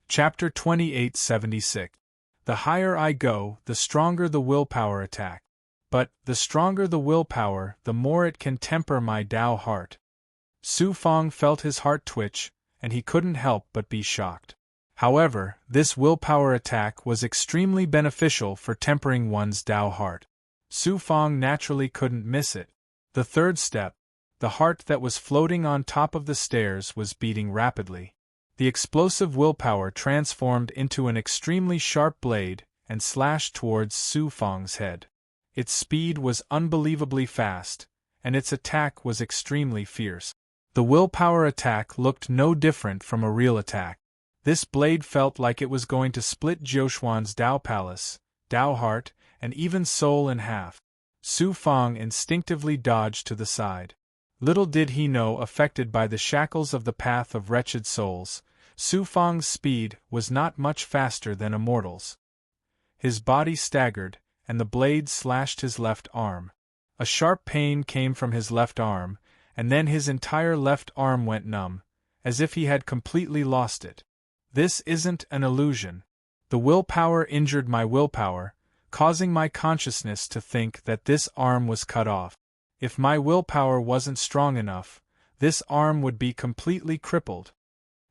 Chapter 2876. The higher I go, the stronger the willpower attack. But, the stronger the willpower, the more it can temper my Tao heart. Su Fong felt his heart twitch, and he couldn't help but be shocked. However, this willpower attack was extremely beneficial for tempering one's Tao heart. Su Fong naturally couldn't miss it. The third step, the heart that was floating on top of the stairs was beating rapidly. The explosive willpower transformed into an extremely sharp blade and slashed towards Su Fong's head. Its speed was unbelievably fast, and its attack was extremely fierce. The willpower attack looked no different from a real attack. This blade felt like it was going to split Jiuquan's Tao Palace, Tao Heart, and even soul in half. Su Fong instinctively dodged to the side. Little did he know, affected by the shackles of the path of wretched souls, Su Fong's speed was not much faster than a mortal's. His body staggered, and the blade slashed his left arm. A sharp pain came from his left arm, and then his entire left arm went numb, as if he had completely lost it. This isn't an illusion. The willpower injured my willpower, causing my consciousness to think that this arm was cut off. If my willpower wasn't strong enough, this arm would be completely crippled.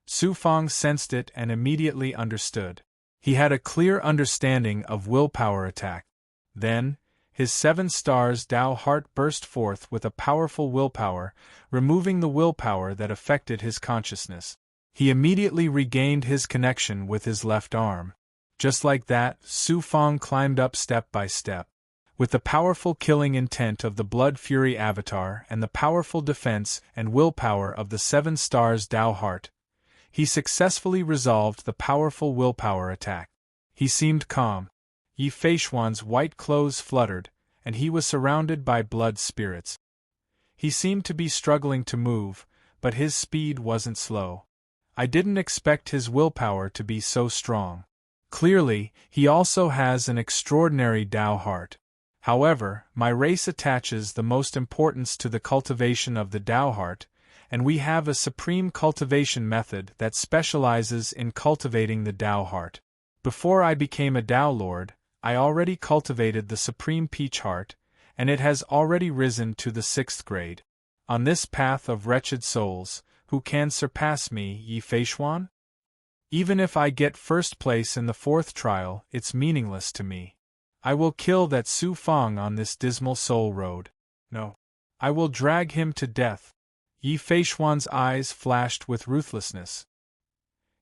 Su Fong sensed it and immediately understood. He had a clear understanding of willpower attack. Then, his 7 stars Tao heart burst forth with a powerful willpower, removing the willpower that affected his consciousness. He immediately regained his connection with his left arm. Just like that, Su Fong climbed up step by step. With the powerful killing intent of the Blood Fury Avatar and the powerful defense and willpower of the 7 stars Tao heart, he successfully resolved the powerful willpower attack. He seemed calm. Yi Feixuan's white clothes fluttered, and he was surrounded by blood spirits. He seemed to be struggling to move, but his speed wasn't slow. I didn't expect his willpower to be so strong. Clearly, he also has an extraordinary Tao heart. However, my race attaches the most importance to the cultivation of the Tao heart, and we have a supreme cultivation method that specializes in cultivating the Tao heart. Before I became a Tao Lord, I already cultivated the supreme peach heart, and it has already risen to the 6th grade. On this path of wretched souls, who can surpass me, Yi Feixuan? Even if I get first place in the 4th trial, it's meaningless to me. I will kill that Su Fong on this dismal soul road. No. I will drag him to death. Yi Feixuan's eyes flashed with ruthlessness.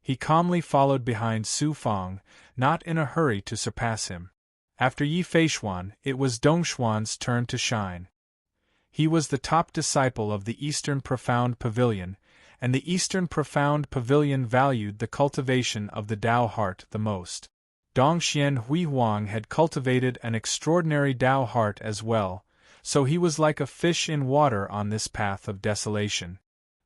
He calmly followed behind Su Fong, not in a hurry to surpass him. After Yi Feixuan, it was Dongxuan's turn to shine. He was the top disciple of the Eastern Profound Pavilion, and the Eastern Profound Pavilion valued the cultivation of the Tao heart the most. Dongxian Huihuang had cultivated an extraordinary Tao heart as well, so he was like a fish in water on this path of desolation.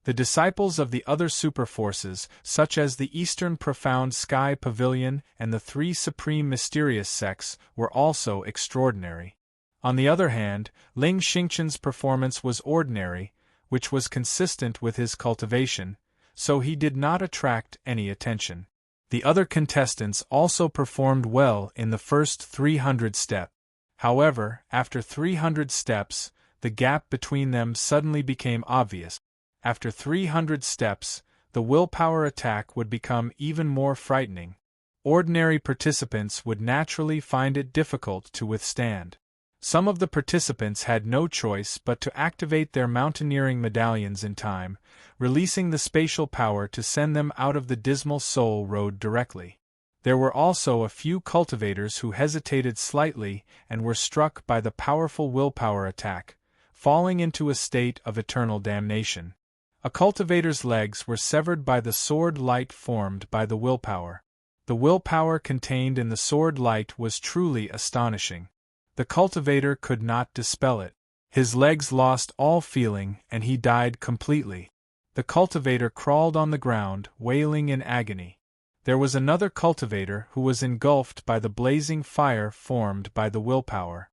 The disciples of the other superforces, such as the Eastern Profound Sky Pavilion and the 3 Supreme Mysterious Sects, were also extraordinary. On the other hand, Ling Xingchen's performance was ordinary, which was consistent with his cultivation, so he did not attract any attention. The other contestants also performed well in the first 300 steps. However, after 300 steps, the gap between them suddenly became obvious. After 300 steps, the willpower attack would become even more frightening. Ordinary participants would naturally find it difficult to withstand. Some of the participants had no choice but to activate their mountaineering medallions in time, releasing the spatial power to send them out of the dismal soul road directly. There were also a few cultivators who hesitated slightly and were struck by the powerful willpower attack, falling into a state of eternal damnation. A cultivator's legs were severed by the sword light formed by the willpower. The willpower contained in the sword light was truly astonishing. The cultivator could not dispel it. His legs lost all feeling and he died completely. The cultivator crawled on the ground, wailing in agony. There was another cultivator who was engulfed by the blazing fire formed by the willpower.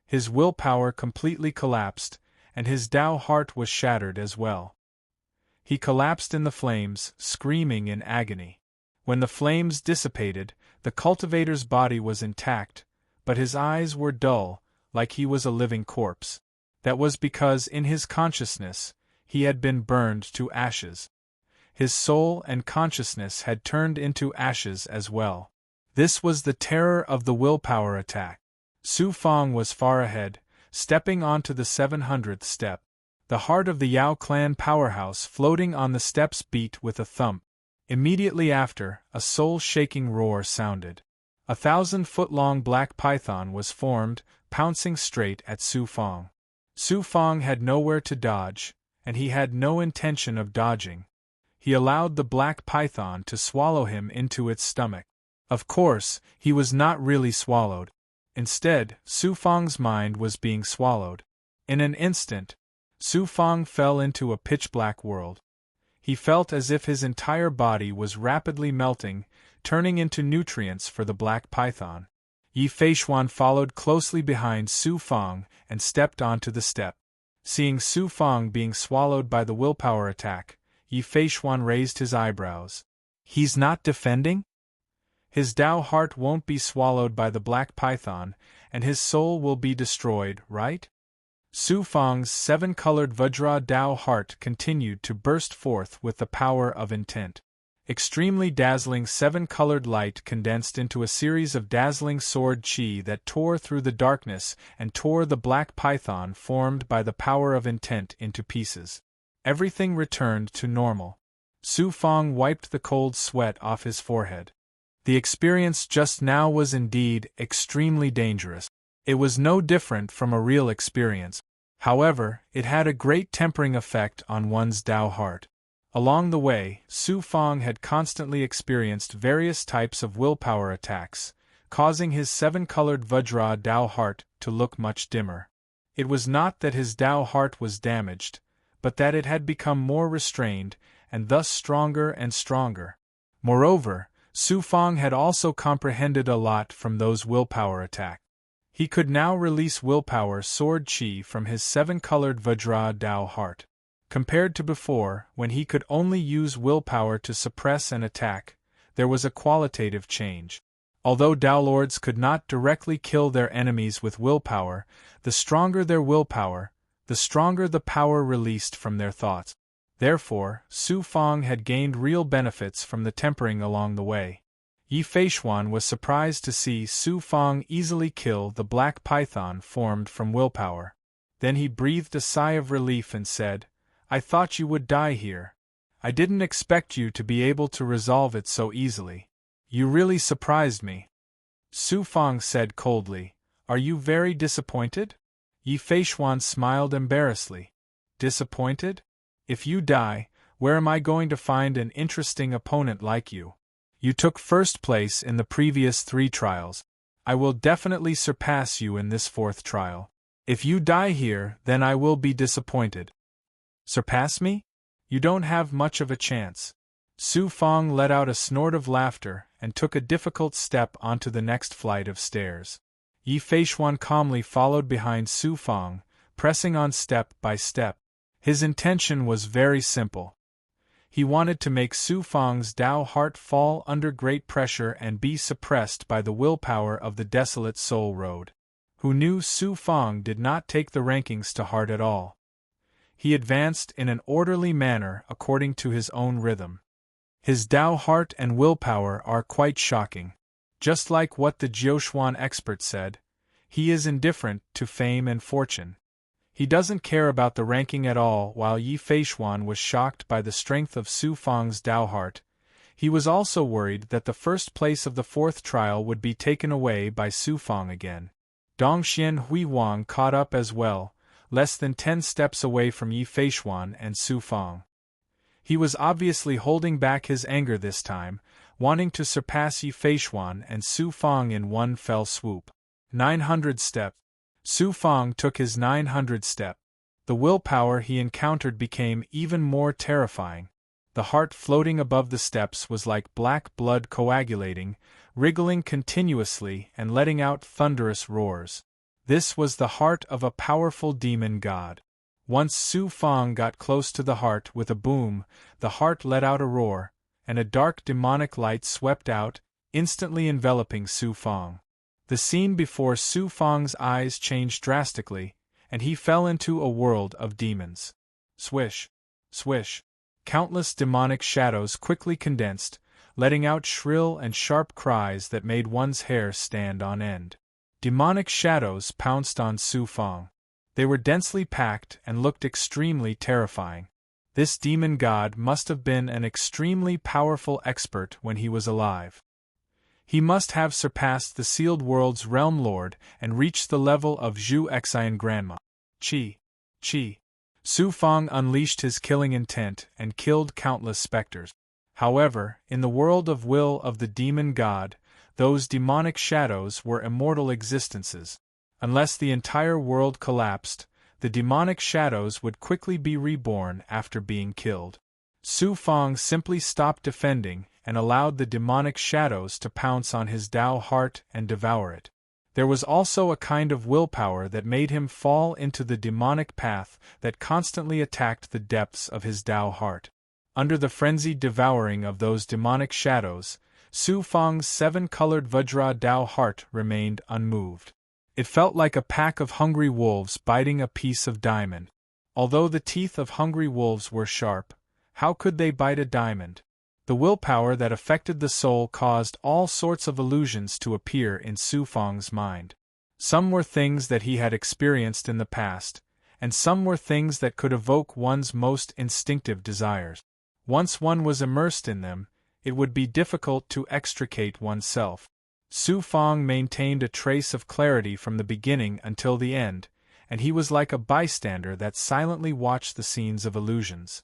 His willpower completely collapsed, and his Tao heart was shattered as well. He collapsed in the flames, screaming in agony. When the flames dissipated, the cultivator's body was intact, but his eyes were dull, like he was a living corpse. That was because, in his consciousness, he had been burned to ashes. His soul and consciousness had turned into ashes as well. This was the terror of the willpower attack. Su Fong was far ahead, stepping onto the 700th step. The heart of the Yao clan powerhouse floating on the steps beat with a thump. Immediately after, a soul-shaking roar sounded. 1,000-foot-long black python was formed, pouncing straight at Su Fong. Su Fong had nowhere to dodge, and he had no intention of dodging. He allowed the black python to swallow him into its stomach. Of course, he was not really swallowed. Instead, Su Fong's mind was being swallowed. In an instant, Su Fong fell into a pitch-black world. He felt as if his entire body was rapidly melting, turning into nutrients for the black python. Yi Feixuan followed closely behind Su Fong and stepped onto the step. Seeing Su Fong being swallowed by the willpower attack, Yi Feixuan raised his eyebrows. He's not defending? His Tao heart won't be swallowed by the black python, and his soul will be destroyed, right? Su Fong's 7-colored Vajra Tao heart continued to burst forth with the power of intent. Extremely dazzling 7-colored light condensed into a series of dazzling sword chi that tore through the darkness and tore the black python formed by the power of intent into pieces. Everything returned to normal. Su Fong wiped the cold sweat off his forehead. The experience just now was indeed extremely dangerous. It was no different from a real experience. However, it had a great tempering effect on one's Tao heart. Along the way, Su Fong had constantly experienced various types of willpower attacks, causing his 7-colored Vajra Tao heart to look much dimmer. It was not that his Tao heart was damaged, but that it had become more restrained, and thus stronger and stronger. Moreover, Su Fong had also comprehended a lot from those willpower attacks. He could now release willpower sword chi from his 7-colored Vajra Tao heart. Compared to before, when he could only use willpower to suppress an attack, there was a qualitative change. Although Tao Lords could not directly kill their enemies with willpower, the stronger their willpower, the stronger the power released from their thoughts. Therefore, Su Fong had gained real benefits from the tempering along the way. Yi Feixuan was surprised to see Su Fong easily kill the black python formed from willpower. Then he breathed a sigh of relief and said, "I thought you would die here. I didn't expect you to be able to resolve it so easily. You really surprised me." Su Fong said coldly, "Are you very disappointed?" Yi Feixuan smiled embarrassedly. "Disappointed? If you die, where am I going to find an interesting opponent like you? You took first place in the previous 3 trials. I will definitely surpass you in this 4th trial. If you die here, then I will be disappointed." "Surpass me? You don't have much of a chance." Su Fong let out a snort of laughter and took a difficult step onto the next flight of stairs. Yi Feixuan calmly followed behind Su Fong, pressing on step by step. His intention was very simple. He wanted to make Su Fong's Tao heart fall under great pressure and be suppressed by the willpower of the desolate soul road. Who knew Su Fong did not take the rankings to heart at all. He advanced in an orderly manner according to his own rhythm. His Tao heart and willpower are quite shocking. Just like what the Jiuxuan expert said, he is indifferent to fame and fortune. He doesn't care about the ranking at all. While Yi Feixuan was shocked by the strength of Su Fong's Tao heart, he was also worried that the first place of the 4th trial would be taken away by Su Fong again. Dongxian Hui Wang caught up as well, less than 10 steps away from Yi Feixuan and Su Fong. He was obviously holding back his anger this time, wanting to surpass Yi Feixuan and Su Fong in one fell swoop. 900 step. Su Fong took his 900 step. The willpower he encountered became even more terrifying. The heart floating above the steps was like black blood coagulating, wriggling continuously and letting out thunderous roars. This was the heart of a powerful demon god. Once Su Fong got close to the heart with a boom, the heart let out a roar, and a dark demonic light swept out, instantly enveloping Su Fang. The scene before Su Fang's eyes changed drastically, and he fell into a world of demons. Swish! Swish! Countless demonic shadows quickly condensed, letting out shrill and sharp cries that made one's hair stand on end. Demonic shadows pounced on Su Fang. They were densely packed and looked extremely terrifying. This demon god must have been an extremely powerful expert when he was alive. He must have surpassed the sealed world's realm lord and reached the level of Zhu Xian Grandma. Chi! Chi! Su Fang unleashed his killing intent and killed countless specters. However, in the world of will of the demon god, those demonic shadows were immortal existences. Unless the entire world collapsed, the demonic shadows would quickly be reborn after being killed. Su Fang simply stopped defending and allowed the demonic shadows to pounce on his Tao heart and devour it. There was also a kind of willpower that made him fall into the demonic path that constantly attacked the depths of his Tao heart. Under the frenzied devouring of those demonic shadows, Su Fang's seven-colored Vajra Tao heart remained unmoved. It felt like a pack of hungry wolves biting a piece of diamond. Although the teeth of hungry wolves were sharp, how could they bite a diamond? The willpower that affected the soul caused all sorts of illusions to appear in Su Fang's mind. Some were things that he had experienced in the past, and some were things that could evoke one's most instinctive desires. Once one was immersed in them, it would be difficult to extricate oneself. Su Fang maintained a trace of clarity from the beginning until the end, and he was like a bystander that silently watched the scenes of illusions.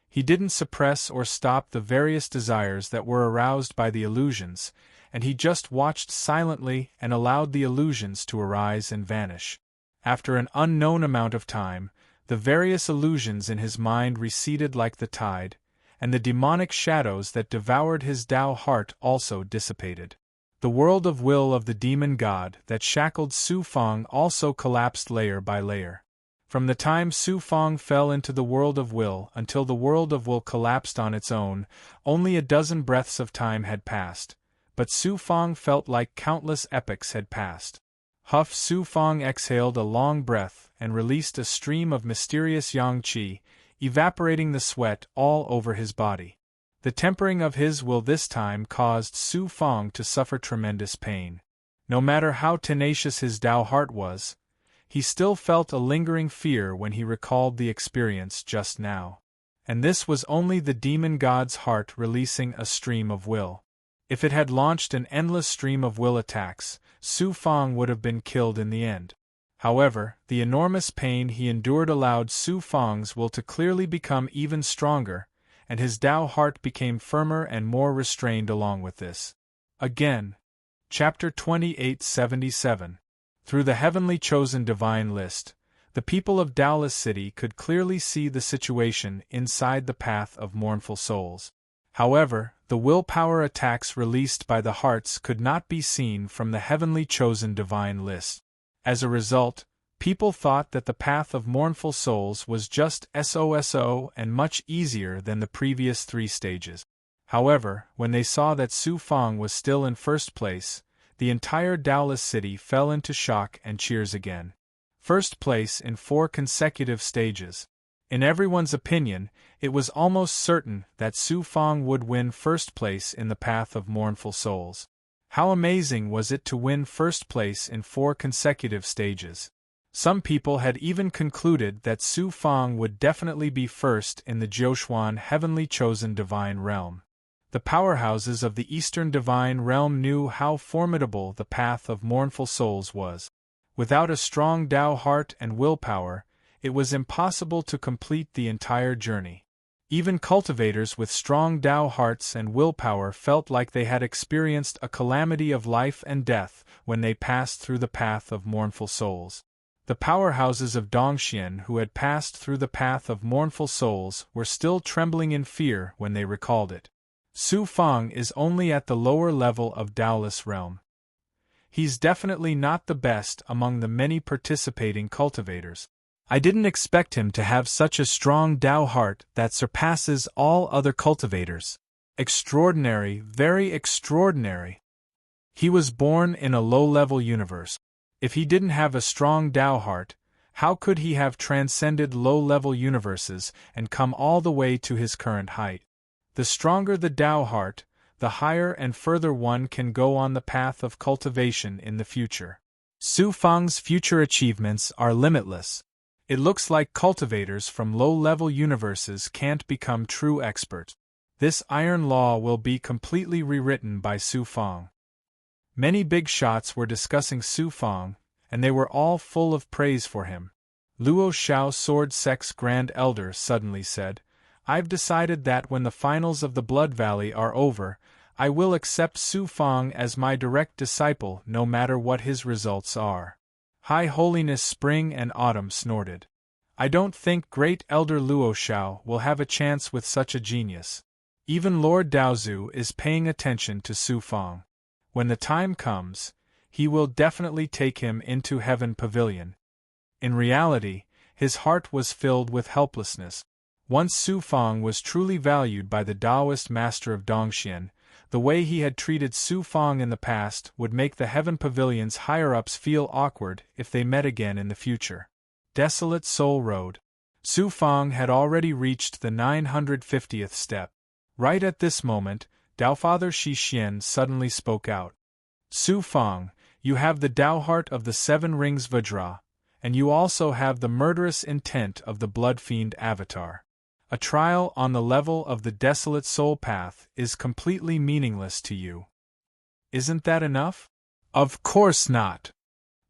He didn't suppress or stop the various desires that were aroused by the illusions, and he just watched silently and allowed the illusions to arise and vanish. After an unknown amount of time, the various illusions in his mind receded like the tide, and the demonic shadows that devoured his Tao heart also dissipated. The world of will of the demon god that shackled Su Fang also collapsed layer by layer. From the time Su Fang fell into the world of will until the world of will collapsed on its own, only a dozen breaths of time had passed, but Su Fang felt like countless epochs had passed. Huff! Su Fang exhaled a long breath and released a stream of mysterious yang qi, evaporating the sweat all over his body. The tempering of his will this time caused Su Fang to suffer tremendous pain. No matter how tenacious his Tao heart was, he still felt a lingering fear when he recalled the experience just now. And this was only the demon god's heart releasing a stream of will. If it had launched an endless stream of will attacks, Su Fang would have been killed in the end. However, the enormous pain he endured allowed Su Fang's will to clearly become even stronger, and his Tao heart became firmer and more restrained along with this. Again. Chapter 2877. Through the heavenly chosen divine list, the people of Taoless City could clearly see the situation inside the path of mournful souls. However, the willpower attacks released by the hearts could not be seen from the heavenly chosen divine list. As a result, people thought that the path of mournful souls was just so and much easier than the previous 3 stages. However, when they saw that Su Fang was still in first place, the entire Taoless City fell into shock and cheers again. First place in 4 consecutive stages. In everyone's opinion, it was almost certain that Su Fang would win first place in the path of mournful souls. How amazing was it to win first place in 4 consecutive stages? Some people had even concluded that Su Fang would definitely be first in the Jiuxuan heavenly chosen divine realm. The powerhouses of the Eastern Divine Realm knew how formidable the path of mournful souls was. Without a strong Tao heart and willpower, it was impossible to complete the entire journey. Even cultivators with strong Tao hearts and willpower felt like they had experienced a calamity of life and death when they passed through the path of mournful souls. The powerhouses of Dongxian who had passed through the path of mournful souls were still trembling in fear when they recalled it. Su Fang is only at the lower level of Taoless realm. He's definitely not the best among the many participating cultivators. I didn't expect him to have such a strong Tao heart that surpasses all other cultivators. Extraordinary, very extraordinary. He was born in a low-level universe. If he didn't have a strong Tao heart, how could he have transcended low-level universes and come all the way to his current height? The stronger the Tao heart, the higher and further one can go on the path of cultivation in the future. Su Fang's future achievements are limitless. It looks like cultivators from low-level universes can't become true experts. This iron law will be completely rewritten by Su Fang. Many big shots were discussing Su Fang, and they were all full of praise for him. Luo Xiao, Sword Sect's Grand Elder, suddenly said, "I've decided that when the finals of the Blood Valley are over, I will accept Su Fang as my direct disciple no matter what his results are." High Holiness Spring and Autumn snorted. "I don't think Great Elder Luo Xiao will have a chance with such a genius. Even Lord Daozu is paying attention to Su Fang. When the time comes, he will definitely take him into Heaven Pavilion." In reality, his heart was filled with helplessness. Once Su Fang was truly valued by the Taoist master of Dongxian, the way he had treated Su Fang in the past would make the Heaven Pavilion's higher-ups feel awkward if they met again in the future. Desolate Soul Road. Su Fang had already reached the 950th step. Right at this moment, Taofather Shi Xian suddenly spoke out. "Su Fang, you have the Tao heart of the Seven Rings Vajra, and you also have the murderous intent of the Blood Fiend Avatar. A trial on the level of the Desolate Soul Path is completely meaningless to you. Isn't that enough?" "Of course not.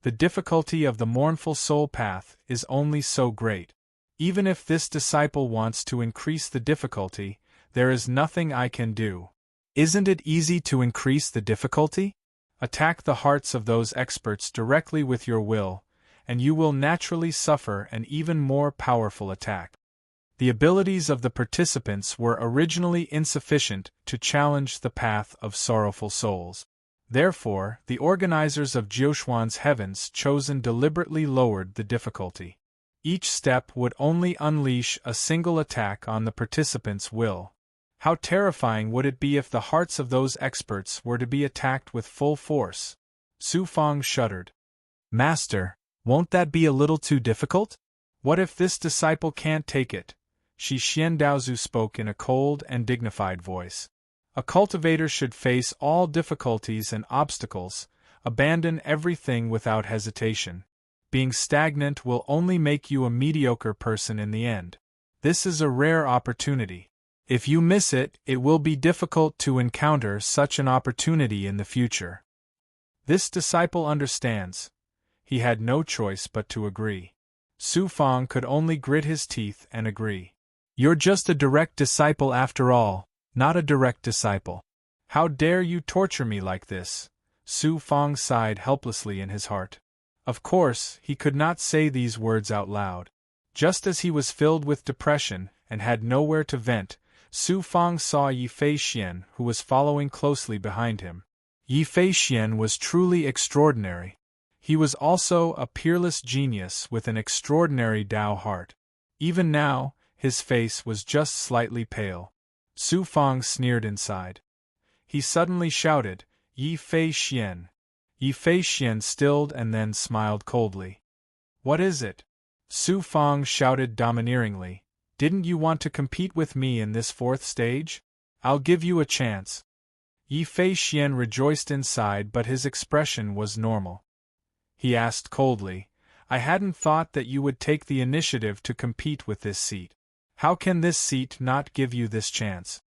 The difficulty of the Mournful Soul Path is only so great. Even if this disciple wants to increase the difficulty, there is nothing I can do." "Isn't it easy to increase the difficulty? Attack the hearts of those experts directly with your will, and you will naturally suffer an even more powerful attack." The abilities of the participants were originally insufficient to challenge the path of sorrowful souls. Therefore, the organizers of Jiuxuan's Heavens chosen deliberately lowered the difficulty. Each step would only unleash a single attack on the participants' will. How terrifying would it be if the hearts of those experts were to be attacked with full force? Su Fang shuddered. "Master, won't that be a little too difficult? What if this disciple can't take it?" Shi Xian Daozu spoke in a cold and dignified voice. "A cultivator should face all difficulties and obstacles, abandon everything without hesitation. Being stagnant will only make you a mediocre person in the end. This is a rare opportunity. If you miss it, it will be difficult to encounter such an opportunity in the future." This disciple understands. He had no choice but to agree. Su Fang could only grit his teeth and agree. "You're just a direct disciple after all, not a direct disciple. How dare you torture me like this?" Su Fang sighed helplessly in his heart. Of course, he could not say these words out loud. Just as he was filled with depression and had nowhere to vent, Su Fang saw Yi Fei Xian, who was following closely behind him. Yi Fei Xian was truly extraordinary. He was also a peerless genius with an extraordinary Tao heart. Even now, his face was just slightly pale. Su Fang sneered inside. He suddenly shouted, "Yi Fei Xian." Yi Fei Xian stilled and then smiled coldly. "What is it?" Su Fang shouted domineeringly. "Didn't you want to compete with me in this fourth stage? I'll give you a chance." Yi Fei Xian rejoiced inside, but his expression was normal. He asked coldly, "I hadn't thought that you would take the initiative to compete with this seat. How can this seat not give you this chance?"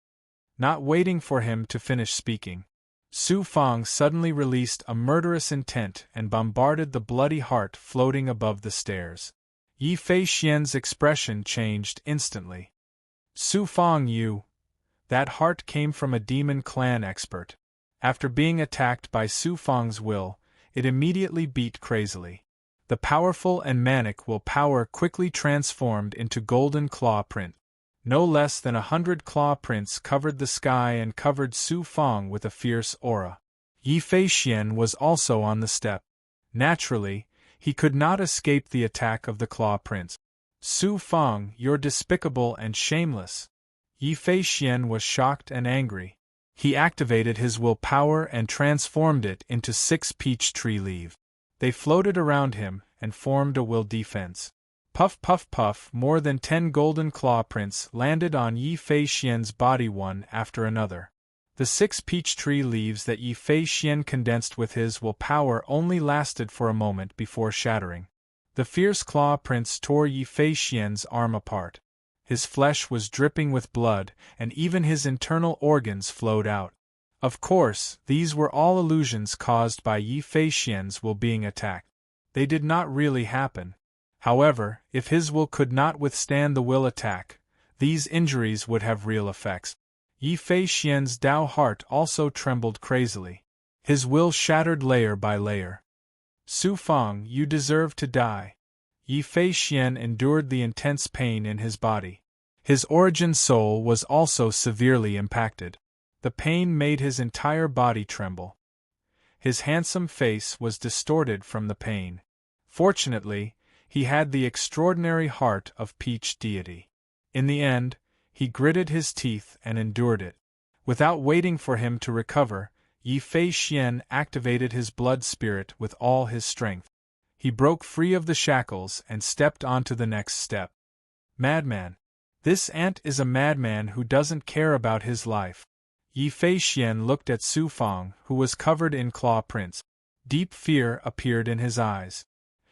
Not waiting for him to finish speaking, Su Fang suddenly released a murderous intent and bombarded the bloody heart floating above the stairs. Yi Fei Xian's expression changed instantly. "Su Fang, you..." That heart came from a demon clan expert. After being attacked by Su Fang's will, it immediately beat crazily. The powerful and manic will power quickly transformed into golden claw print. No less than 100 claw prints covered the sky and covered Su Fang with a fierce aura. Yi Fei Xian was also on the step. Naturally, he could not escape the attack of the claw prints. "Su Fang, you're despicable and shameless." Yi Fei Xian was shocked and angry. He activated his willpower and transformed it into 6 peach tree leaves. They floated around him and formed a will defense. Puff puff puff, more than 10 golden claw prints landed on Yi Fei Xian's body one after another. The 6 peach tree leaves that Yi Fei Xian condensed with his willpower only lasted for a moment before shattering. The fierce claw prints tore Yi Fei Xian's arm apart. His flesh was dripping with blood, and even his internal organs flowed out. Of course, these were all illusions caused by Yi Fei Xian's will being attacked. They did not really happen. However, if his will could not withstand the will attack, these injuries would have real effects. Yi Fei Xian's Dao heart also trembled crazily. His will shattered layer by layer. Su Fang, you deserve to die. Yi Fei Xian endured the intense pain in his body. His origin soul was also severely impacted. The pain made his entire body tremble. His handsome face was distorted from the pain. Fortunately, he had the extraordinary heart of Peach Deity. In the end, he gritted his teeth and endured it. Without waiting for him to recover, Yi Fei Xian activated his blood spirit with all his strength. He broke free of the shackles and stepped onto the next step. Madman. This ant is a madman who doesn't care about his life. Yi Fei Xian looked at Su Fang, who was covered in claw prints. Deep fear appeared in his eyes.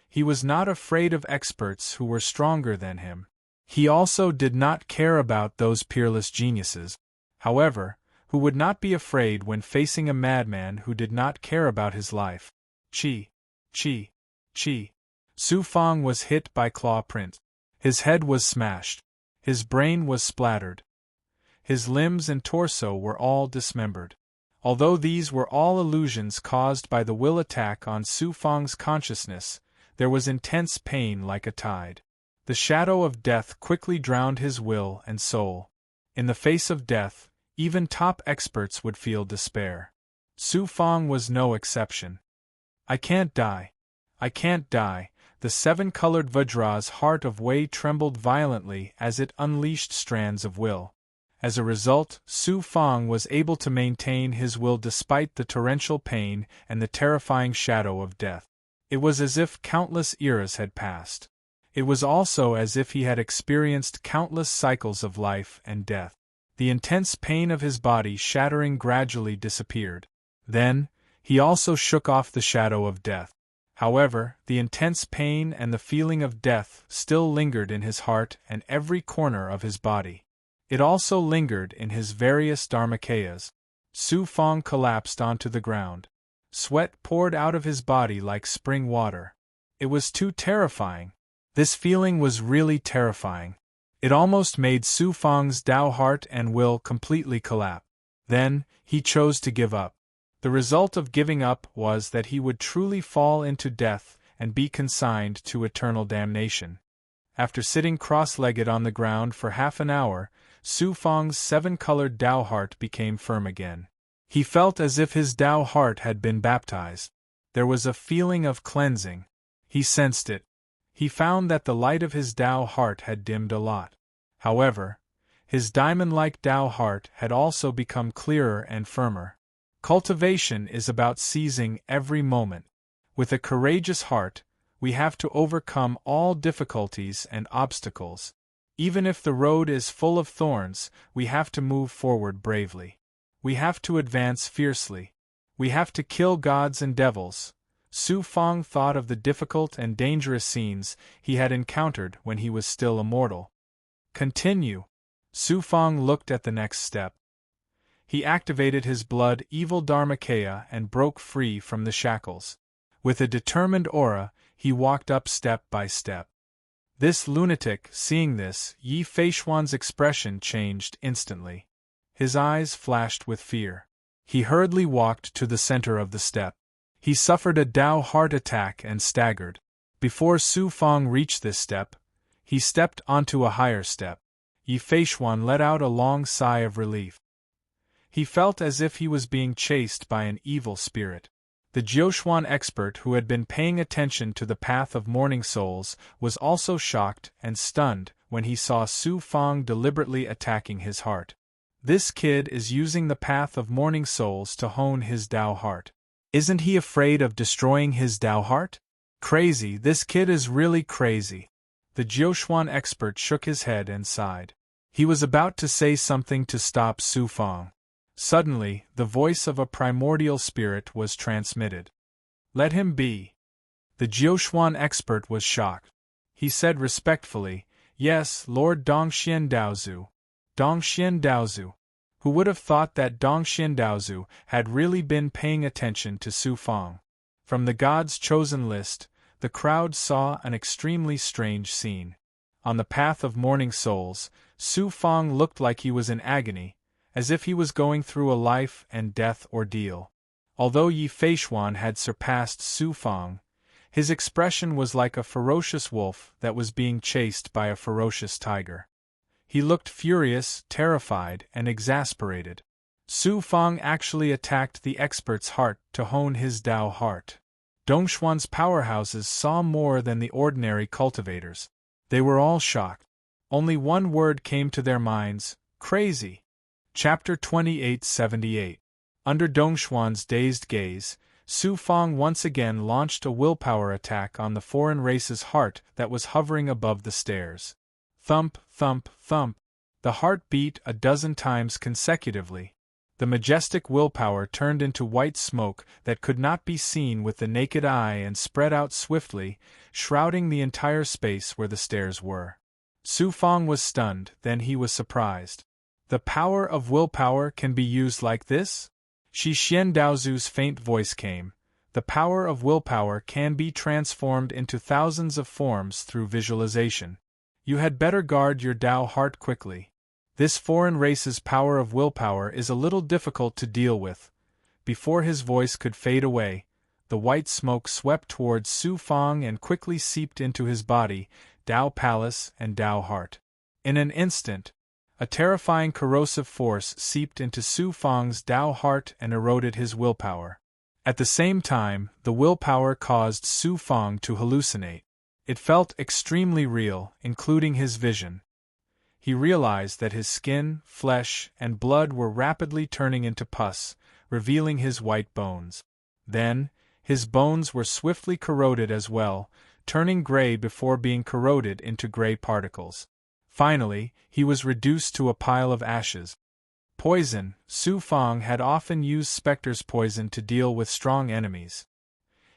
He was not afraid of experts who were stronger than him. He also did not care about those peerless geniuses, however, who would not be afraid when facing a madman who did not care about his life. Chi. Chi. Chi. Su Fang was hit by claw prints. His head was smashed. His brain was splattered. His limbs and torso were all dismembered. Although these were all illusions caused by the will attack on Su Fang's consciousness, there was intense pain like a tide. The shadow of death quickly drowned his will and soul. In the face of death, even top experts would feel despair. Su Fang was no exception. I can't die. I can't die. The 7-colored Vajra's heart of Wei trembled violently as it unleashed strands of will. As a result, Su Fang was able to maintain his will despite the torrential pain and the terrifying shadow of death. It was as if countless eras had passed. It was also as if he had experienced countless cycles of life and death. The intense pain of his body shattering gradually disappeared. Then, he also shook off the shadow of death. However, the intense pain and the feeling of death still lingered in his heart and every corner of his body. It also lingered in his various dharmakayas. Su Fang collapsed onto the ground. Sweat poured out of his body like spring water. It was too terrifying. This feeling was really terrifying. It almost made Su Fang's Dao heart and will completely collapse. Then, he chose to give up. The result of giving up was that he would truly fall into death and be consigned to eternal damnation. After sitting cross-legged on the ground for half an hour, Su Fang's 7-colored Dao heart became firm again. He felt as if his Dao heart had been baptized. There was a feeling of cleansing. He sensed it. He found that the light of his Dao heart had dimmed a lot. However, his diamond-like Dao heart had also become clearer and firmer. Cultivation is about seizing every moment. With a courageous heart, we have to overcome all difficulties and obstacles. Even if the road is full of thorns, we have to move forward bravely. We have to advance fiercely. We have to kill gods and devils. Su Fang thought of the difficult and dangerous scenes he had encountered when he was still immortal. Continue. Su Fang looked at the next step. He activated his blood evil Dharmakaya and broke free from the shackles. With a determined aura, he walked up step by step. This lunatic, seeing this, Yi Fei Xian's expression changed instantly. His eyes flashed with fear. He hurriedly walked to the center of the step. He suffered a Dao heart attack and staggered. Before Su Fang reached this step, he stepped onto a higher step. Yi Fei Xian let out a long sigh of relief. He felt as if he was being chased by an evil spirit. The Jiuxuan expert who had been paying attention to the path of morning souls was also shocked and stunned when he saw Su Fang deliberately attacking his heart. This kid is using the path of morning souls to hone his Tao heart. Isn't he afraid of destroying his Tao heart? Crazy, this kid is really crazy. The Jiuquan expert shook his head and sighed. He was about to say something to stop Su Fang. Suddenly, the voice of a primordial spirit was transmitted. Let him be. The Jiuquan expert was shocked. He said respectfully, Yes, Lord Dongxian Daozu. Dongxian Daozu. Who would have thought that Dongxian Daozu had really been paying attention to Su Fang? From the gods' chosen list, the crowd saw an extremely strange scene. On the path of morning souls, Su Fang looked like he was in agony, as if he was going through a life and death ordeal. Although Yi Feishuan had surpassed Su Fang, his expression was like a ferocious wolf that was being chased by a ferocious tiger. He looked furious, terrified, and exasperated. Su Fang actually attacked the expert's heart to hone his Tao heart. Dongxuan's powerhouses saw more than the ordinary cultivators. They were all shocked. Only one word came to their minds: crazy. Chapter 2878. Under Dongxuan's dazed gaze, Su Fang once again launched a willpower attack on the foreign race's heart that was hovering above the stairs. Thump, thump, thump. The heart beat a dozen times consecutively. The majestic willpower turned into white smoke that could not be seen with the naked eye and spread out swiftly, shrouding the entire space where the stairs were. Su Fang was stunned, then he was surprised. The power of willpower can be used like this? Shi Xian Daozu's faint voice came. The power of willpower can be transformed into thousands of forms through visualization. You had better guard your Tao heart quickly. This foreign race's power of willpower is a little difficult to deal with. Before his voice could fade away, the white smoke swept towards Su Fang and quickly seeped into his body, Tao palace and Tao heart. In an instant, a terrifying corrosive force seeped into Su Fang's Tao heart and eroded his willpower. At the same time, the willpower caused Su Fang to hallucinate. It felt extremely real, including his vision. He realized that his skin, flesh, and blood were rapidly turning into pus, revealing his white bones. Then, his bones were swiftly corroded as well, turning gray before being corroded into gray particles. Finally, he was reduced to a pile of ashes. Poison. Su Fang had often used Spectre's poison to deal with strong enemies.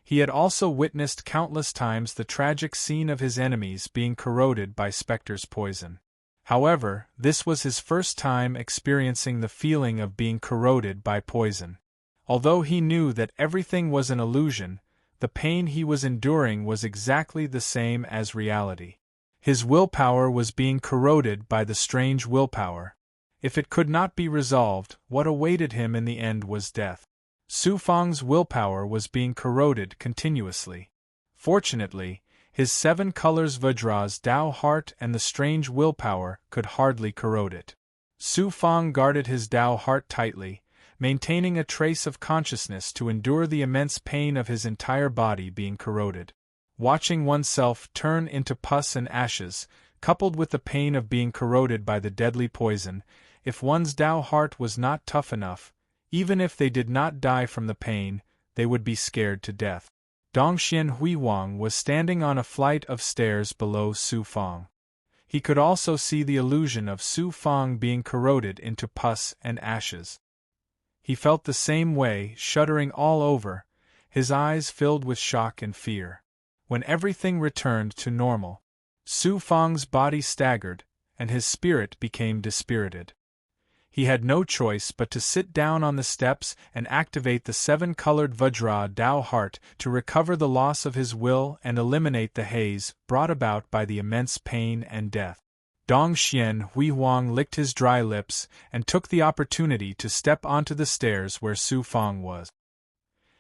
He had also witnessed countless times the tragic scene of his enemies being corroded by Spectre's poison. However, this was his first time experiencing the feeling of being corroded by poison. Although he knew that everything was an illusion, the pain he was enduring was exactly the same as reality. His willpower was being corroded by the strange willpower. If it could not be resolved, what awaited him in the end was death. Su Fang's willpower was being corroded continuously. Fortunately, his 7 colors Vajra's Tao heart and the strange willpower could hardly corrode it. Su Fang guarded his Tao heart tightly, maintaining a trace of consciousness to endure the immense pain of his entire body being corroded. Watching oneself turn into pus and ashes, coupled with the pain of being corroded by the deadly poison, if one's Tao heart was not tough enough, even if they did not die from the pain, they would be scared to death. Dongxian Huiwang was standing on a flight of stairs below Su Fang. He could also see the illusion of Su Fang being corroded into pus and ashes. He felt the same way, shuddering all over, his eyes filled with shock and fear. When everything returned to normal, Su Fang's body staggered, and his spirit became dispirited. He had no choice but to sit down on the steps and activate the 7-colored Vajra Tao heart to recover the loss of his will and eliminate the haze brought about by the immense pain and death. Dongxian Huihuang licked his dry lips and took the opportunity to step onto the stairs where Su Fang was.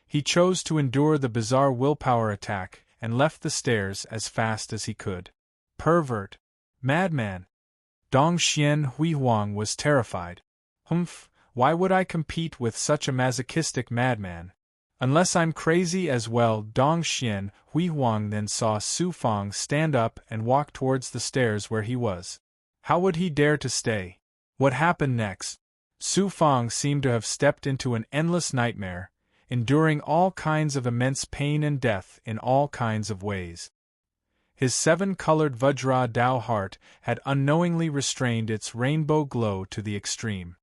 He chose to endure the bizarre willpower attack and left the stairs as fast as he could. Pervert! Madman! Dongxian Huihuang was terrified. Humph, why would I compete with such a masochistic madman? Unless I'm crazy as well. Dongxian Huihuang then saw Su Fang stand up and walk towards the stairs where he was. How would he dare to stay? What happened next? Su Fang seemed to have stepped into an endless nightmare, enduring all kinds of immense pain and death in all kinds of ways. His seven-colored Vajra Dao heart had unknowingly restrained its rainbow glow to the extreme.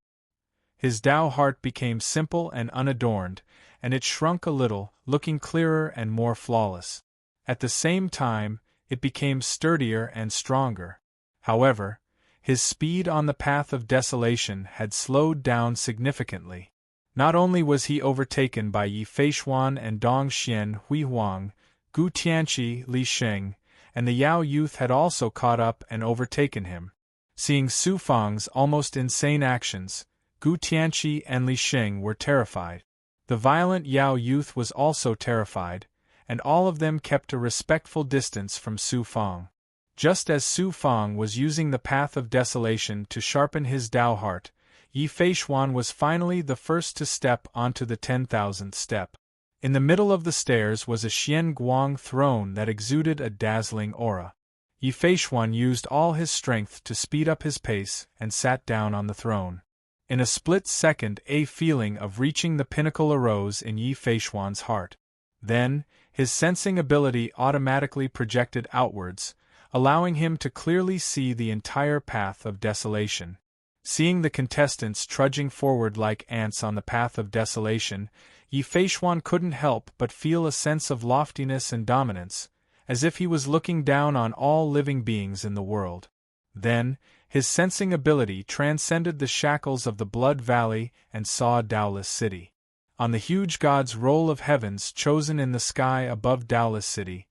His Dao heart became simple and unadorned, and it shrunk a little, looking clearer and more flawless. At the same time, it became sturdier and stronger. However, his speed on the path of desolation had slowed down significantly. Not only was he overtaken by Yi Feishuan and Dong Xian Hui Huang, Gu Tianqi Li Sheng, and the Yao youth had also caught up and overtaken him. Seeing Su Fang's almost insane actions, Gu Tianqi and Li Sheng were terrified. The violent Yao youth was also terrified, and all of them kept a respectful distance from Su Fang. Just as Su Fang was using the path of desolation to sharpen his Dao heart, Yi Feishuan was finally the first to step onto the 10,000th step. In the middle of the stairs was a Xian Guang throne that exuded a dazzling aura. Yi Feishuan used all his strength to speed up his pace and sat down on the throne. In a split second, a feeling of reaching the pinnacle arose in Yi Feishuan's heart. Then, his sensing ability automatically projected outwards, allowing him to clearly see the entire path of desolation. Seeing the contestants trudging forward like ants on the path of desolation, Yi Feishuan couldn't help but feel a sense of loftiness and dominance, as if he was looking down on all living beings in the world. Then, his sensing ability transcended the shackles of the Blood Valley and saw Daoless City. On the huge god's roll of heavens chosen in the sky above Daoless City,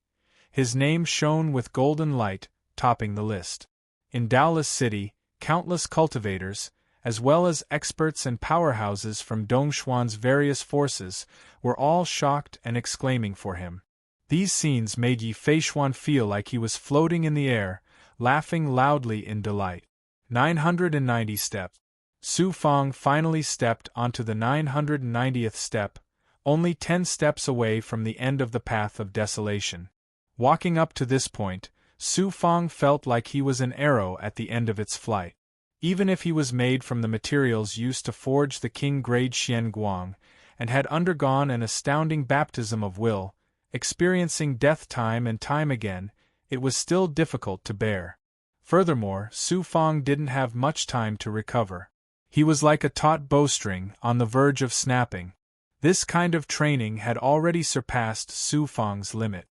his name shone with golden light, topping the list. In Daoless City, countless cultivators, as well as experts and powerhouses from Dongshuan's various forces, were all shocked and exclaiming for him. These scenes made Yi Feishuan feel like he was floating in the air, laughing loudly in delight. 990 steps. Su Fang finally stepped onto the 990th step, only 10 steps away from the end of the path of desolation. Walking up to this point, Su Fang felt like he was an arrow at the end of its flight. Even if he was made from the materials used to forge the king-grade Xian Guang, and had undergone an astounding baptism of will, experiencing death time and time again, it was still difficult to bear. Furthermore, Su Fang didn't have much time to recover. He was like a taut bowstring on the verge of snapping. This kind of training had already surpassed Su Fang's limit.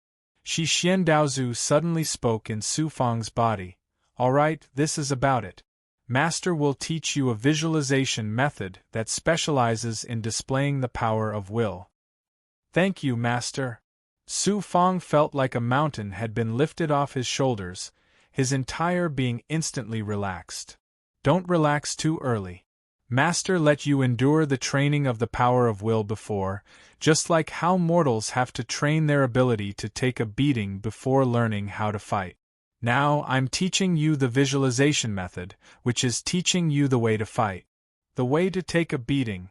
Shi Xian Daozu suddenly spoke in Su Fang's body. "All right, this is about it. Master will teach you a visualization method that specializes in displaying the power of will." "Thank you, Master." Su Fang felt like a mountain had been lifted off his shoulders, his entire being instantly relaxed. Don't relax too early. Master let you endure the training of the power of will before, just like how mortals have to train their ability to take a beating before learning how to fight. Now I'm teaching you the visualization method, which is teaching you the way to fight. The way to take a beating.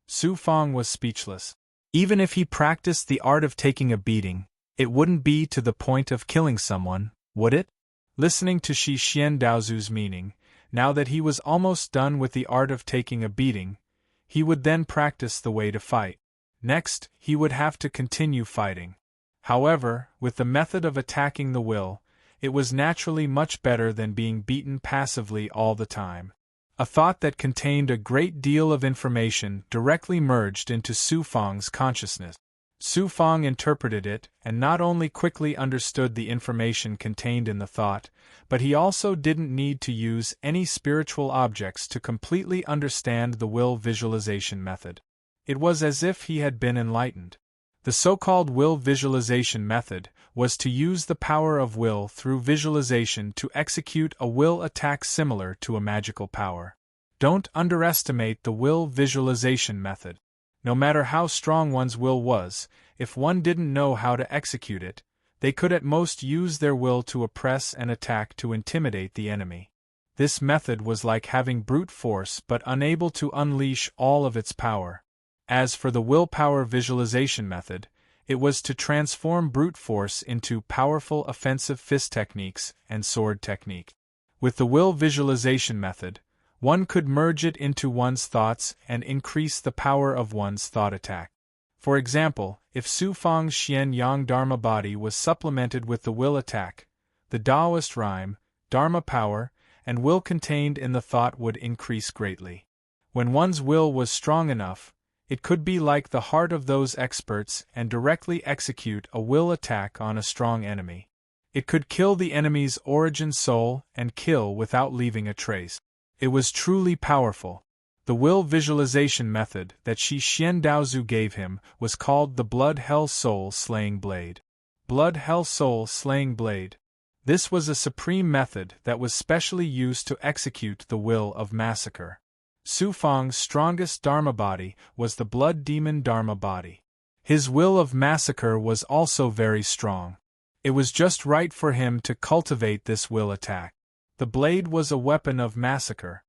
Su Fang was speechless. Even if he practiced the art of taking a beating, it wouldn't be to the point of killing someone, would it? Listening to Shi Xian Daozu's meaning, now that he was almost done with the art of taking a beating, he would then practice the way to fight. Next, he would have to continue fighting. However, with the method of attacking the will, it was naturally much better than being beaten passively all the time. A thought that contained a great deal of information directly merged into Su Fang's consciousness. Su Fang interpreted it and not only quickly understood the information contained in the thought, but he also didn't need to use any spiritual objects to completely understand the will visualization method. It was as if he had been enlightened. The so-called will visualization method was to use the power of will through visualization to execute a will attack similar to a magical power. Don't underestimate the will visualization method. No matter how strong one's will was, if one didn't know how to execute it, they could at most use their will to oppress and attack to intimidate the enemy. This method was like having brute force but unable to unleash all of its power. As for the willpower visualization method, it was to transform brute force into powerful offensive fist techniques and sword technique. With the will visualization method, One could merge it into one's thoughts and increase the power of one's thought attack. For example, if Su Fang's Xian Yang Dharma body was supplemented with the will attack, the Taoist rhyme, Dharma power, and will contained in the thought would increase greatly. When one's will was strong enough, it could be like the heart of those experts and directly execute a will attack on a strong enemy. It could kill the enemy's origin soul and kill without leaving a trace. It was truly powerful. The will visualization method that Shi Xian Daozu gave him was called the Blood Hell Soul Slaying Blade. Blood Hell Soul Slaying Blade. This was a supreme method that was specially used to execute the will of massacre. Su Fang's strongest Dharma body was the Blood Demon Dharma body. His will of massacre was also very strong. It was just right for him to cultivate this will attack. The blade was a weapon of massacre.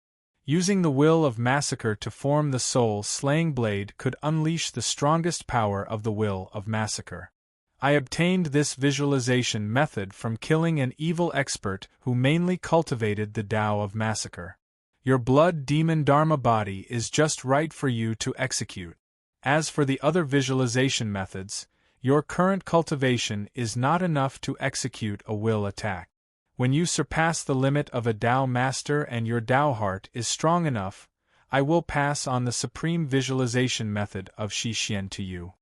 Using the will of massacre to form the soul-slaying blade could unleash the strongest power of the will of massacre. I obtained this visualization method from killing an evil expert who mainly cultivated the Tao of massacre. Your blood demon Dharma body is just right for you to execute. As for the other visualization methods, your current cultivation is not enough to execute a will attack. When you surpass the limit of a Tao master and your Tao heart is strong enough, I will pass on the supreme visualization method of Shi Xian to you.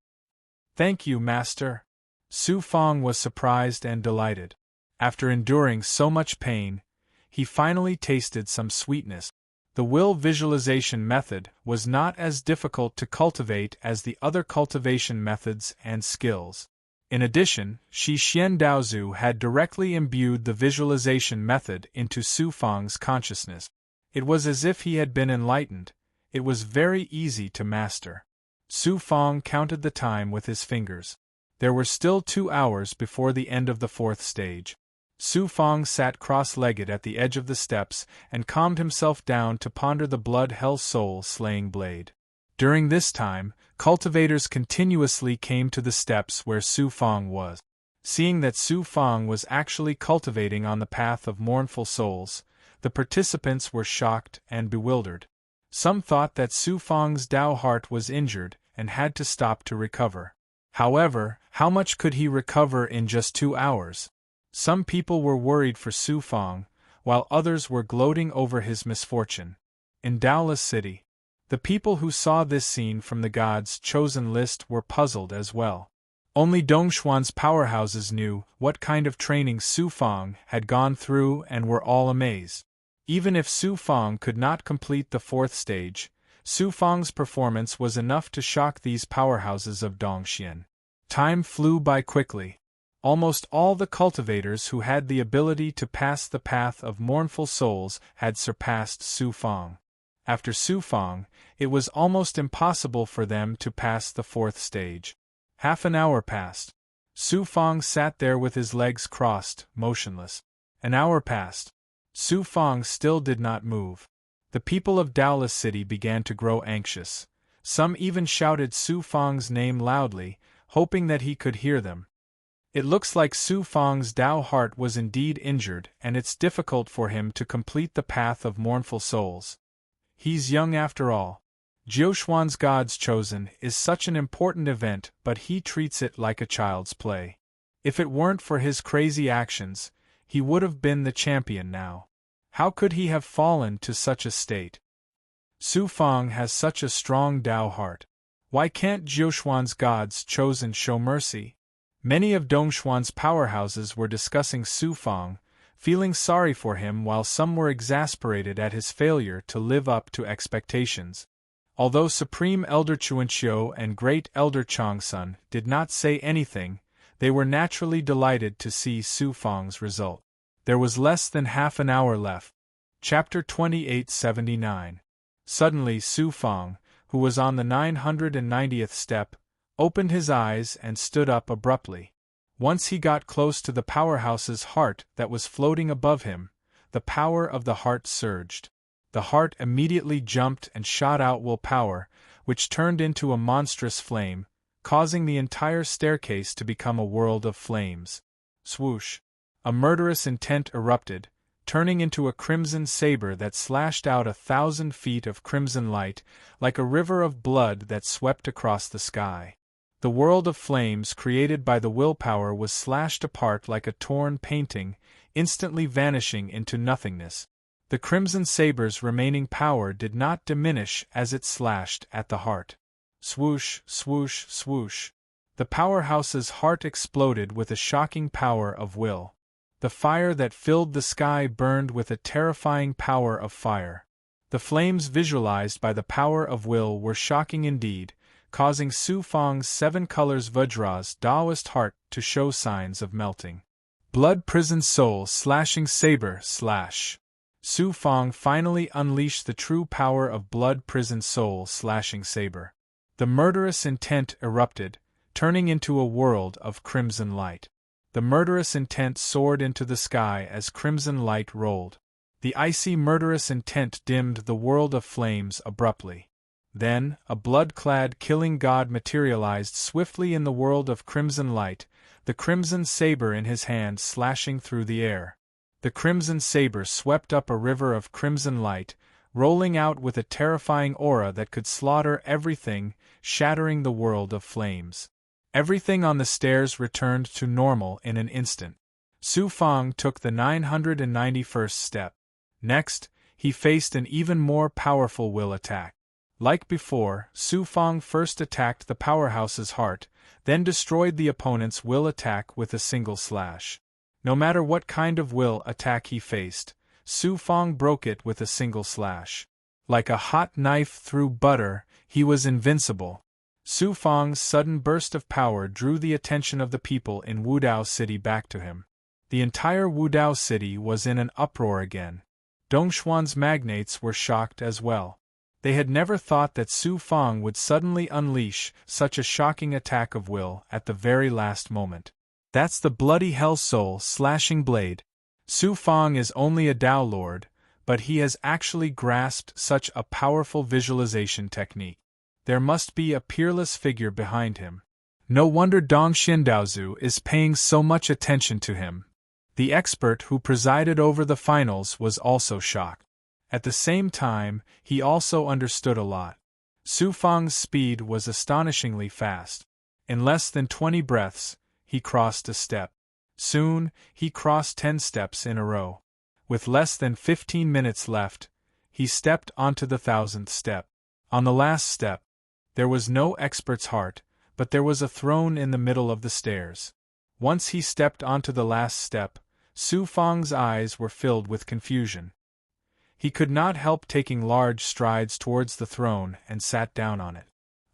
Thank you, Master. Su Fang was surprised and delighted. After enduring so much pain, he finally tasted some sweetness. The will visualization method was not as difficult to cultivate as the other cultivation methods and skills. In addition, Shi Xian Daozu had directly imbued the visualization method into Su Fang's consciousness. It was as if he had been enlightened. It was very easy to master. Su Fang counted the time with his fingers. There were still 2 hours before the end of the 4th stage. Su Fang sat cross-legged at the edge of the steps and calmed himself down to ponder the blood hell soul slaying blade. During this time, cultivators continuously came to the steps where Su Fang was. Seeing that Su Fang was actually cultivating on the path of mournful souls, the participants were shocked and bewildered. Some thought that Su Fang's Tao heart was injured and had to stop to recover. However, how much could he recover in just 2 hours? Some people were worried for Su Fang, while others were gloating over his misfortune. In Taoless City, the people who saw this scene from the gods' chosen list were puzzled as well. Only Dongshuan's powerhouses knew what kind of training Su Fang had gone through and were all amazed. Even if Su Fang could not complete the 4th stage, Su Fang's performance was enough to shock these powerhouses of Dongxian. Time flew by quickly. Almost all the cultivators who had the ability to pass the path of mournful souls had surpassed Su Fang. After Su Fang, it was almost impossible for them to pass the 4th stage. Half an hour passed. Su Fang sat there with his legs crossed, motionless. An hour passed. Su Fang still did not move. The people of Taoless City began to grow anxious. Some even shouted Su Fang's name loudly, hoping that he could hear them. It looks like Su Fang's Tao heart was indeed injured and it's difficult for him to complete the path of mournful souls. He's young after all. Jiuxuan's God's Chosen is such an important event, but he treats it like a child's play. If it weren't for his crazy actions, he would have been the champion now. How could he have fallen to such a state? Su Fang has such a strong Tao heart. Why can't Jiuxuan's God's Chosen show mercy? Many of Dongshuan's powerhouses were discussing Su Fang, feeling sorry for him, while some were exasperated at his failure to live up to expectations. Although Supreme Elder Chuanqiu and Great Elder Changsun did not say anything, they were naturally delighted to see Su Fang's result. There was less than half an hour left. Chapter 2879. Suddenly Su Fang, who was on the 990th step, opened his eyes and stood up abruptly. Once he got close to the powerhouse's heart that was floating above him, the power of the heart surged. The heart immediately jumped and shot out willpower, which turned into a monstrous flame, causing the entire staircase to become a world of flames. Swoosh! A murderous intent erupted, turning into a crimson saber that slashed out 1,000 feet of crimson light, like a river of blood that swept across the sky. The world of flames created by the willpower was slashed apart like a torn painting, instantly vanishing into nothingness. The crimson saber's remaining power did not diminish as it slashed at the heart. Swoosh, swoosh, swoosh. The powerhouse's heart exploded with a shocking power of will. The fire that filled the sky burned with a terrifying power of fire. The flames visualized by the power of will were shocking indeed, causing Su Fang's 7 colors Vajra's Taoist heart to show signs of melting. Blood prison soul slashing saber slash. Su Fang finally unleashed the true power of blood prison soul slashing saber. The murderous intent erupted, turning into a world of crimson light. The murderous intent soared into the sky as crimson light rolled. The icy murderous intent dimmed the world of flames abruptly. Then, a blood-clad killing god materialized swiftly in the world of crimson light, the crimson saber in his hand slashing through the air. The crimson saber swept up a river of crimson light, rolling out with a terrifying aura that could slaughter everything, shattering the world of flames. Everything on the stairs returned to normal in an instant. Su Fang took the 991st step. Next, he faced an even more powerful will attack. Like before, Su Fang first attacked the powerhouse's heart, then destroyed the opponent's will attack with a single slash. No matter what kind of will attack he faced, Su Fang broke it with a single slash. Like a hot knife through butter, he was invincible. Su Fang's sudden burst of power drew the attention of the people in Wudao City back to him. The entire Wudao City was in an uproar again. Dongxuan's magnates were shocked as well. They had never thought that Su Fang would suddenly unleash such a shocking attack of will at the very last moment. That's the bloody hell soul slashing blade. Su Fang is only a Tao Lord, but he has actually grasped such a powerful visualization technique. There must be a peerless figure behind him. No wonder Dong Xindaozu is paying so much attention to him. The expert who presided over the finals was also shocked. At the same time, he also understood a lot. Su Fang's speed was astonishingly fast. In less than 20 breaths, he crossed a step. Soon, he crossed 10 steps in a row. With less than 15 minutes left, he stepped onto the 1,000th step. On the last step, there was no expert's heart, but there was a throne in the middle of the stairs. Once he stepped onto the last step, Su Fang's eyes were filled with confusion. He could not help taking large strides towards the throne and sat down on it.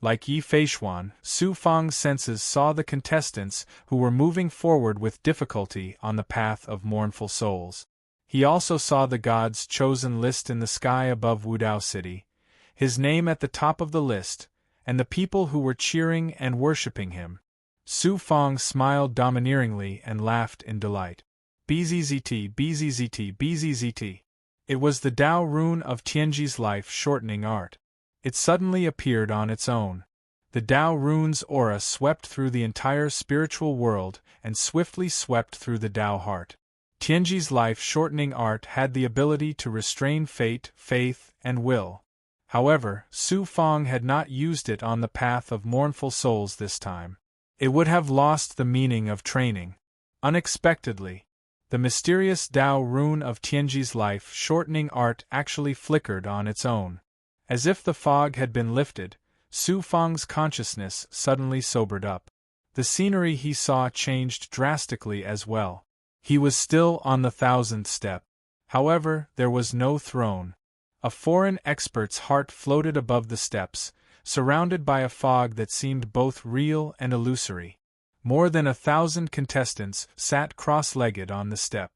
Like Yi Feishuan, Su Fang's senses saw the contestants who were moving forward with difficulty on the path of mournful souls. He also saw the gods' chosen list in the sky above Wudao City, his name at the top of the list, and the people who were cheering and worshipping him. Su Fang smiled domineeringly and laughed in delight. Bzzzt, bzzzt, bzzzt. It was the Tao rune of Tianji's life-shortening art. It suddenly appeared on its own. The Tao rune's aura swept through the entire spiritual world and swiftly swept through the Tao heart. Tianji's life-shortening art had the ability to restrain fate, faith, and will. However, Su Fang had not used it on the path of mournful souls this time. It would have lost the meaning of training. Unexpectedly, the mysterious Tao rune of Tianji's life-shortening art actually flickered on its own. As if the fog had been lifted, Su Fang's consciousness suddenly sobered up. The scenery he saw changed drastically as well. He was still on the 1,000th step. However, there was no throne. A foreign expert's heart floated above the steps, surrounded by a fog that seemed both real and illusory. More than 1,000 contestants sat cross-legged on the step.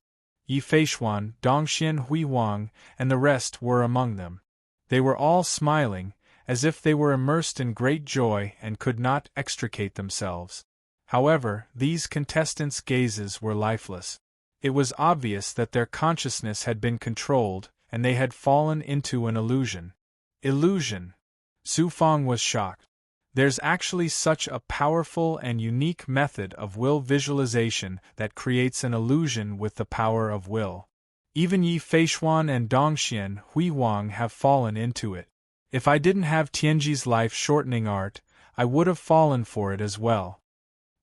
Yi Feishuan, Dongxian Hui Wang, and the rest were among them. They were all smiling, as if they were immersed in great joy and could not extricate themselves. However, these contestants' gazes were lifeless. It was obvious that their consciousness had been controlled, and they had fallen into an illusion. Illusion! Su Fang was shocked. There's actually such a powerful and unique method of will visualization that creates an illusion with the power of will. Even Yi Feishuan and Dongxian Hui Wang have fallen into it. If I didn't have Tianji's life-shortening art, I would have fallen for it as well.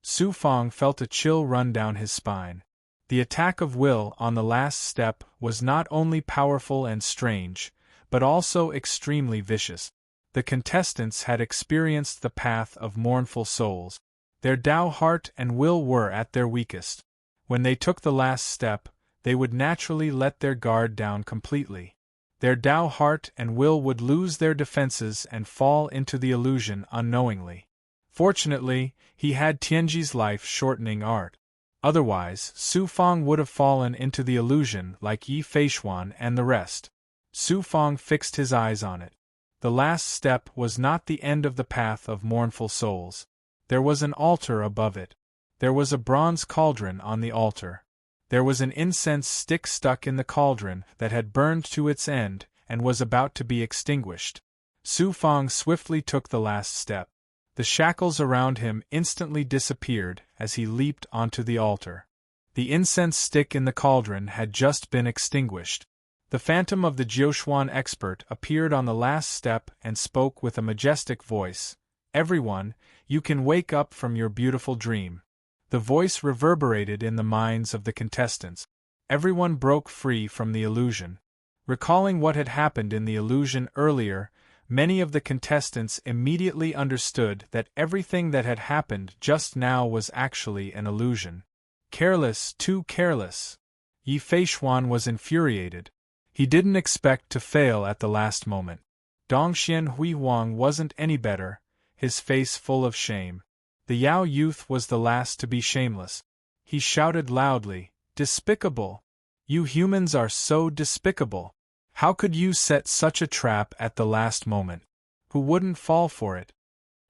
Su Fang felt a chill run down his spine. The attack of will on the last step was not only powerful and strange, but also extremely vicious. The contestants had experienced the path of mournful souls. Their Tao heart and will were at their weakest. When they took the last step, they would naturally let their guard down completely. Their Tao heart and will would lose their defenses and fall into the illusion unknowingly. Fortunately, he had Tianji's life-shortening art. Otherwise, Su Fang would have fallen into the illusion like Yi Feishuan and the rest. Su Fang fixed his eyes on it. The last step was not the end of the path of mournful souls. There was an altar above it. There was a bronze cauldron on the altar. There was an incense stick stuck in the cauldron that had burned to its end and was about to be extinguished. Su Fang swiftly took the last step. The shackles around him instantly disappeared as he leaped onto the altar. The incense stick in the cauldron had just been extinguished. The phantom of the Jiushuan expert appeared on the last step and spoke with a majestic voice. "Everyone, you can wake up from your beautiful dream." The voice reverberated in the minds of the contestants. Everyone broke free from the illusion. Recalling what had happened in the illusion earlier, many of the contestants immediately understood that everything that had happened just now was actually an illusion. Careless, too careless. Yi Feishuan was infuriated. He didn't expect to fail at the last moment. Dongxian Hui Wang wasn't any better, his face full of shame. The Yao youth was the last to be shameless. He shouted loudly, "Despicable! You humans are so despicable! How could you set such a trap at the last moment? Who wouldn't fall for it?"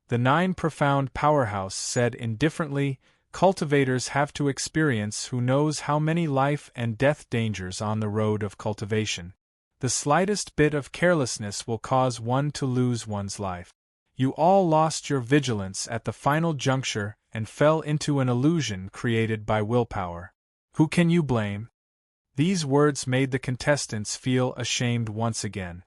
The 9 profound powerhouse said indifferently, "Cultivators have to experience who knows how many life and death dangers on the road of cultivation. The slightest bit of carelessness will cause one to lose one's life. You all lost your vigilance at the final juncture and fell into an illusion created by willpower. Who can you blame?" These words made the contestants feel ashamed once again.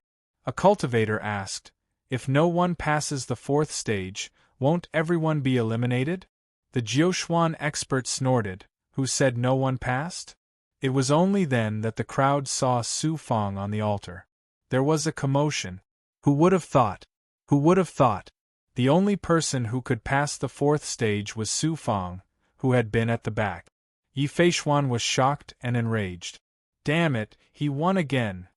A cultivator asked, "If no one passes the 4th stage, won't everyone be eliminated?" The Jiushuan expert snorted, "Who said no one passed?" It was only then that the crowd saw Su Fang on the altar. There was a commotion. Who would have thought? Who would have thought? The only person who could pass the 4th stage was Su Fang, who had been at the back. Yi Feishuan was shocked and enraged. Damn it, he won again.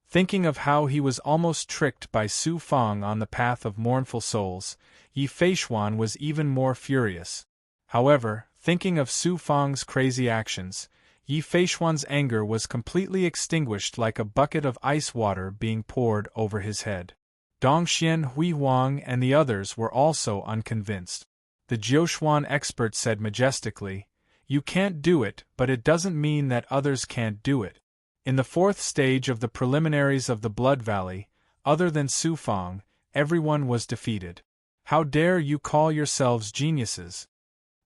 Thinking of how he was almost tricked by Su Fang on the path of mournful souls, Yi Feishuan was even more furious. However, thinking of Su Fang's crazy actions, Yi Feishuan's anger was completely extinguished like a bucket of ice water being poured over his head. Dongxian Hui Wang and the others were also unconvinced. The Jiushuan expert said majestically, "You can't do it, but it doesn't mean that others can't do it." In the 4th stage of the preliminaries of the Blood Valley, other than Su Fang, everyone was defeated. How dare you call yourselves geniuses?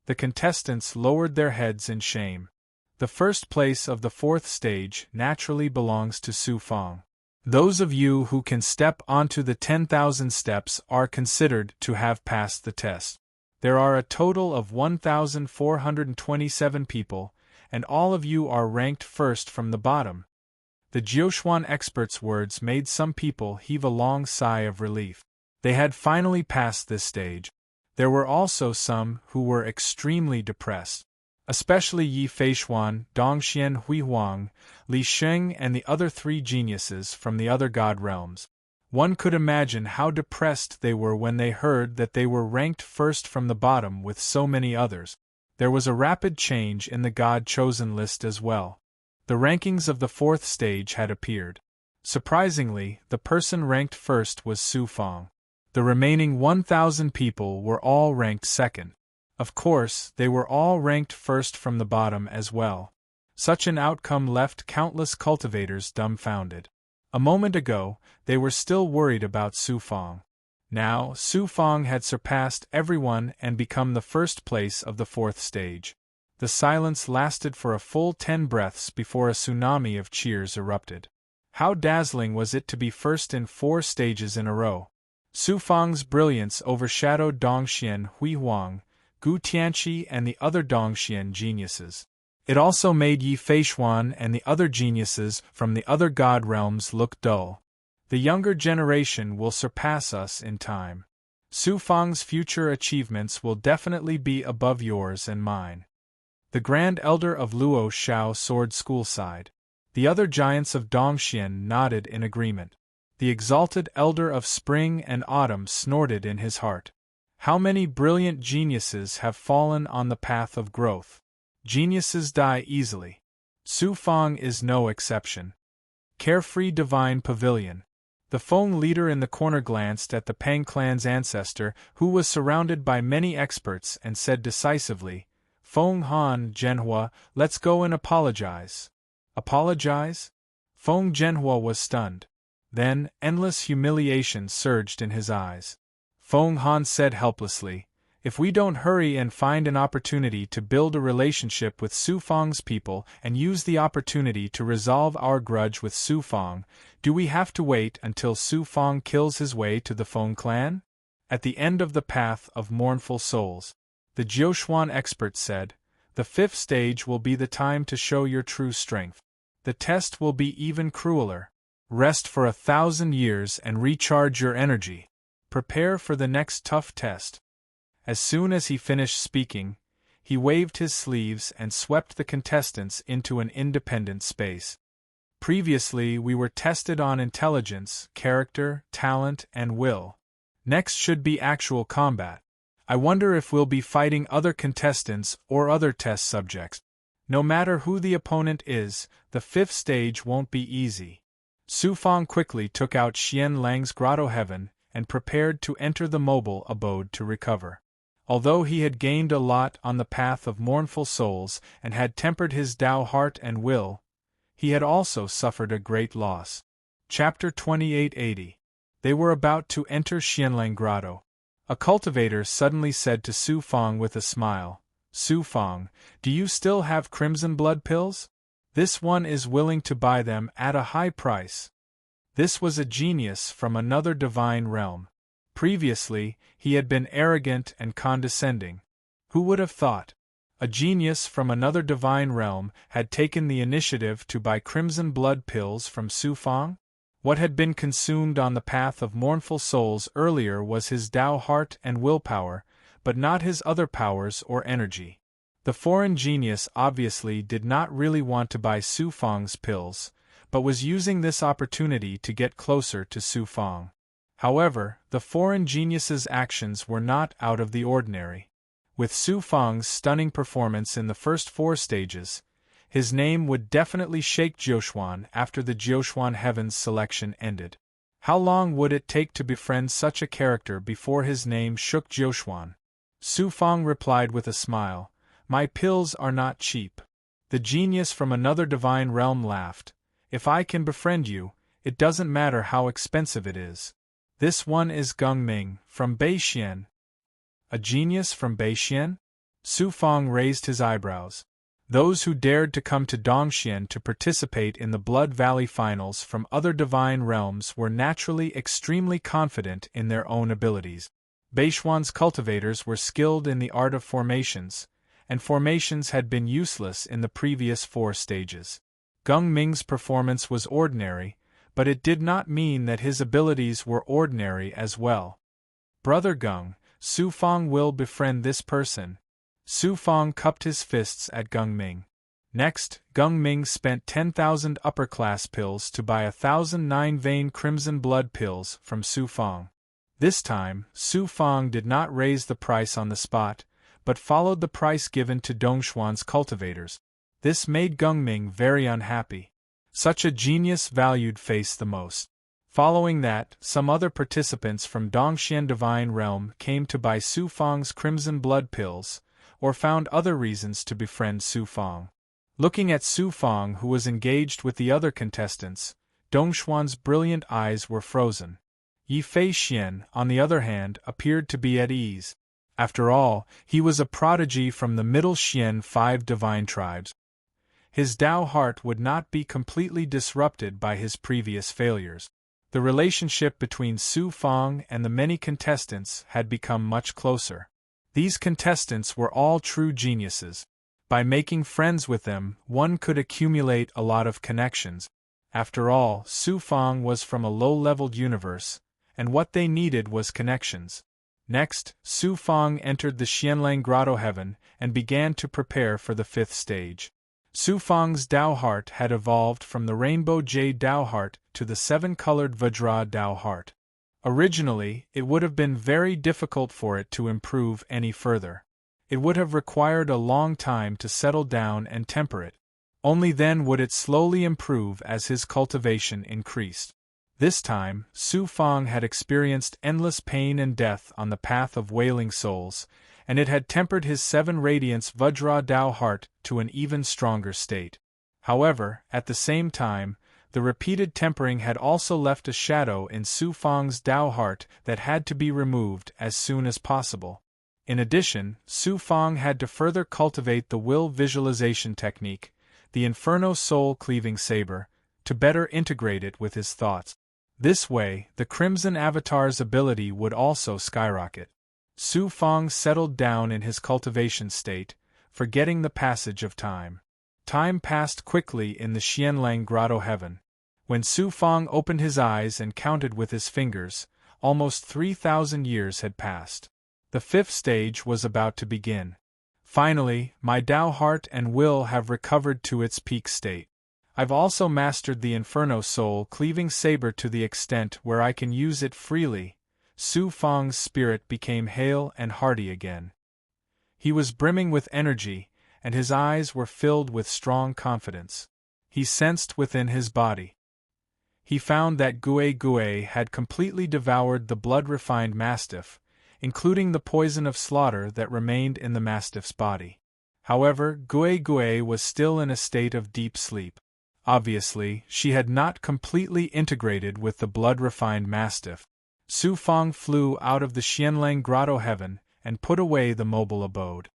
The contestants lowered their heads in shame. The first place of the 4th stage naturally belongs to Su Fang. Those of you who can step onto the 10,000 steps are considered to have passed the test. There are a total of 1,427 people, and all of you are ranked first from the bottom. The Jiushuan expert's words made some people heave a long sigh of relief. They had finally passed this stage. There were also some who were extremely depressed. Especially Yi Feishuan, Dongxian Hui Wang, Li Sheng and the other 3 geniuses from the other god realms. One could imagine how depressed they were when they heard that they were ranked first from the bottom with so many others. There was a rapid change in the god-chosen list as well. The rankings of the 4th stage had appeared. Surprisingly, the person ranked first was Su Fang. The remaining 1,000 people were all ranked second. Of course, they were all ranked first from the bottom as well. Such an outcome left countless cultivators dumbfounded. A moment ago, they were still worried about Su Fang. Now, Su Fang had surpassed everyone and become the first place of the 4th stage. The silence lasted for a full 10 breaths before a tsunami of cheers erupted. How dazzling was it to be first in 4 stages in a row! Su Fang's brilliance overshadowed Dongxian Hui Huang, Gu Tianqi and the other Dongxian geniuses. It also made Yi Feishuan and the other geniuses from the other god realms look dull. The younger generation will surpass us in time. Su Fang's future achievements will definitely be above yours and mine. The Grand Elder of Luo Shao Sword School sighed. The other giants of Dongxian nodded in agreement. The exalted Elder of Spring and Autumn snorted in his heart. How many brilliant geniuses have fallen on the path of growth? Geniuses die easily. Su Fang is no exception. Carefree Divine Pavilion. The Feng leader in the corner glanced at the Peng clan's ancestor, who was surrounded by many experts, and said decisively, Feng Han Zhenhua, let's go and apologize. Apologize? Feng Zhenhua was stunned. Then, endless humiliation surged in his eyes. Feng Han said helplessly, if we don't hurry and find an opportunity to build a relationship with Su Fang's people and use the opportunity to resolve our grudge with Su Fang, do we have to wait until Su Fang kills his way to the Feng clan? At the end of the path of mournful souls, the Jiuxuan expert said, the 5th stage will be the time to show your true strength. The test will be even crueler. Rest for 1,000 years and recharge your energy. Prepare for the next tough test. As soon as he finished speaking, he waved his sleeves and swept the contestants into an independent space. Previously, we were tested on intelligence, character, talent, and will. Next should be actual combat. I wonder if we'll be fighting other contestants or other test subjects. No matter who the opponent is, the 5th stage won't be easy. Su Fang quickly took out Xian Lang's Grotto Heaven and prepared to enter the mobile abode to recover. Although he had gained a lot on the path of mournful souls and had tempered his Tao heart and will, he had also suffered a great loss. Chapter 2880. They were about to enter Xianlang Grotto. A cultivator suddenly said to Su Fang with a smile, Su Fang, do you still have crimson blood pills? This one is willing to buy them at a high price. This was a genius from another divine realm. Previously, he had been arrogant and condescending. Who would have thought? A genius from another divine realm had taken the initiative to buy crimson blood pills from Su Fang? What had been consumed on the path of mournful souls earlier was his Tao heart and willpower, but not his other powers or energy. The foreign genius obviously did not really want to buy Su Fang's pills, but was using this opportunity to get closer to Su Fang. However, the foreign genius's actions were not out of the ordinary. With Su Fang's stunning performance in the first 4 stages, his name would definitely shake Jiuxuan after the Jiuxuan Heavens selection ended. How long would it take to befriend such a character before his name shook Jiuxuan? Su Fang replied with a smile, my pills are not cheap. The genius from another divine realm laughed, if I can befriend you, it doesn't matter how expensive it is. This one is Geng Ming, from Beixian. A genius from Beixian? Su Fang raised his eyebrows. Those who dared to come to Dongxian to participate in the Blood Valley finals from other divine realms were naturally extremely confident in their own abilities. Beixuan's cultivators were skilled in the art of formations, and formations had been useless in the previous 4 stages. Geng Ming's performance was ordinary, but it did not mean that his abilities were ordinary as well. Brother Geng, Su Fang will befriend this person. Su Fang cupped his fists at Geng Ming. Next, Geng Ming spent 10,000 upper-class pills to buy 1,000 9-vein crimson blood pills from Su Fang. This time, Su Fang did not raise the price on the spot, but followed the price given to Dongshuan's cultivators. This made Geng Ming very unhappy. Such a genius valued face the most. Following that, some other participants from Dongxian Divine Realm came to buy Su Fang's crimson blood pills, or found other reasons to befriend Su Fang. Looking at Su Fang, who was engaged with the other contestants, Dongshuan's brilliant eyes were frozen. Yi Fei Xian, on the other hand, appeared to be at ease. After all, he was a prodigy from the Middle Xian 5 divine tribes. His Tao heart would not be completely disrupted by his previous failures. The relationship between Su Fang and the many contestants had become much closer. These contestants were all true geniuses. By making friends with them, one could accumulate a lot of connections. After all, Su Fang was from a low-leveled universe, and what they needed was connections. Next, Su Fang entered the Xianlang Grotto Heaven and began to prepare for the 5th stage. Su Fang's Tao heart had evolved from the Rainbow Jade Tao heart to the 7-colored Vajra Tao heart. Originally, it would have been very difficult for it to improve any further. It would have required a long time to settle down and temper it. Only then would it slowly improve as his cultivation increased. This time, Su Fang had experienced endless pain and death on the path of wailing souls, and it had tempered his 7 Radiance Vajra Tao heart to an even stronger state. However, at the same time, the repeated tempering had also left a shadow in Su Fang's Tao heart that had to be removed as soon as possible. In addition, Su Fang had to further cultivate the will visualization technique, the Inferno Soul Cleaving Saber, to better integrate it with his thoughts. This way, the Crimson Avatar's ability would also skyrocket. Su Fang settled down in his cultivation state, forgetting the passage of time. Time passed quickly in the Xianlang Grotto Heaven. When Su Fang opened his eyes and counted with his fingers, almost 3,000 years had passed. The 5th stage was about to begin. Finally, my Tao heart and will have recovered to its peak state. I've also mastered the Inferno Soul Cleaving Saber to the extent where I can use it freely. Su Fang's spirit became hale and hearty again. He was brimming with energy, and his eyes were filled with strong confidence. He sensed within his body. He found that Gue Gue had completely devoured the blood-refined mastiff, including the poison of slaughter that remained in the mastiff's body. However, Gue Gue was still in a state of deep sleep. Obviously, she had not completely integrated with the blood-refined mastiff. Su Fang flew out of the Xianlang Grotto Heaven and put away the mobile abode.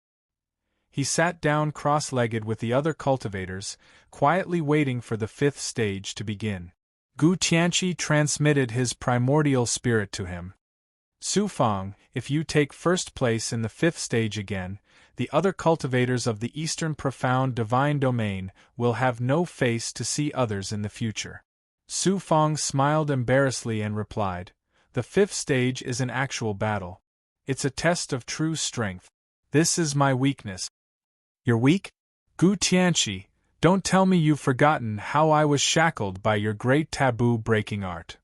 He sat down cross-legged with the other cultivators, quietly waiting for the 5th stage to begin. Gu Tianqi transmitted his primordial spirit to him. Su Fang, if you take first place in the 5th stage again, the other cultivators of the Eastern Profound Divine Domain will have no face to see others in the future. Su Fang smiled embarrassedly and replied, "The 5th stage is an actual battle. It's a test of true strength. This is my weakness." "You're weak? Gu Tianqi, don't tell me you've forgotten how I was shackled by your great taboo-breaking art.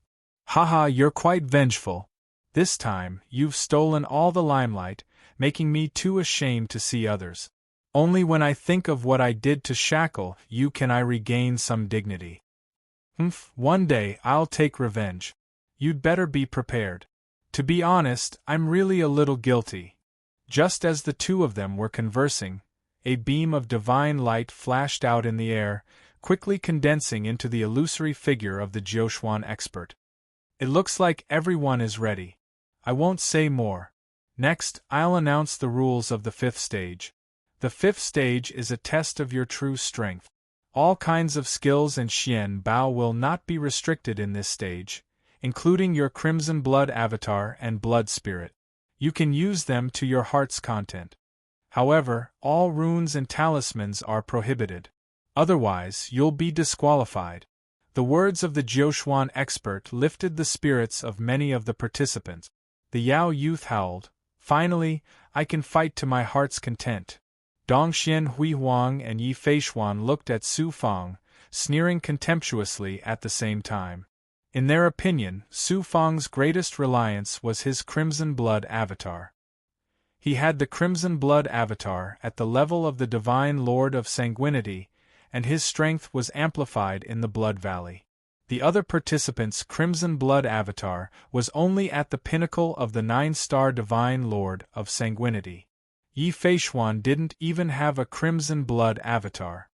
Haha, you're quite vengeful. This time, you've stolen all the limelight, making me too ashamed to see others. Only when I think of what I did to shackle you can I regain some dignity. One day I'll take revenge. You'd better be prepared. To be honest, I'm really a little guilty." Just as the two of them were conversing, a beam of divine light flashed out in the air, quickly condensing into the illusory figure of the Jiuquan expert. "It looks like everyone is ready. I won't say more. Next, I'll announce the rules of the 5th stage. The 5th stage is a test of your true strength. All kinds of skills and Xian Bao will not be restricted in this stage, including your Crimson Blood Avatar and Blood Spirit. You can use them to your heart's content. However, all runes and talismans are prohibited. Otherwise, you'll be disqualified." The words of the Jiuquan expert lifted the spirits of many of the participants. The Yao youth howled, "Finally, I can fight to my heart's content." Dongxian Huihuang and Yi Feishuan looked at Su Fang, sneering contemptuously at the same time. In their opinion, Su Fang's greatest reliance was his Crimson Blood Avatar. He had the Crimson Blood Avatar at the level of the Divine Lord of Sanguinity, and his strength was amplified in the Blood Valley. The other participants' Crimson Blood Avatar was only at the pinnacle of the 9-star Divine Lord of Sanguinity. Yi Feishuan didn't even have a Crimson Blood Avatar.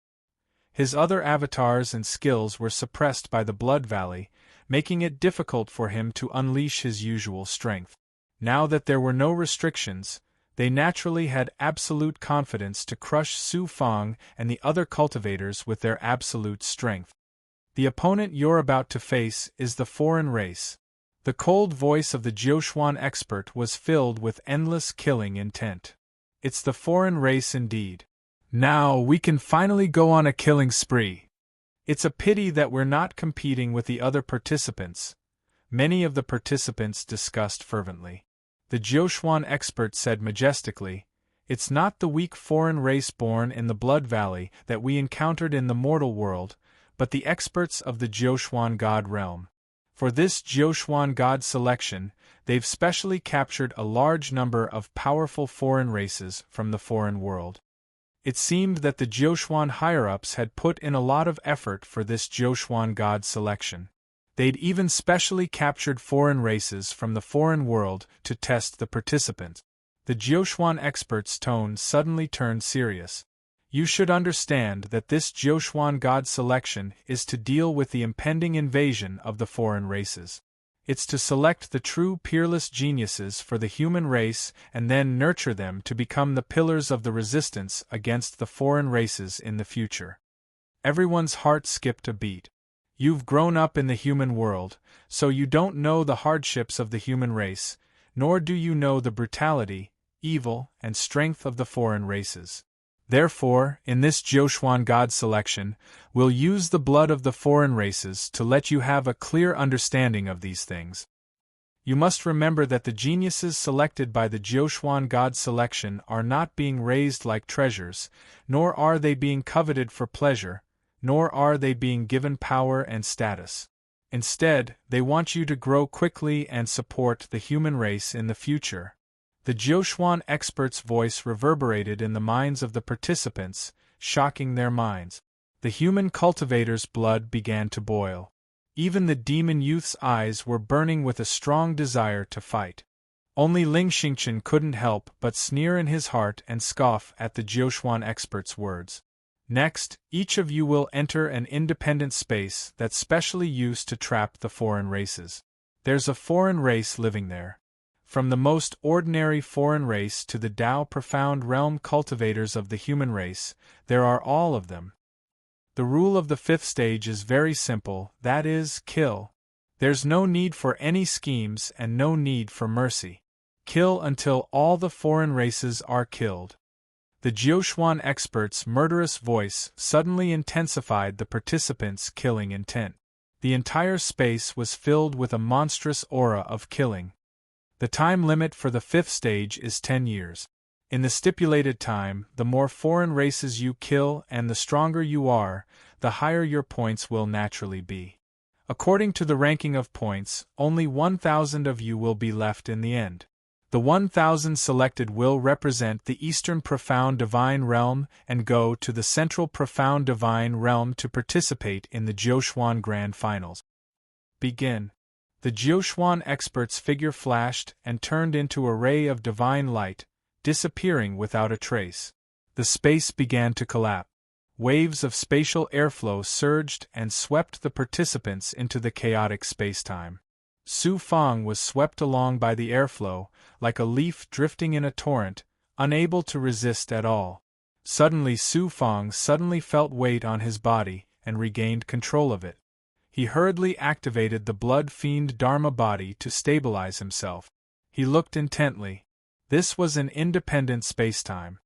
His other avatars and skills were suppressed by the Blood Valley, making it difficult for him to unleash his usual strength. Now that there were no restrictions, They naturally had absolute confidence to crush Su Fang and the other cultivators with their absolute strength. The opponent you're about to face is the foreign race. The cold voice of the Jiuquan expert was filled with endless killing intent. It's the foreign race indeed. Now we can finally go on a killing spree. It's a pity that we're not competing with the other participants. Many of the participants discussed fervently. The Jiuquan expert said majestically, "It's not the weak foreign race born in the Blood Valley that we encountered in the mortal world, but the experts of the Jiuquan God realm. For this Jiuquan God selection, they've specially captured a large number of powerful foreign races from the foreign world." It seemed that the Jiuquan higher-ups had put in a lot of effort for this Jiuquan God selection. They'd even specially captured foreign races from the foreign world to test the participants. The Jiuquan expert's tone suddenly turned serious. "You should understand that this Jiuquan God selection is to deal with the impending invasion of the foreign races. It's to select the true peerless geniuses for the human race and then nurture them to become the pillars of the resistance against the foreign races in the future." Everyone's heart skipped a beat. You've grown up in the human world, so you don't know the hardships of the human race, nor do you know the brutality, evil, and strength of the foreign races. Therefore, in this Jiuquan God selection, we'll use the blood of the foreign races to let you have a clear understanding of these things. You must remember that the geniuses selected by the Jiuquan God selection are not being raised like treasures, nor are they being coveted for pleasure, nor are they being given power and status. Instead, they want you to grow quickly and support the human race in the future. The Jiuquan expert's voice reverberated in the minds of the participants, shocking their minds. The human cultivator's blood began to boil. Even the demon youth's eyes were burning with a strong desire to fight. Only Ling Xingchen couldn't help but sneer in his heart and scoff at the Jiuquan expert's words. Next, each of you will enter an independent space that's specially used to trap the foreign races. There's a foreign race living there. From the most ordinary foreign race to the Tao profound realm cultivators of the human race, there are all of them. The rule of the fifth stage is very simple, that is, kill. There's no need for any schemes and no need for mercy. Kill until all the foreign races are killed. The Jiuquan expert's murderous voice suddenly intensified the participants' killing intent. The entire space was filled with a monstrous aura of killing. The time limit for the fifth stage is 10 years. In the stipulated time, the more foreign races you kill and the stronger you are, the higher your points will naturally be. According to the ranking of points, only 1,000 of you will be left in the end. The 1,000 selected will represent the Eastern Profound Divine Realm and go to the Central Profound Divine Realm to participate in the Jiuquan Grand Finals. Begin. The Jiuquan expert's figure flashed and turned into a ray of divine light, disappearing without a trace. The space began to collapse. Waves of spatial airflow surged and swept the participants into the chaotic spacetime. Su Fang was swept along by the airflow, like a leaf drifting in a torrent, unable to resist at all. Suddenly Su Fang felt weight on his body and regained control of it. He hurriedly activated the blood fiend Dharma body to stabilize himself. He looked intently. This was an independent spacetime.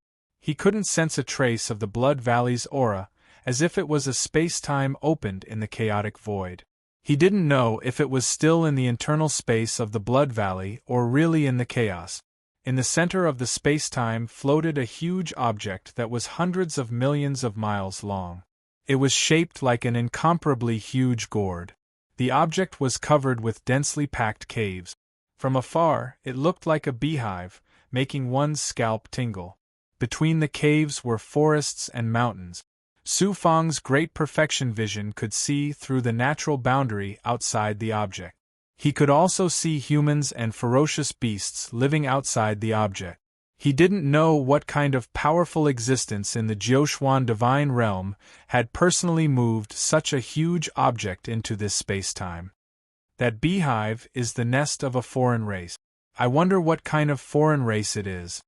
He couldn't sense a trace of the Blood Valley's aura, as if it was a spacetime opened in the chaotic void. He didn't know if it was still in the internal space of the Blood Valley or really in the chaos. In the center of the spacetime floated a huge object that was hundreds of millions of miles long. It was shaped like an incomparably huge gourd. The object was covered with densely packed caves. From afar, it looked like a beehive, making one's scalp tingle. Between the caves were forests and mountains. Su Fang's great perfection vision could see through the natural boundary outside the object. He could also see humans and ferocious beasts living outside the object. He didn't know what kind of powerful existence in the Jiuquan divine realm had personally moved such a huge object into this spacetime. That beehive is the nest of a foreign race. I wonder what kind of foreign race it is.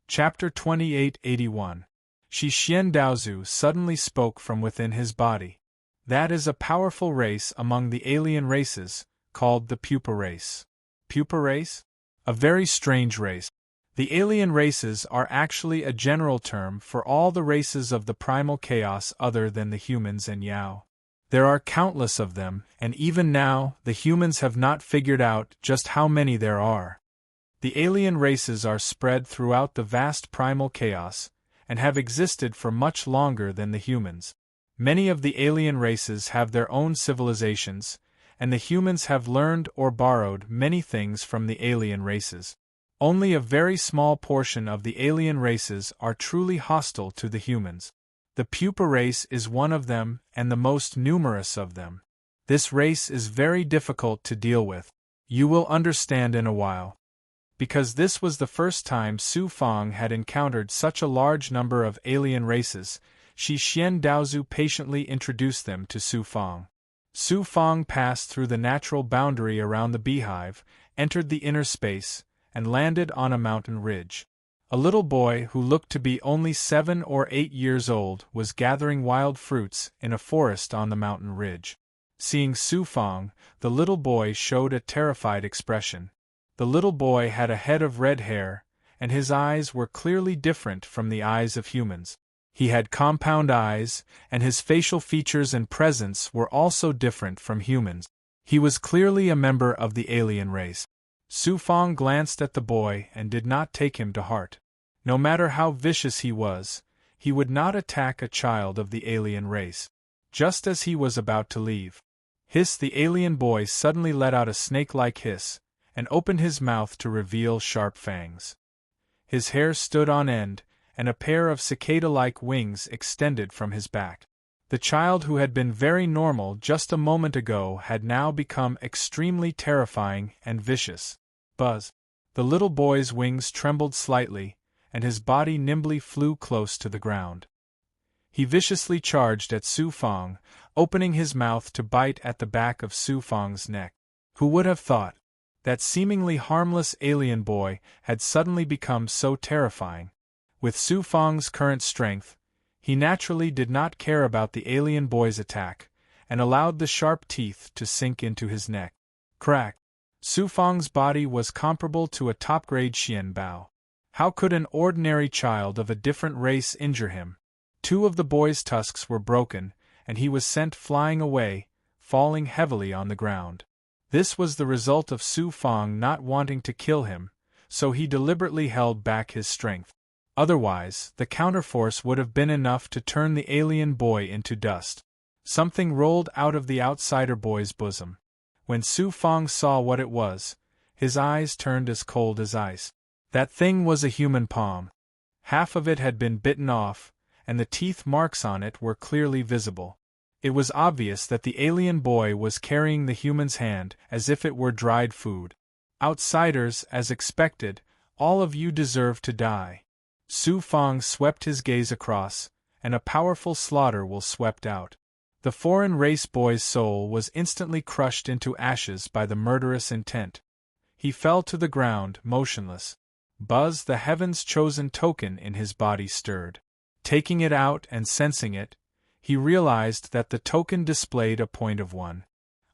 Chapter 2881. Shi Xian Daozu suddenly spoke from within his body. That is a powerful race among the alien races, called the pupa race. Pupa race? A very strange race. The alien races are actually a general term for all the races of the primal chaos other than the humans and Yao. There are countless of them, and even now, the humans have not figured out just how many there are. The alien races are spread throughout the vast primal chaos, and have existed for much longer than the humans. Many of the alien races have their own civilizations, and the humans have learned or borrowed many things from the alien races. Only a very small portion of the alien races are truly hostile to the humans. The pupa race is one of them and the most numerous of them. This race is very difficult to deal with. You will understand in a while. Because this was the first time Su Fang had encountered such a large number of alien races, Shi Xian Daozu patiently introduced them to Su Fang. Su Fang passed through the natural boundary around the beehive, entered the inner space, and landed on a mountain ridge. A little boy who looked to be only 7 or 8 years old was gathering wild fruits in a forest on the mountain ridge. Seeing Su Fang, the little boy showed a terrified expression. The little boy had a head of red hair, and his eyes were clearly different from the eyes of humans. He had compound eyes, and his facial features and presence were also different from humans. He was clearly a member of the alien race. Su Fang glanced at the boy and did not take him to heart. No matter how vicious he would not attack a child of the alien race. Just as he was about to leave, the alien boy suddenly let out a snake-like hiss, and opened his mouth to reveal sharp fangs. His hair stood on end, and a pair of cicada-like wings extended from his back. The child who had been very normal just a moment ago had now become extremely terrifying and vicious. Buzz! The little boy's wings trembled slightly, and his body nimbly flew close to the ground. He viciously charged at Su Fang, opening his mouth to bite at the back of Su Fang's neck. Who would have thought? That seemingly harmless alien boy had suddenly become so terrifying. With Su Fang's current strength, he naturally did not care about the alien boy's attack, and allowed the sharp teeth to sink into his neck. Crack! Su Fang's body was comparable to a top-grade Xian Bao. How could an ordinary child of a different race injure him? 2 of the boy's tusks were broken, and he was sent flying away, falling heavily on the ground. This was the result of Su Fang not wanting to kill him, so he deliberately held back his strength. Otherwise, the counterforce would have been enough to turn the alien boy into dust. Something rolled out of the outsider boy's bosom. When Su Fang saw what it was, his eyes turned as cold as ice. That thing was a human palm. Half of it had been bitten off, and the teeth marks on it were clearly visible. It was obvious that the alien boy was carrying the human's hand as if it were dried food. Outsiders, as expected, all of you deserve to die. Su Fang swept his gaze across, and a powerful slaughter will swept out. The foreign race boy's soul was instantly crushed into ashes by the murderous intent. He fell to the ground, motionless. Buzz, the heaven's chosen token in his body, stirred. Taking it out and sensing it, he realized that the token displayed a point of 1.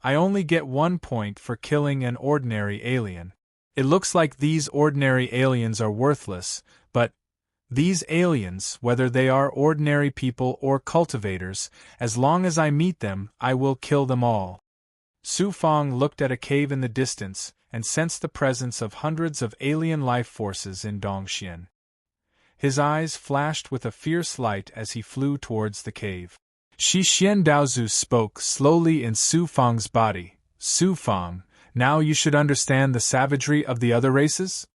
I only get 1 point for killing an ordinary alien. It looks like these ordinary aliens are worthless, but these aliens, whether they are ordinary people or cultivators, as long as I meet them, I will kill them all. Su Fang looked at a cave in the distance and sensed the presence of hundreds of alien life forces in Dongxian. His eyes flashed with a fierce light as he flew towards the cave. Shi Xian Daozu spoke slowly in Su Fang's body. Su Fang, now you should understand the savagery of the other races?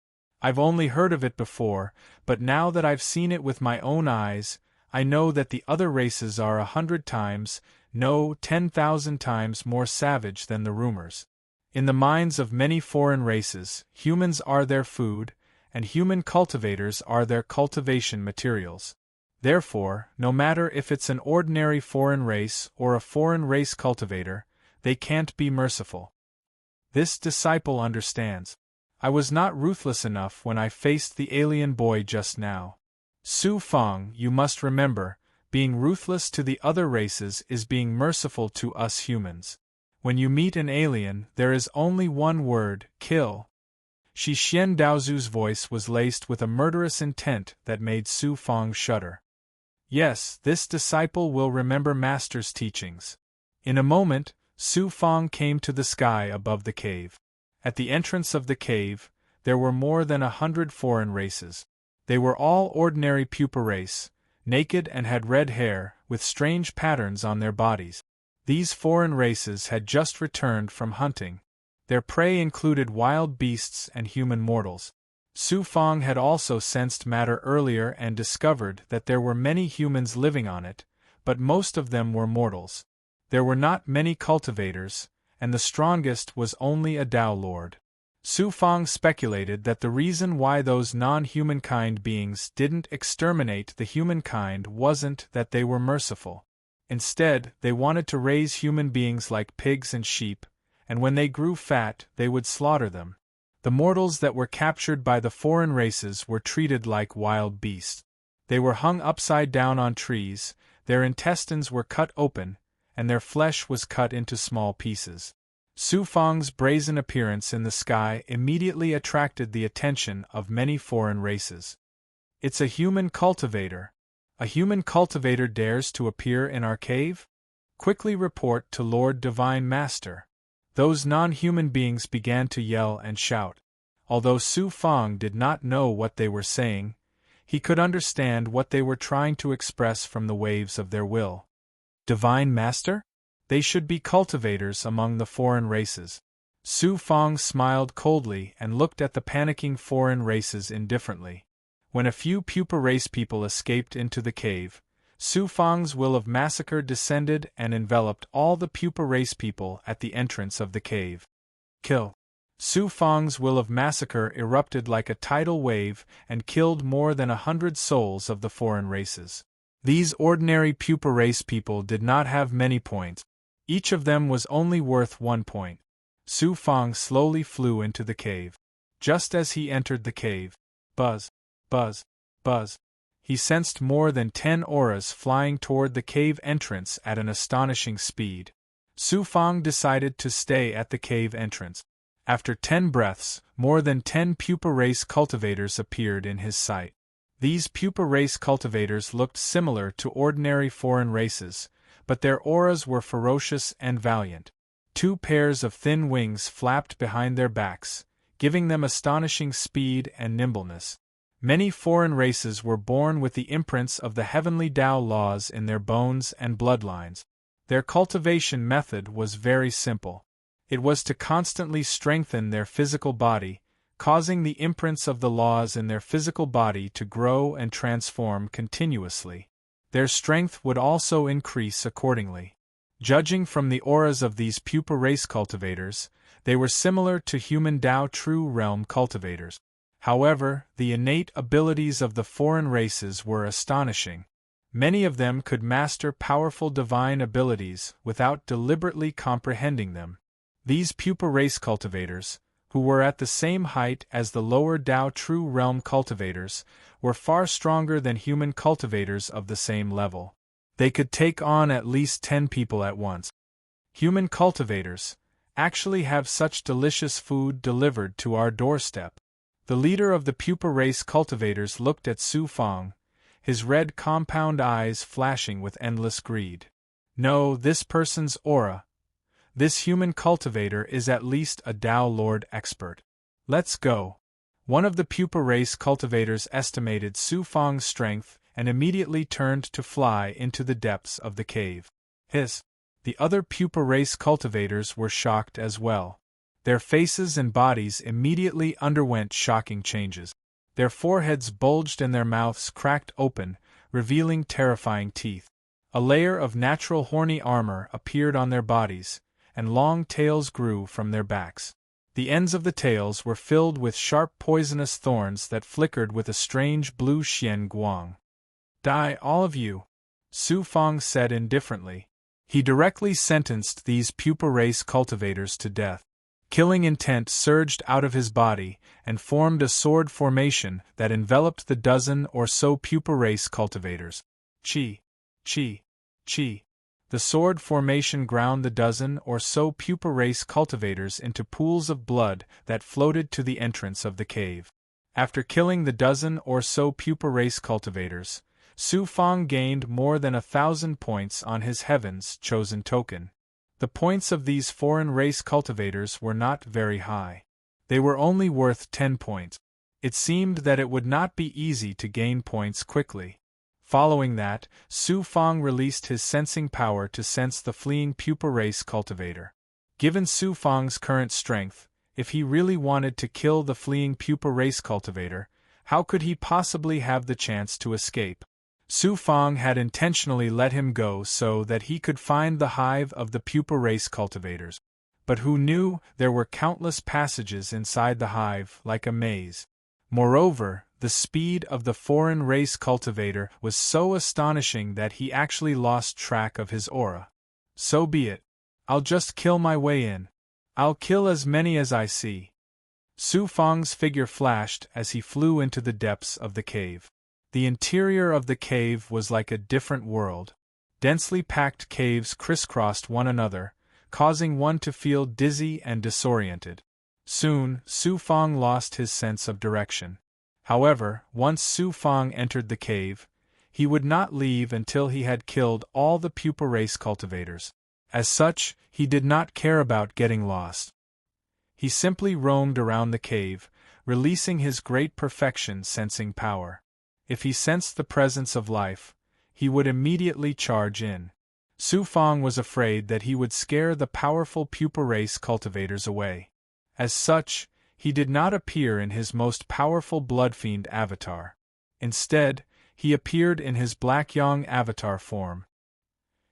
I've only heard of it before, but now that I've seen it with my own eyes, I know that the other races are 100 times, no, 10,000 times more savage than the rumors. In the minds of many foreign races, humans are their food, and human cultivators are their cultivation materials. Therefore, no matter if it's an ordinary foreign race or a foreign race cultivator, they can't be merciful. This disciple understands. I was not ruthless enough when I faced the alien boy just now. Su Fang, you must remember, being ruthless to the other races is being merciful to us humans. When you meet an alien, there is only one word: kill. Shi Xian Daozu's voice was laced with a murderous intent that made Su Fang shudder. Yes, this disciple will remember Master's teachings. In a moment, Su Fang came to the sky above the cave. At the entrance of the cave, there were more than 100 foreign races. They were all ordinary pupa race, naked and had red hair, with strange patterns on their bodies. These foreign races had just returned from hunting. Their prey included wild beasts and human mortals. Su Fang had also sensed matter earlier and discovered that there were many humans living on it, but most of them were mortals. There were not many cultivators, and the strongest was only a Tao Lord. Su Fang speculated that the reason why those non-humankind beings didn't exterminate the humankind wasn't that they were merciful. Instead, they wanted to raise human beings like pigs and sheep, and when they grew fat, they would slaughter them. The mortals that were captured by the foreign races were treated like wild beasts. They were hung upside down on trees, their intestines were cut open, and their flesh was cut into small pieces. Su Fang's brazen appearance in the sky immediately attracted the attention of many foreign races. It's a human cultivator. A human cultivator dares to appear in our cave? Quickly report to Lord Divine Master. Those non-human beings began to yell and shout. Although Su Fang did not know what they were saying, he could understand what they were trying to express from the waves of their will. Divine Master? They should be cultivators among the foreign races. Su Fang smiled coldly and looked at the panicking foreign races indifferently. When a few pupa race people escaped into the cave, Su Fang's will of massacre descended and enveloped all the pupa race people at the entrance of the cave. Kill. Su Fang's will of massacre erupted like a tidal wave and killed more than 100 souls of the foreign races. These ordinary pupa race people did not have many points. Each of them was only worth 1 point. Su Fang slowly flew into the cave. Just as he entered the cave, buzz, buzz, buzz, he sensed more than 10 auras flying toward the cave entrance at an astonishing speed. Su Fang decided to stay at the cave entrance. After 10 breaths, more than 10 pupa race cultivators appeared in his sight. These pupa race cultivators looked similar to ordinary foreign races, but their auras were ferocious and valiant. 2 pairs of thin wings flapped behind their backs, giving them astonishing speed and nimbleness. Many foreign races were born with the imprints of the heavenly Tao laws in their bones and bloodlines. Their cultivation method was very simple. It was to constantly strengthen their physical body, causing the imprints of the laws in their physical body to grow and transform continuously. Their strength would also increase accordingly. Judging from the auras of these pupa race cultivators, they were similar to human Tao True Realm cultivators. However, the innate abilities of the foreign races were astonishing. Many of them could master powerful divine abilities without deliberately comprehending them. These pupa race cultivators, who were at the same height as the lower Tao True Realm cultivators, were far stronger than human cultivators of the same level. They could take on at least 10 people at once. Human cultivators actually have such delicious food delivered to our doorstep. The leader of the pupa race cultivators looked at Su Fang, his red compound eyes flashing with endless greed. No, this person's aura. This human cultivator is at least a Tao Lord expert. Let's go. One of the pupa race cultivators estimated Su Fang's strength and immediately turned to fly into the depths of the cave. Hiss! The other pupa race cultivators were shocked as well. Their faces and bodies immediately underwent shocking changes. Their foreheads bulged and their mouths cracked open, revealing terrifying teeth. A layer of natural horny armor appeared on their bodies, and long tails grew from their backs. The ends of the tails were filled with sharp poisonous thorns that flickered with a strange blue xian guang. Die, all of you, Su Fang said indifferently. He directly sentenced these pupa race cultivators to death. Killing intent surged out of his body and formed a sword formation that enveloped the dozen or so pupa race cultivators. Chi, chi, chi. The sword formation ground the dozen or so pupa race cultivators into pools of blood that floated to the entrance of the cave. After killing the dozen or so pupa race cultivators, Su Fang gained more than 1,000 points on his Heaven's Chosen token. The points of these foreign race cultivators were not very high. They were only worth 10 points. It seemed that it would not be easy to gain points quickly. Following that, Su Fang released his sensing power to sense the fleeing pupa race cultivator. Given Su Fang's current strength, if he really wanted to kill the fleeing pupa race cultivator, how could he possibly have the chance to escape? Su Fang had intentionally let him go so that he could find the hive of the pupa race cultivators. But who knew there were countless passages inside the hive like a maze. Moreover, the speed of the foreign race cultivator was so astonishing that he actually lost track of his aura. So be it. I'll just kill my way in. I'll kill as many as I see. Su Fang's figure flashed as he flew into the depths of the cave. The interior of the cave was like a different world. Densely packed caves crisscrossed one another, causing one to feel dizzy and disoriented. Soon, Su Fang lost his sense of direction. However, once Su Fang entered the cave, he would not leave until he had killed all the pupa race cultivators. As such, he did not care about getting lost. He simply roamed around the cave, releasing his great perfection sensing power. If he sensed the presence of life, he would immediately charge in. Su Fang was afraid that he would scare the powerful pupa race cultivators away. As such, he did not appear in his most powerful Bloodfiend avatar. Instead, he appeared in his Black Yang avatar form.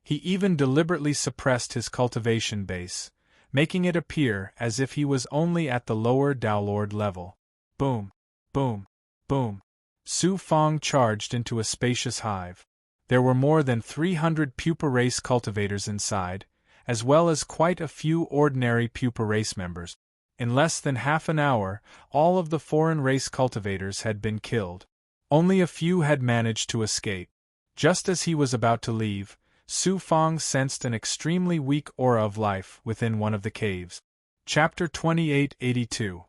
He even deliberately suppressed his cultivation base, making it appear as if he was only at the lower Daolord level. Boom, boom, boom. Su Fang charged into a spacious hive. There were more than 300 pupa race cultivators inside, as well as quite a few ordinary pupa race members. In less than half an hour, all of the foreign race cultivators had been killed. Only a few had managed to escape. Just as he was about to leave, Su Fang sensed an extremely weak aura of life within one of the caves. Chapter 2882.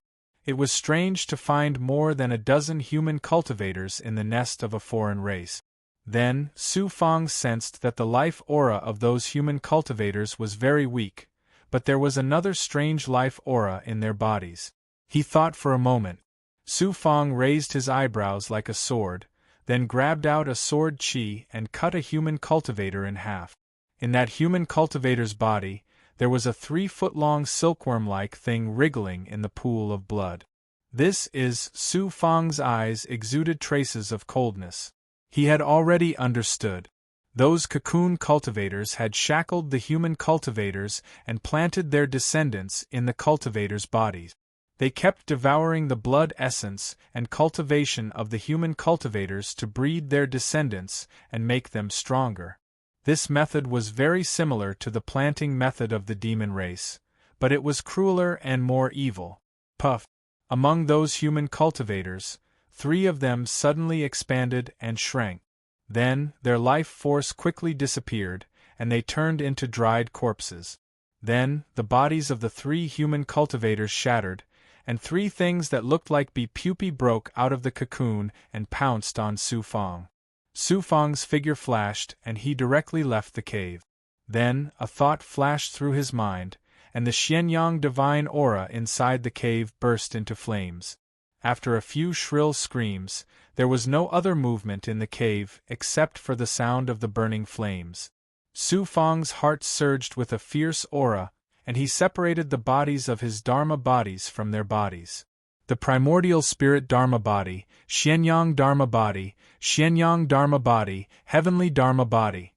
It was strange to find more than a dozen human cultivators in the nest of a foreign race. Then, Su Fang sensed that the life aura of those human cultivators was very weak, but there was another strange life aura in their bodies. He thought for a moment. Su Fang raised his eyebrows like a sword, then grabbed out a sword chi and cut a human cultivator in half. In that human cultivator's body, there was a 3-foot-long silkworm-like thing wriggling in the pool of blood. This is Su Fang's eyes exuded traces of coldness. He had already understood. Those cocoon cultivators had shackled the human cultivators and planted their descendants in the cultivators' bodies. They kept devouring the blood essence and cultivation of the human cultivators to breed their descendants and make them stronger. This method was very similar to the planting method of the demon race, but it was crueler and more evil. Puff! Among those human cultivators, 3 of them suddenly expanded and shrank. Then, their life force quickly disappeared, and they turned into dried corpses. Then, the bodies of the 3 human cultivators shattered, and 3 things that looked like pupae broke out of the cocoon and pounced on Su Fang. Su Fang's figure flashed, and he directly left the cave. Then, a thought flashed through his mind, and the Xianyang divine aura inside the cave burst into flames. After a few shrill screams, there was no other movement in the cave except for the sound of the burning flames. Su Fang's heart surged with a fierce aura, and he separated the bodies of his Dharma bodies from their bodies. The primordial spirit Dharma body, Xianyang Dharma body, Xianyang Dharma body, heavenly Dharma body.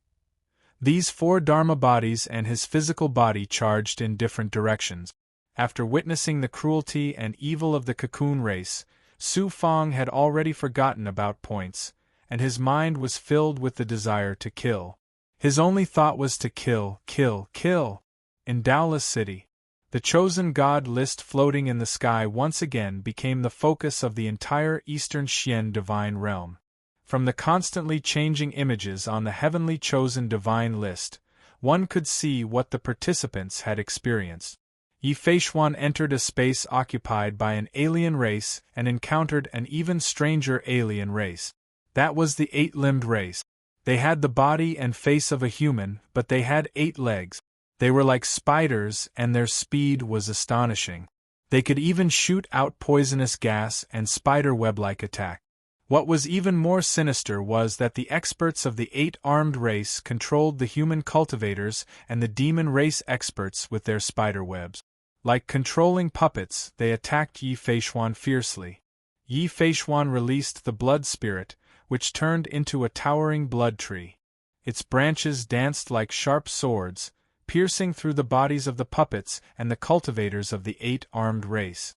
These 4 Dharma bodies and his physical body charged in different directions. After witnessing the cruelty and evil of the cocoon race, Su Fang had already forgotten about points, and his mind was filled with the desire to kill. His only thought was to kill, kill, kill. In Daola City, The chosen god list floating in the sky once again became the focus of the entire Eastern Xian divine realm. From the constantly changing images on the heavenly chosen divine list, one could see what the participants had experienced. Yi Feishuan entered a space occupied by an alien race and encountered an even stranger alien race. That was the 8-limbed race. They had the body and face of a human, but they had 8 legs. They were like spiders, and their speed was astonishing. They could even shoot out poisonous gas and spider-web-like attack. What was even more sinister was that the experts of the 8-armed race controlled the human cultivators and the demon race experts with their spider-webs. Like controlling puppets, they attacked Yi Feishuan fiercely. Yi Feishuan released the blood spirit, which turned into a towering blood tree. Its branches danced like sharp swords, piercing through the bodies of the puppets and the cultivators of the 8-armed race.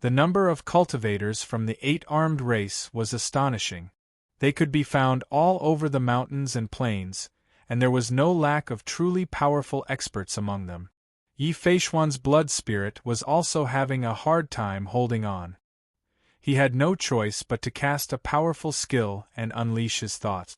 The number of cultivators from the 8-armed race was astonishing. They could be found all over the mountains and plains, and there was no lack of truly powerful experts among them. Yi Feishuan's blood spirit was also having a hard time holding on. He had no choice but to cast a powerful skill and unleash his thoughts.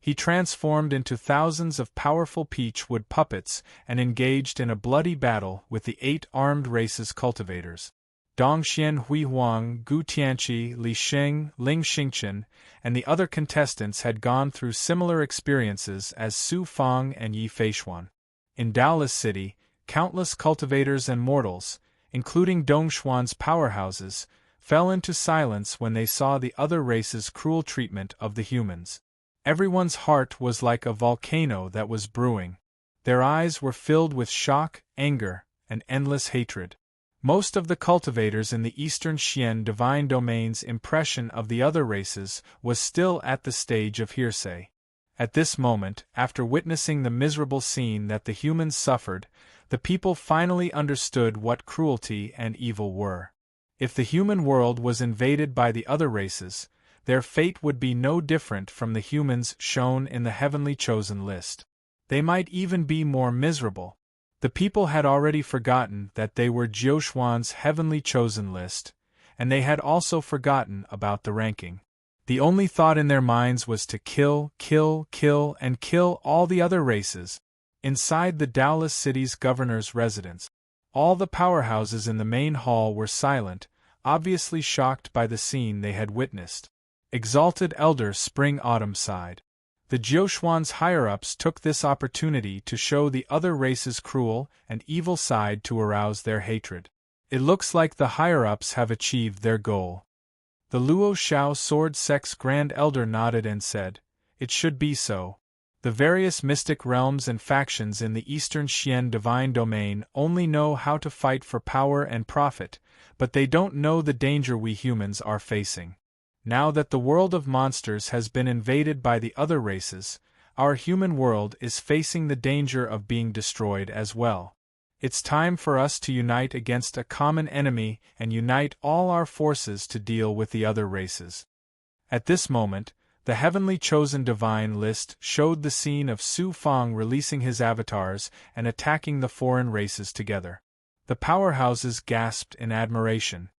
He transformed into thousands of powerful peach-wood puppets and engaged in a bloody battle with the 8-armed race's cultivators. Dongxian Huihuang, Gu Tianqi, Li Sheng, Ling Xingchen, and the other contestants had gone through similar experiences as Su Fang and Yi Feishuan. In Daoless City, countless cultivators and mortals, including Dongshuan's powerhouses, fell into silence when they saw the other race's cruel treatment of the humans. Everyone's heart was like a volcano that was brewing. Their eyes were filled with shock, anger, and endless hatred. Most of the cultivators in the Eastern Xian divine domain's impression of the other races was still at the stage of hearsay. At this moment, after witnessing the miserable scene that the humans suffered, the people finally understood what cruelty and evil were. If the human world was invaded by the other races, their fate would be no different from the humans shown in the heavenly chosen list. They might even be more miserable. The people had already forgotten that they were Jiushuan's heavenly chosen list, and they had also forgotten about the ranking. The only thought in their minds was to kill, and kill all the other races. Inside the Daoless City's governor's residence, all the powerhouses in the main hall were silent, obviously shocked by the scene they had witnessed. Exalted Elder Spring-Autumn sighed. The Jiushuan's higher-ups took this opportunity to show the other race's cruel and evil side to arouse their hatred. It looks like the higher-ups have achieved their goal. The Luo Shao Sword Sect's Grand Elder nodded and said, "It should be so. The various mystic realms and factions in the Eastern Xian divine domain only know how to fight for power and profit, but they don't know the danger we humans are facing. Now that the world of monsters has been invaded by the other races, our human world is facing the danger of being destroyed as well. It's time for us to unite against a common enemy and unite all our forces to deal with the other races." At this moment, the heavenly chosen divine list showed the scene of Su Fang releasing his avatars and attacking the foreign races together. The powerhouses gasped in admiration.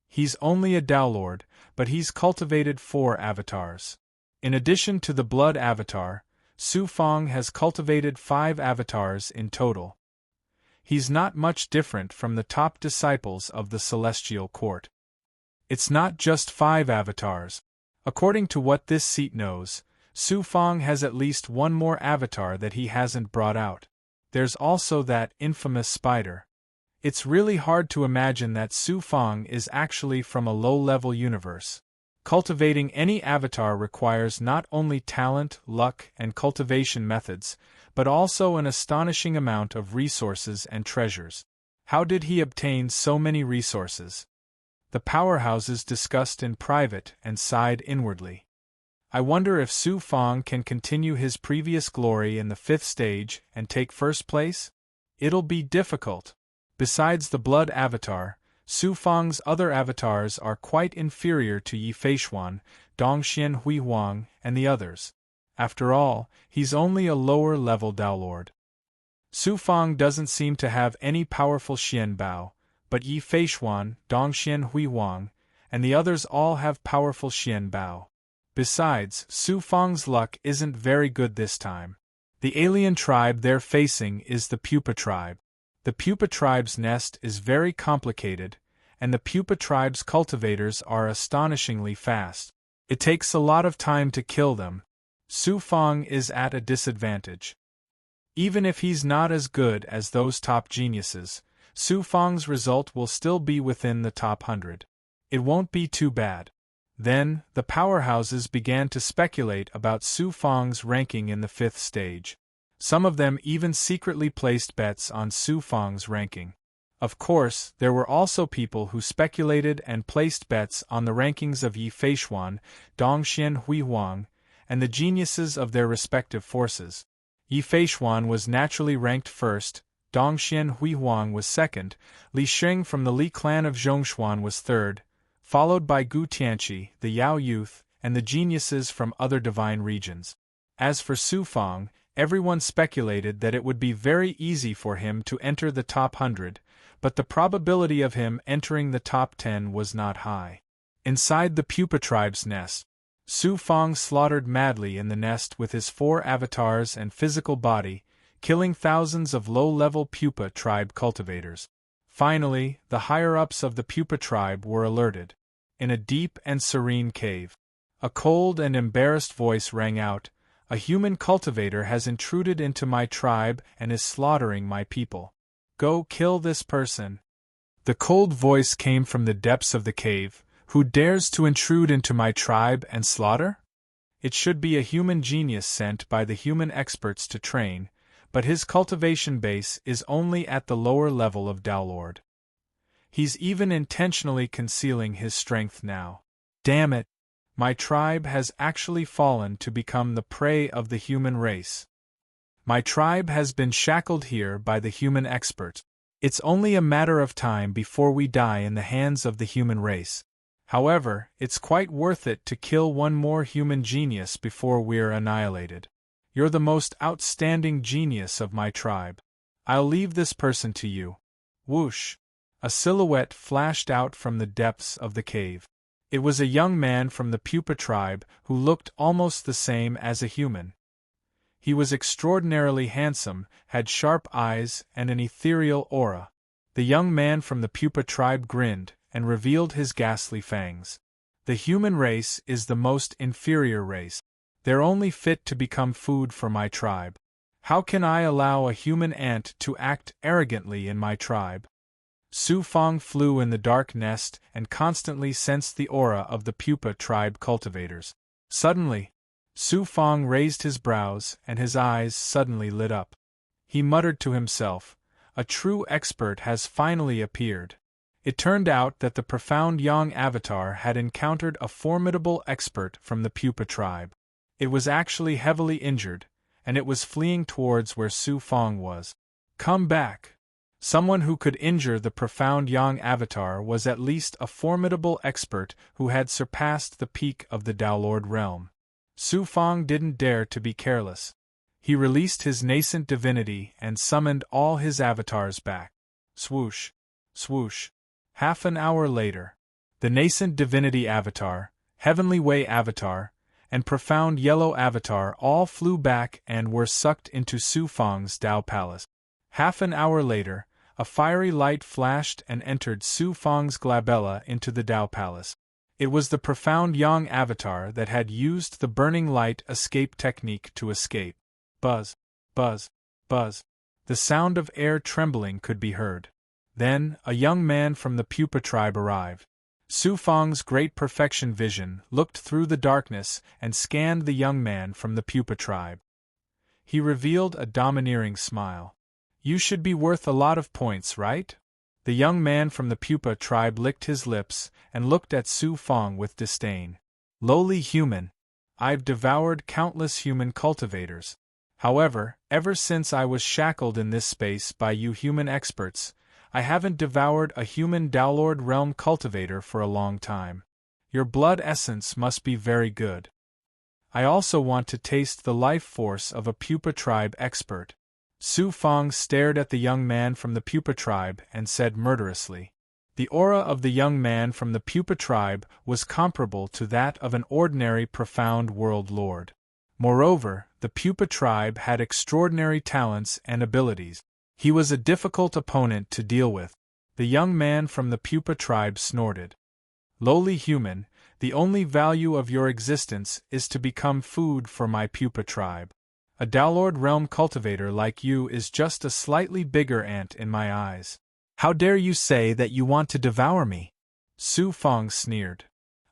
He's only a Daolord, but he's cultivated 4 avatars. In addition to the blood avatar, Su Fang has cultivated 5 avatars in total. He's not much different from the top disciples of the Celestial Court. It's not just 5 avatars. According to what this seat knows, Su Fang has at least one more avatar that he hasn't brought out. There's also that infamous spider. It's really hard to imagine that Su Fang is actually from a low-level universe. Cultivating any avatar requires not only talent, luck, and cultivation methods, but also an astonishing amount of resources and treasures. How did he obtain so many resources? The powerhouses discussed in private and sighed inwardly. I wonder if Su Fang can continue his previous glory in the 5th stage and take first place? It'll be difficult. Besides the blood avatar, Su Fang's other avatars are quite inferior to Yi Feishuan, Dongxian Huihuang, and the others. After all, he's only a lower-level Daolord. Su Fang doesn't seem to have any powerful Xian Bao, but Yi Feishuan, Dongxian Hui Huang, and the others all have powerful Xian Bao. Besides, Su Fang's luck isn't very good this time. The alien tribe they're facing is the Pupa tribe. The Pupa tribe's nest is very complicated, and the Pupa tribe's cultivators are astonishingly fast. It takes a lot of time to kill them. Su Fang is at a disadvantage. Even if he's not as good as those top geniuses, Su Fang's result will still be within the top 100. It won't be too bad. Then, the powerhouses began to speculate about Su Fang's ranking in the 5th stage. Some of them even secretly placed bets on Su Fang's ranking. Of course, there were also people who speculated and placed bets on the rankings of Yi Feishuan, Dongxian Hui Huang, and the geniuses of their respective forces. Yi Feishuan was naturally ranked first, Dongxian Hui Huang was second, Li Sheng from the Li clan of Zhongshuan was third, followed by Gu Tianqi, the Yao youth, and the geniuses from other divine regions. As for Su Fang, everyone speculated that it would be very easy for him to enter the top 100, but the probability of him entering the top 10 was not high. Inside the Pupa tribe's nest, Su Fang slaughtered madly in the nest with his 4 avatars and physical body, killing thousands of low-level Pupa tribe cultivators. Finally, the higher-ups of the Pupa tribe were alerted. In a deep and serene cave, a cold and embarrassed voice rang out, "A human cultivator has intruded into my tribe and is slaughtering my people. Go kill this person." The cold voice came from the depths of the cave. "Who dares to intrude into my tribe and slaughter?" It should be a human genius sent by the human experts to train, but his cultivation base is only at the lower level of Daolord. He's even intentionally concealing his strength now. Damn it! My tribe has actually fallen to become the prey of the human race. My tribe has been shackled here by the human expert. It's only a matter of time before we die in the hands of the human race. However, it's quite worth it to kill one more human genius before we're annihilated. You're the most outstanding genius of my tribe. I'll leave this person to you. Whoosh! A silhouette flashed out from the depths of the cave. It was a young man from the Pupa tribe who looked almost the same as a human. He was extraordinarily handsome, had sharp eyes and an ethereal aura. The young man from the Pupa tribe grinned and revealed his ghastly fangs. The human race is the most inferior race. They're only fit to become food for my tribe. How can I allow a human ant to act arrogantly in my tribe? Su Fang flew in the dark nest and constantly sensed the aura of the Pupa tribe cultivators. Suddenly, Su Fang raised his brows and his eyes suddenly lit up. He muttered to himself, "A true expert has finally appeared." It turned out that the profound young avatar had encountered a formidable expert from the Pupa tribe. It was actually heavily injured, and it was fleeing towards where Su Fang was. "Come back!" Someone who could injure the profound young avatar was at least a formidable expert who had surpassed the peak of the Daolord realm. Su Fang didn't dare to be careless. He released his nascent divinity and summoned all his avatars back. Swoosh! Swoosh! Half an hour later, the nascent divinity avatar, heavenly way avatar, and profound yellow avatar all flew back and were sucked into Su Fang's Dao Palace. Half an hour later, a fiery light flashed and entered Su Fang's glabella into the Dao Palace. It was the profound young avatar that had used the burning light escape technique to escape. Buzz, buzz, buzz. The sound of air trembling could be heard. Then, a young man from the Pupa tribe arrived. Su Fang's great perfection vision looked through the darkness and scanned the young man from the Pupa tribe. He revealed a domineering smile. "You should be worth a lot of points, right?" The young man from the Pupa tribe licked his lips and looked at Su Fang with disdain. "Lowly human. I've devoured countless human cultivators. However, ever since I was shackled in this space by you human experts, I haven't devoured a human Daolord realm cultivator for a long time. Your blood essence must be very good. I also want to taste the life force of a Pupa tribe expert." Su Fong stared at the young man from the pupa tribe and said murderously. The aura of the young man from the pupa tribe was comparable to that of an ordinary profound world lord. Moreover, the pupa tribe had extraordinary talents and abilities. He was a difficult opponent to deal with. The young man from the pupa tribe snorted. Lowly human, the only value of your existence is to become food for my pupa tribe. A Downlord realm cultivator like you is just a slightly bigger ant in my eyes. How dare you say that you want to devour me? Su Fong sneered.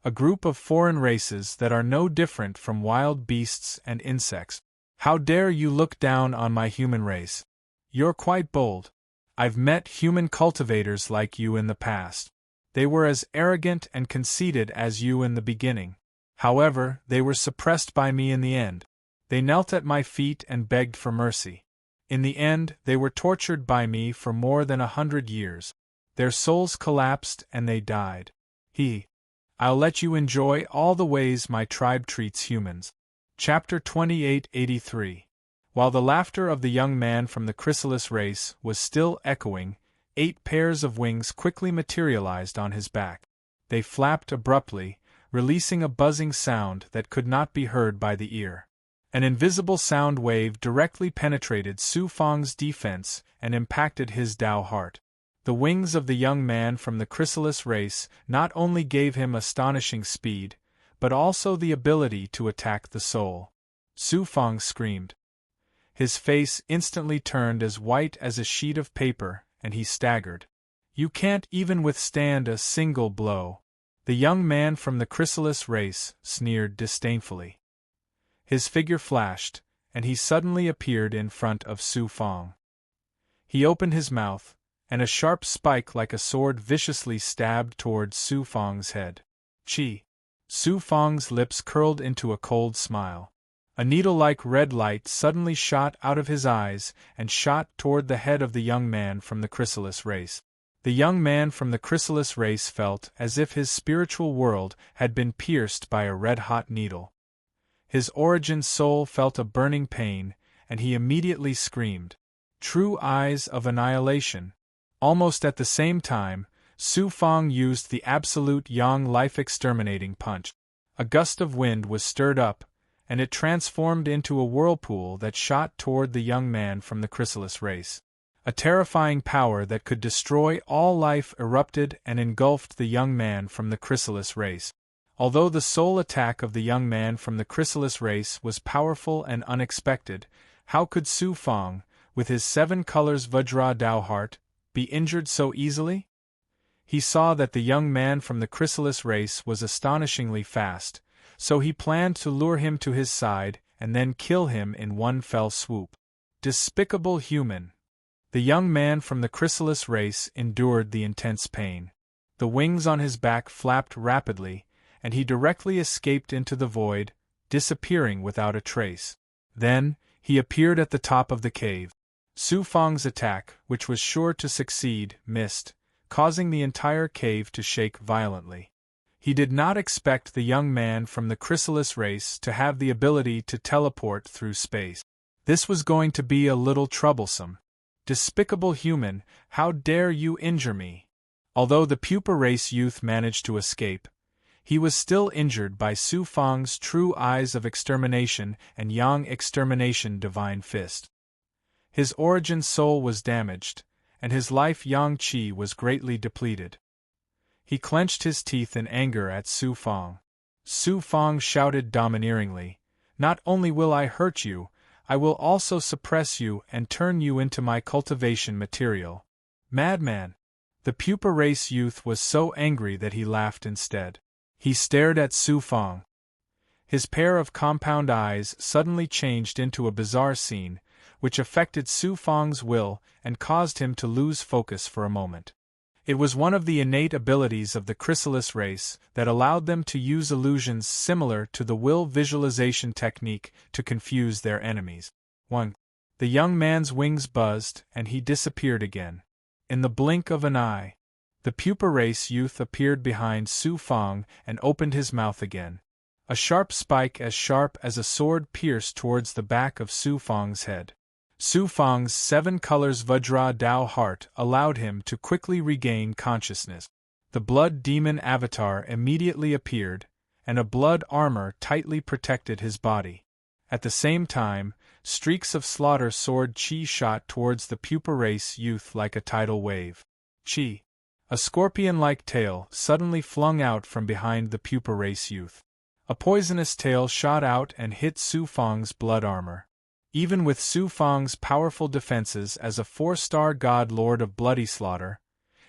A group of foreign races that are no different from wild beasts and insects. How dare you look down on my human race? You're quite bold. I've met human cultivators like you in the past. They were as arrogant and conceited as you in the beginning. However, they were suppressed by me in the end. They knelt at my feet and begged for mercy. In the end, they were tortured by me for more than 100 years. Their souls collapsed and they died. I'll let you enjoy all the ways my tribe treats humans. Chapter 2883. While the laughter of the young man from the chrysalis race was still echoing, 8 pairs of wings quickly materialized on his back. They flapped abruptly, releasing a buzzing sound that could not be heard by the ear. An invisible sound wave directly penetrated Su Fong's defense and impacted his Dao heart. The wings of the young man from the chrysalis race not only gave him astonishing speed, but also the ability to attack the soul. Su Fong screamed. His face instantly turned as white as a sheet of paper, and he staggered. You can't even withstand a single blow. The young man from the chrysalis race sneered disdainfully. His figure flashed, and he suddenly appeared in front of Su Fong. He opened his mouth, and a sharp spike like a sword viciously stabbed toward Su Fong's head. Chi! Su Fong's lips curled into a cold smile. A needle-like red light suddenly shot out of his eyes and shot toward the head of the young man from the chrysalis race. The young man from the chrysalis race felt as if his spiritual world had been pierced by a red-hot needle. His origin soul felt a burning pain, and he immediately screamed. True eyes of annihilation. Almost at the same time, Su Fong used the absolute yang life-exterminating punch. A gust of wind was stirred up, and it transformed into a whirlpool that shot toward the young man from the chrysalis race. A terrifying power that could destroy all life erupted and engulfed the young man from the chrysalis race. Although the soul attack of the young man from the chrysalis race was powerful and unexpected, how could Su Fong, with his 7 colors Vajra Dao heart, be injured so easily? He saw that the young man from the chrysalis race was astonishingly fast, so he planned to lure him to his side and then kill him in one fell swoop. Despicable human! The young man from the chrysalis race endured the intense pain. The wings on his back flapped rapidly, and he directly escaped into the void, disappearing without a trace. Then, he appeared at the top of the cave. Su Fong's attack, which was sure to succeed, missed, causing the entire cave to shake violently. He did not expect the young man from the chrysalis race to have the ability to teleport through space. This was going to be a little troublesome. Despicable human, how dare you injure me? Although the pupa race youth managed to escape, he was still injured by Su Fong's true eyes of extermination and yang extermination divine fist. His origin soul was damaged, and his life yang qi was greatly depleted. He clenched his teeth in anger at Su Fong. Su Fong shouted domineeringly, "Not only will I hurt you, I will also suppress you and turn you into my cultivation material." Madman! The pupa race youth was so angry that he laughed instead. He stared at Su Fong. His pair of compound eyes suddenly changed into a bizarre scene, which affected Su Fong's will and caused him to lose focus for a moment. It was one of the innate abilities of the chrysalis race that allowed them to use illusions similar to the will visualization technique to confuse their enemies. 1. The young man's wings buzzed and he disappeared again. In the blink of an eye, the pupa race youth appeared behind Su Fong and opened his mouth again. A sharp spike as sharp as a sword pierced towards the back of Su Fong's head. Su Fang's 7 colors Vajra Dao heart allowed him to quickly regain consciousness. The blood demon avatar immediately appeared, and a blood armor tightly protected his body. At the same time, streaks of slaughter sword chi shot towards the pupa race youth like a tidal wave. Chi. A scorpion-like tail suddenly flung out from behind the pupa race youth. A poisonous tail shot out and hit Su Fang's blood armor. Even with Su Fang's powerful defenses as a 4-star god lord of bloody slaughter,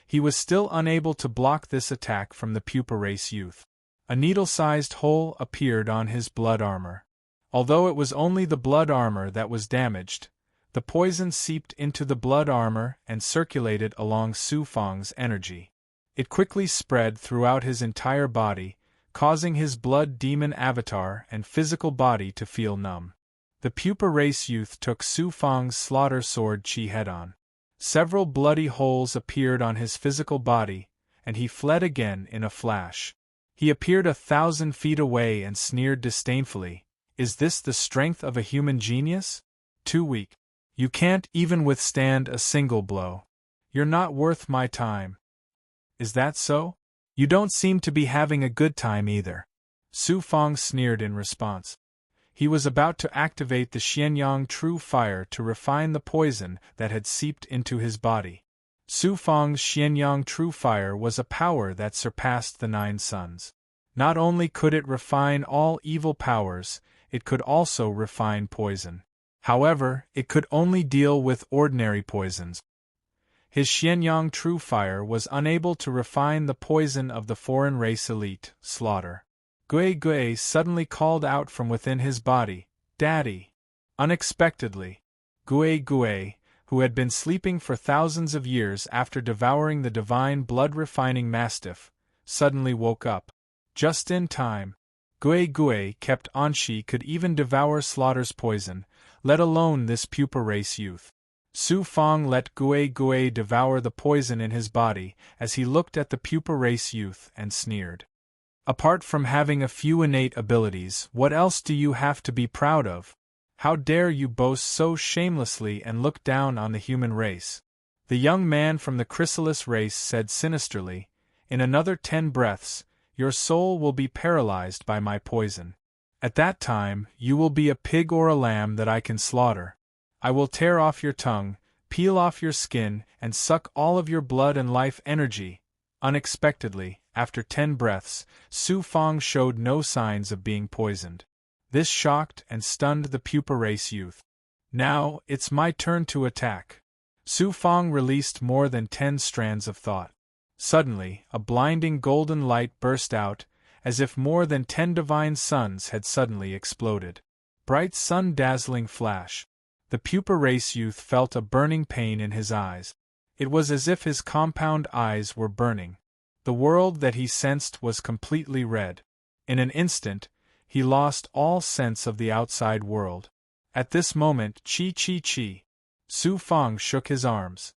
he was still unable to block this attack from the pupa race youth. A needle-sized hole appeared on his blood armor. Although it was only the blood armor that was damaged, the poison seeped into the blood armor and circulated along Su Fang's energy. It quickly spread throughout his entire body, causing his blood demon avatar and physical body to feel numb. The pupa race youth took Su Fang's slaughter sword chi head-on. Several bloody holes appeared on his physical body, and he fled again in a flash. He appeared 1,000 feet away and sneered disdainfully, "Is this the strength of a human genius? Too weak. You can't even withstand a single blow. You're not worth my time." "Is that so? You don't seem to be having a good time either." Su Fang sneered in response. He was about to activate the Xianyang True Fire to refine the poison that had seeped into his body. Su Fang's Xianyang True Fire was a power that surpassed the 9 suns. Not only could it refine all evil powers, it could also refine poison. However, it could only deal with ordinary poisons. His Xianyang True Fire was unable to refine the poison of the foreign race elite, slaughter. Gui Gui suddenly called out from within his body, "Daddy!" Unexpectedly, Gui Gui, who had been sleeping for thousands of years after devouring the divine blood-refining mastiff, suddenly woke up. Just in time. Gui Gui kept on she could even devour Slaughter's poison, let alone this pupa race youth. Su Fang let Gui Gui devour the poison in his body as he looked at the pupa race youth and sneered. "Apart from having a few innate abilities, what else do you have to be proud of? How dare you boast so shamelessly and look down on the human race?" The young man from the chrysalis race said sinisterly, "In another 10 breaths, your soul will be paralyzed by my poison. At that time, you will be a pig or a lamb that I can slaughter. I will tear off your tongue, peel off your skin, and suck all of your blood and life energy." Unexpectedly, after 10 breaths, Su Fang showed no signs of being poisoned. This shocked and stunned the pupa race youth. "Now, it's my turn to attack." Su Fang released more than 10 strands of thought. Suddenly, a blinding golden light burst out, as if more than 10 divine suns had suddenly exploded. Bright sun-dazzling flash. The pupa race youth felt a burning pain in his eyes. It was as if his compound eyes were burning. The world that he sensed was completely red. In an instant, he lost all sense of the outside world. At this moment, chi. Su Fang shook his arms.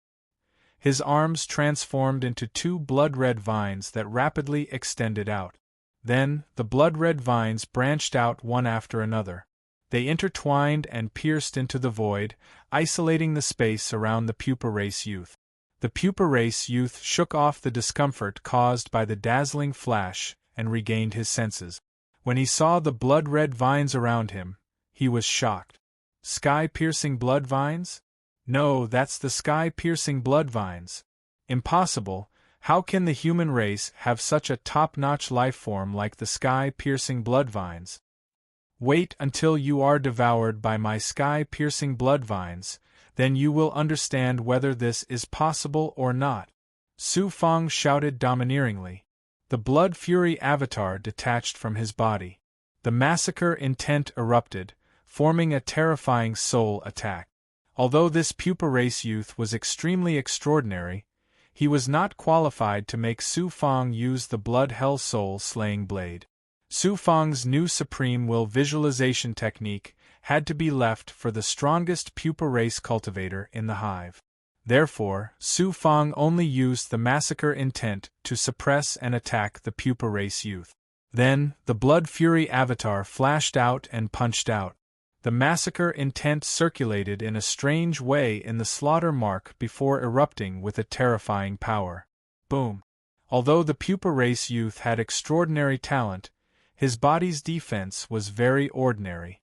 His arms transformed into 2 blood-red vines that rapidly extended out. Then, the blood-red vines branched out one after another. They intertwined and pierced into the void, isolating the space around the pupa race youth. The pupa race youth shook off the discomfort caused by the dazzling flash and regained his senses. When he saw the blood-red vines around him, he was shocked. Sky-piercing blood vines? No, that's the sky-piercing blood vines. Impossible. How can the human race have such a top-notch life form like the sky-piercing blood vines? Wait until you are devoured by my sky-piercing blood vines, then you will understand whether this is possible or not. Su Fang shouted domineeringly. The blood fury avatar detached from his body. The massacre intent erupted, forming a terrifying soul attack. Although this pupa race youth was extremely extraordinary, he was not qualified to make Su Fang use the blood hell soul slaying blade. Su Fang's new supreme will visualization technique had to be left for the strongest pupa race cultivator in the hive. Therefore, Su Fang only used the massacre intent to suppress and attack the pupa race youth. Then, the blood fury avatar flashed out and punched out. The massacre intent circulated in a strange way in the slaughter mark before erupting with a terrifying power. Boom! Although the pupa race youth had extraordinary talent, his body's defense was very ordinary.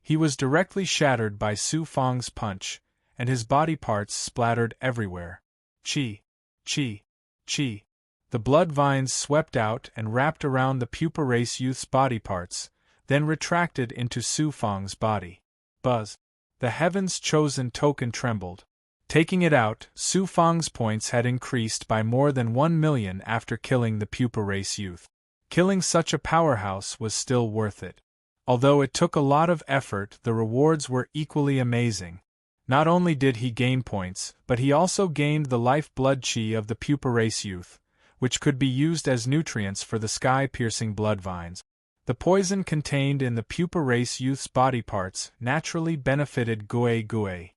He was directly shattered by Su Fang's punch, and his body parts splattered everywhere. Chi! Chi! Chi! The blood vines swept out and wrapped around the pupa race youth's body parts, then retracted into Su Fang's body. Buzz! The heaven's chosen token trembled. Taking it out, Su Fang's points had increased by more than 1,000,000 after killing the pupa race youth. Killing such a powerhouse was still worth it. Although it took a lot of effort, the rewards were equally amazing. Not only did he gain points, but he also gained the life-blood chi of the pupa race youth, which could be used as nutrients for the sky-piercing blood vines. The poison contained in the pupa race youth's body parts naturally benefited Gue Gue.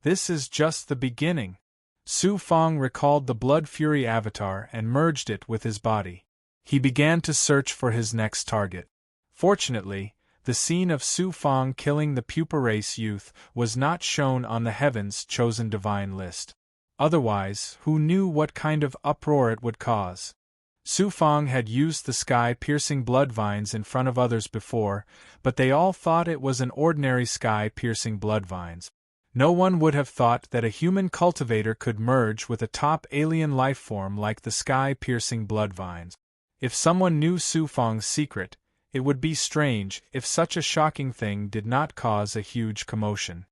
This is just the beginning. Su Fang recalled the Blood Fury avatar and merged it with his body. He began to search for his next target. Fortunately, the scene of Su Fang killing the pupa race youth was not shown on the Heaven's Chosen Divine list. Otherwise, who knew what kind of uproar it would cause? Su Fang had used the sky-piercing blood vines in front of others before, but they all thought it was an ordinary sky-piercing blood vines. No one would have thought that a human cultivator could merge with a top alien life form like the sky-piercing blood vines. If someone knew Su Fang's secret, it would be strange if such a shocking thing did not cause a huge commotion.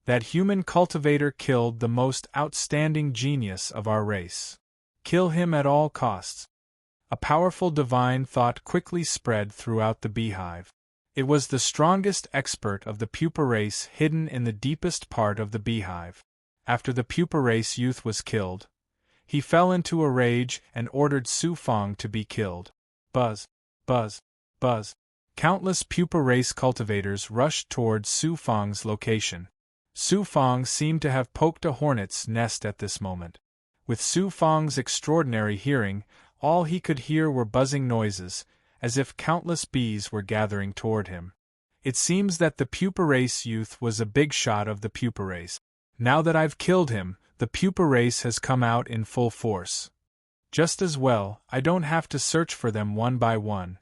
That human cultivator killed the most outstanding genius of our race. Kill him at all costs. A powerful divine thought quickly spread throughout the beehive. It was the strongest expert of the pupa race hidden in the deepest part of the beehive. After the pupa race youth was killed, he fell into a rage and ordered Su Fang to be killed. Buzz! Buzz! Buzz! Countless pupa race cultivators rushed towards Su Fang's location. Su Fang seemed to have poked a hornet's nest at this moment. With Su Fang's extraordinary hearing, all he could hear were buzzing noises, as if countless bees were gathering toward him. It seems that the pupa race youth was a big shot of the pupa race. Now that I've killed him, the pupa race has come out in full force. Just as well, I don't have to search for them one by one.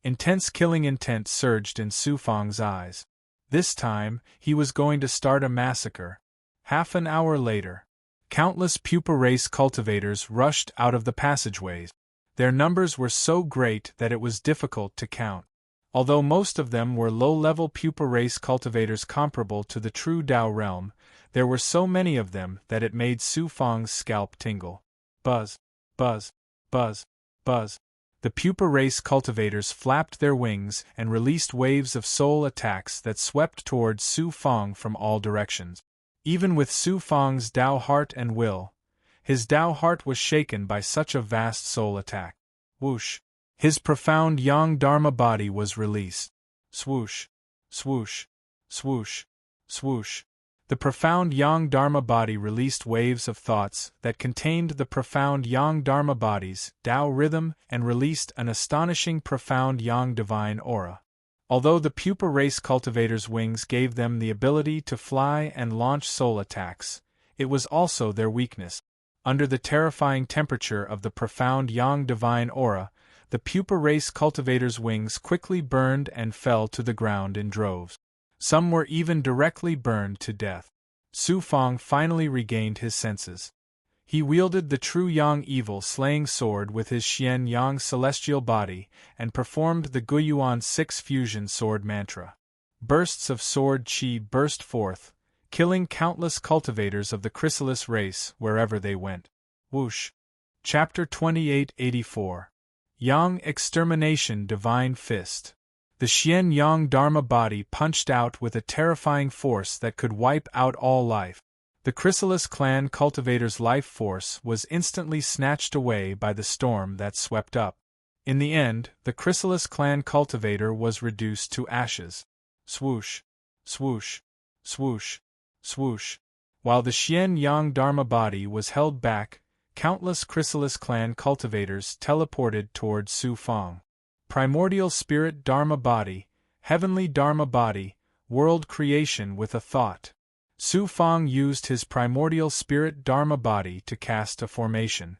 Intense killing intent surged in Su Fang's eyes. This time, he was going to start a massacre. Half an hour later, countless pupa race cultivators rushed out of the passageways. Their numbers were so great that it was difficult to count. Although most of them were low-level pupa race cultivators comparable to the true Tao realm, there were so many of them that it made Su Fang's scalp tingle. Buzz! Buzz! Buzz! Buzz! The pupa race cultivators flapped their wings and released waves of soul attacks that swept towards Su Fang from all directions. Even with Su Fang's Tao heart and will, his Tao heart was shaken by such a vast soul attack. Whoosh! His profound Yang Dharma body was released. Swoosh! Swoosh! Swoosh! Swoosh! The profound Yang Dharma body released waves of thoughts that contained the profound Yang Dharma body's Tao rhythm and released an astonishing profound Yang divine aura. Although the pupa race cultivators' wings gave them the ability to fly and launch soul attacks, it was also their weakness. Under the terrifying temperature of the profound Yang divine aura, the pupa race cultivators' wings quickly burned and fell to the ground in droves. Some were even directly burned to death. Su Fang finally regained his senses. He wielded the true Yang evil slaying sword with his Xian Yang celestial body and performed the Guiyuan 6 fusion sword mantra. Bursts of sword chi burst forth, killing countless cultivators of the chrysalis race wherever they went. Whoosh! Chapter 2884. Yang Extermination Divine Fist. The Xian Yang Dharma body punched out with a terrifying force that could wipe out all life. The Chrysalis clan cultivator's life force was instantly snatched away by the storm that swept up. In the end, the Chrysalis clan cultivator was reduced to ashes. Swoosh! Swoosh! Swoosh! Swoosh! While the Xian Yang Dharma body was held back, countless Chrysalis clan cultivators teleported towards Su Fang. Primordial Spirit Dharma Body, Heavenly Dharma Body, world creation with a thought. Su Fang used his primordial spirit Dharma body to cast a formation.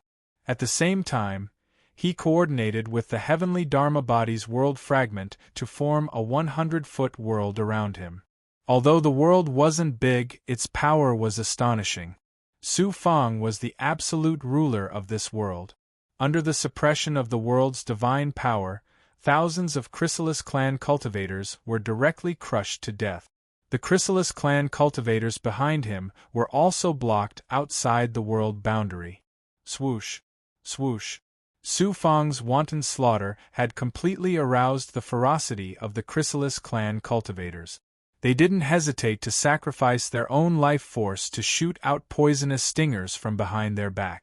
At the same time, he coordinated with the heavenly Dharma body's world fragment to form a 100-foot world around him. Although the world wasn't big, its power was astonishing. Su Fang was the absolute ruler of this world. Under the suppression of the world's divine power, thousands of Chrysalis clan cultivators were directly crushed to death. The Chrysalis clan cultivators behind him were also blocked outside the world boundary. Swoosh! Swoosh! Su Fang's wanton slaughter had completely aroused the ferocity of the Chrysalis clan cultivators. They didn't hesitate to sacrifice their own life force to shoot out poisonous stingers from behind their back.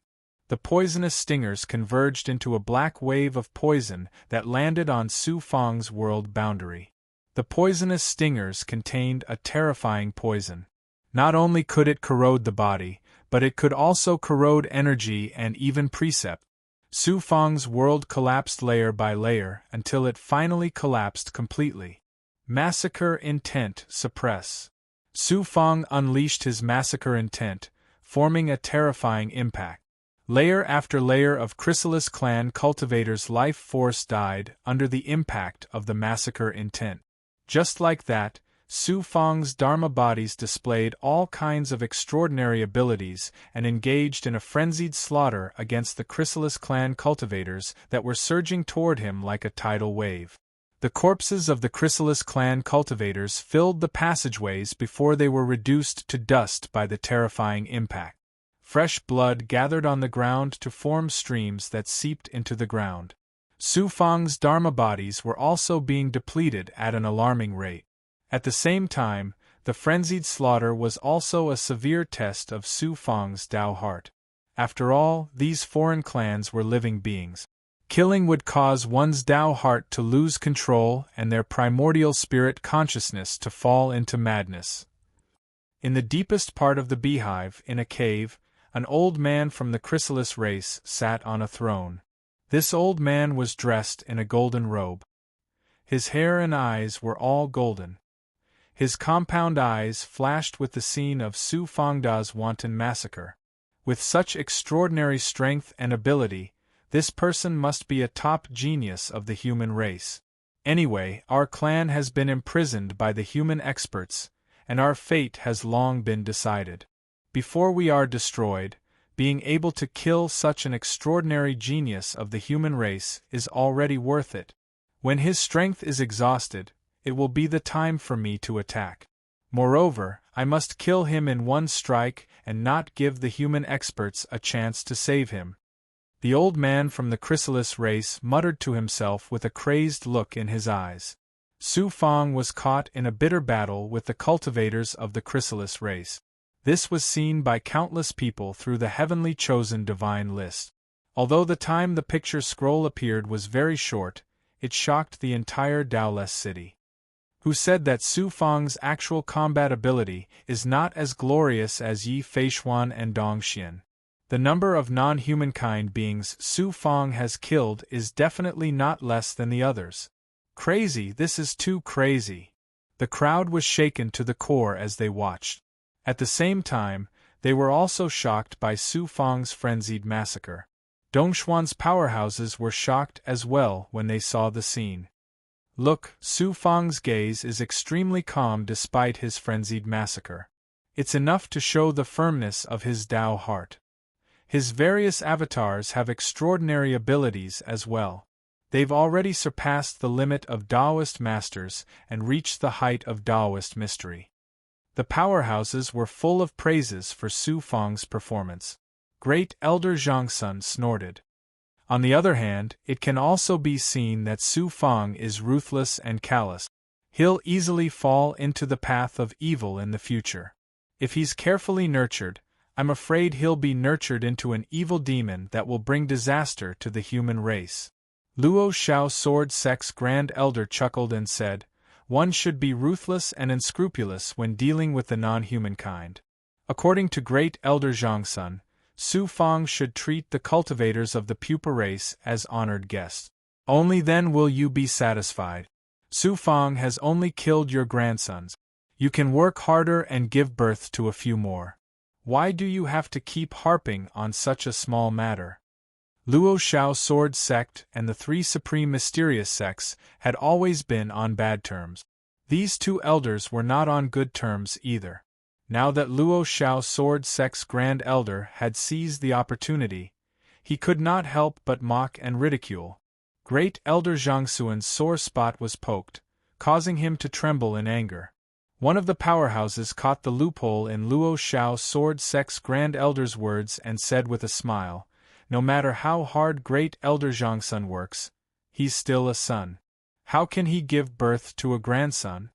The poisonous stingers converged into a black wave of poison that landed on Su Fang's world boundary. The poisonous stingers contained a terrifying poison. Not only could it corrode the body, but it could also corrode energy and even precept. Su Fang's world collapsed layer by layer until it finally collapsed completely. Massacre intent suppress. Su Fang unleashed his massacre intent, forming a terrifying impact. Layer after layer of Chrysalis clan cultivators' life force died under the impact of the massacre intent. Just like that, Su Fang's Dharma bodies displayed all kinds of extraordinary abilities and engaged in a frenzied slaughter against the Chrysalis clan cultivators that were surging toward him like a tidal wave. The corpses of the Chrysalis clan cultivators filled the passageways before they were reduced to dust by the terrifying impact. Fresh blood gathered on the ground to form streams that seeped into the ground. Su Fang's Dharma bodies were also being depleted at an alarming rate. At the same time, the frenzied slaughter was also a severe test of Su Fang's Tao heart. After all, these foreign clans were living beings. Killing would cause one's Tao heart to lose control and their primordial spirit consciousness to fall into madness. In the deepest part of the beehive, in a cave, an old man from the Chrysalis race sat on a throne. This old man was dressed in a golden robe. His hair and eyes were all golden. His compound eyes flashed with the scene of Su Fangda's wanton massacre. With such extraordinary strength and ability, this person must be a top genius of the human race. Anyway, our clan has been imprisoned by the human experts, and our fate has long been decided. Before we are destroyed, being able to kill such an extraordinary genius of the human race is already worth it. When his strength is exhausted, it will be the time for me to attack. Moreover, I must kill him in one strike and not give the human experts a chance to save him. The old man from the Chrysalis race muttered to himself with a crazed look in his eyes. Su Fang was caught in a bitter battle with the cultivators of the Chrysalis race. This was seen by countless people through the heavenly chosen divine list. Although the time the picture scroll appeared was very short, it shocked the entire Taoless city. Who said that Su Fang's actual combat ability is not as glorious as Yi Feishuan and Dongxian. The number of non-humankind beings Su Fang has killed is definitely not less than the others. Crazy, this is too crazy. The crowd was shaken to the core as they watched. At the same time, they were also shocked by Su Fang's frenzied massacre. Dongxuan's powerhouses were shocked as well when they saw the scene. Look, Su Fang's gaze is extremely calm despite his frenzied massacre. It's enough to show the firmness of his Tao heart. His various avatars have extraordinary abilities as well. They've already surpassed the limit of Taoist masters and reached the height of Taoist mystery. The powerhouses were full of praises for Su Fang's performance. Great Elder Zhangsun snorted. On the other hand, it can also be seen that Su Fang is ruthless and callous. He'll easily fall into the path of evil in the future. If he's carefully nurtured, I'm afraid he'll be nurtured into an evil demon that will bring disaster to the human race. Luo Shao Sword Sect's Grand Elder chuckled and said, "One should be ruthless and unscrupulous when dealing with the non-humankind. According to Great Elder Zhangsun, Su Fang should treat the cultivators of the pupa race as honored guests. Only then will you be satisfied. Su Fang has only killed your grandsons. You can work harder and give birth to a few more. Why do you have to keep harping on such a small matter? Luo Xiao Sword Sect and the three supreme mysterious sects had always been on bad terms. These two elders were not on good terms either. Now that Luo Xiao Sword Sect's Grand Elder had seized the opportunity, he could not help but mock and ridicule. Great Elder Zhangxuan's sore spot was poked, causing him to tremble in anger. One of the powerhouses caught the loophole in Luo Xiao Sword Sect's Grand Elder's words and said with a smile, "No matter how hard Great Elder Zhangxun works, he's still a son. How can he give birth to a grandson?"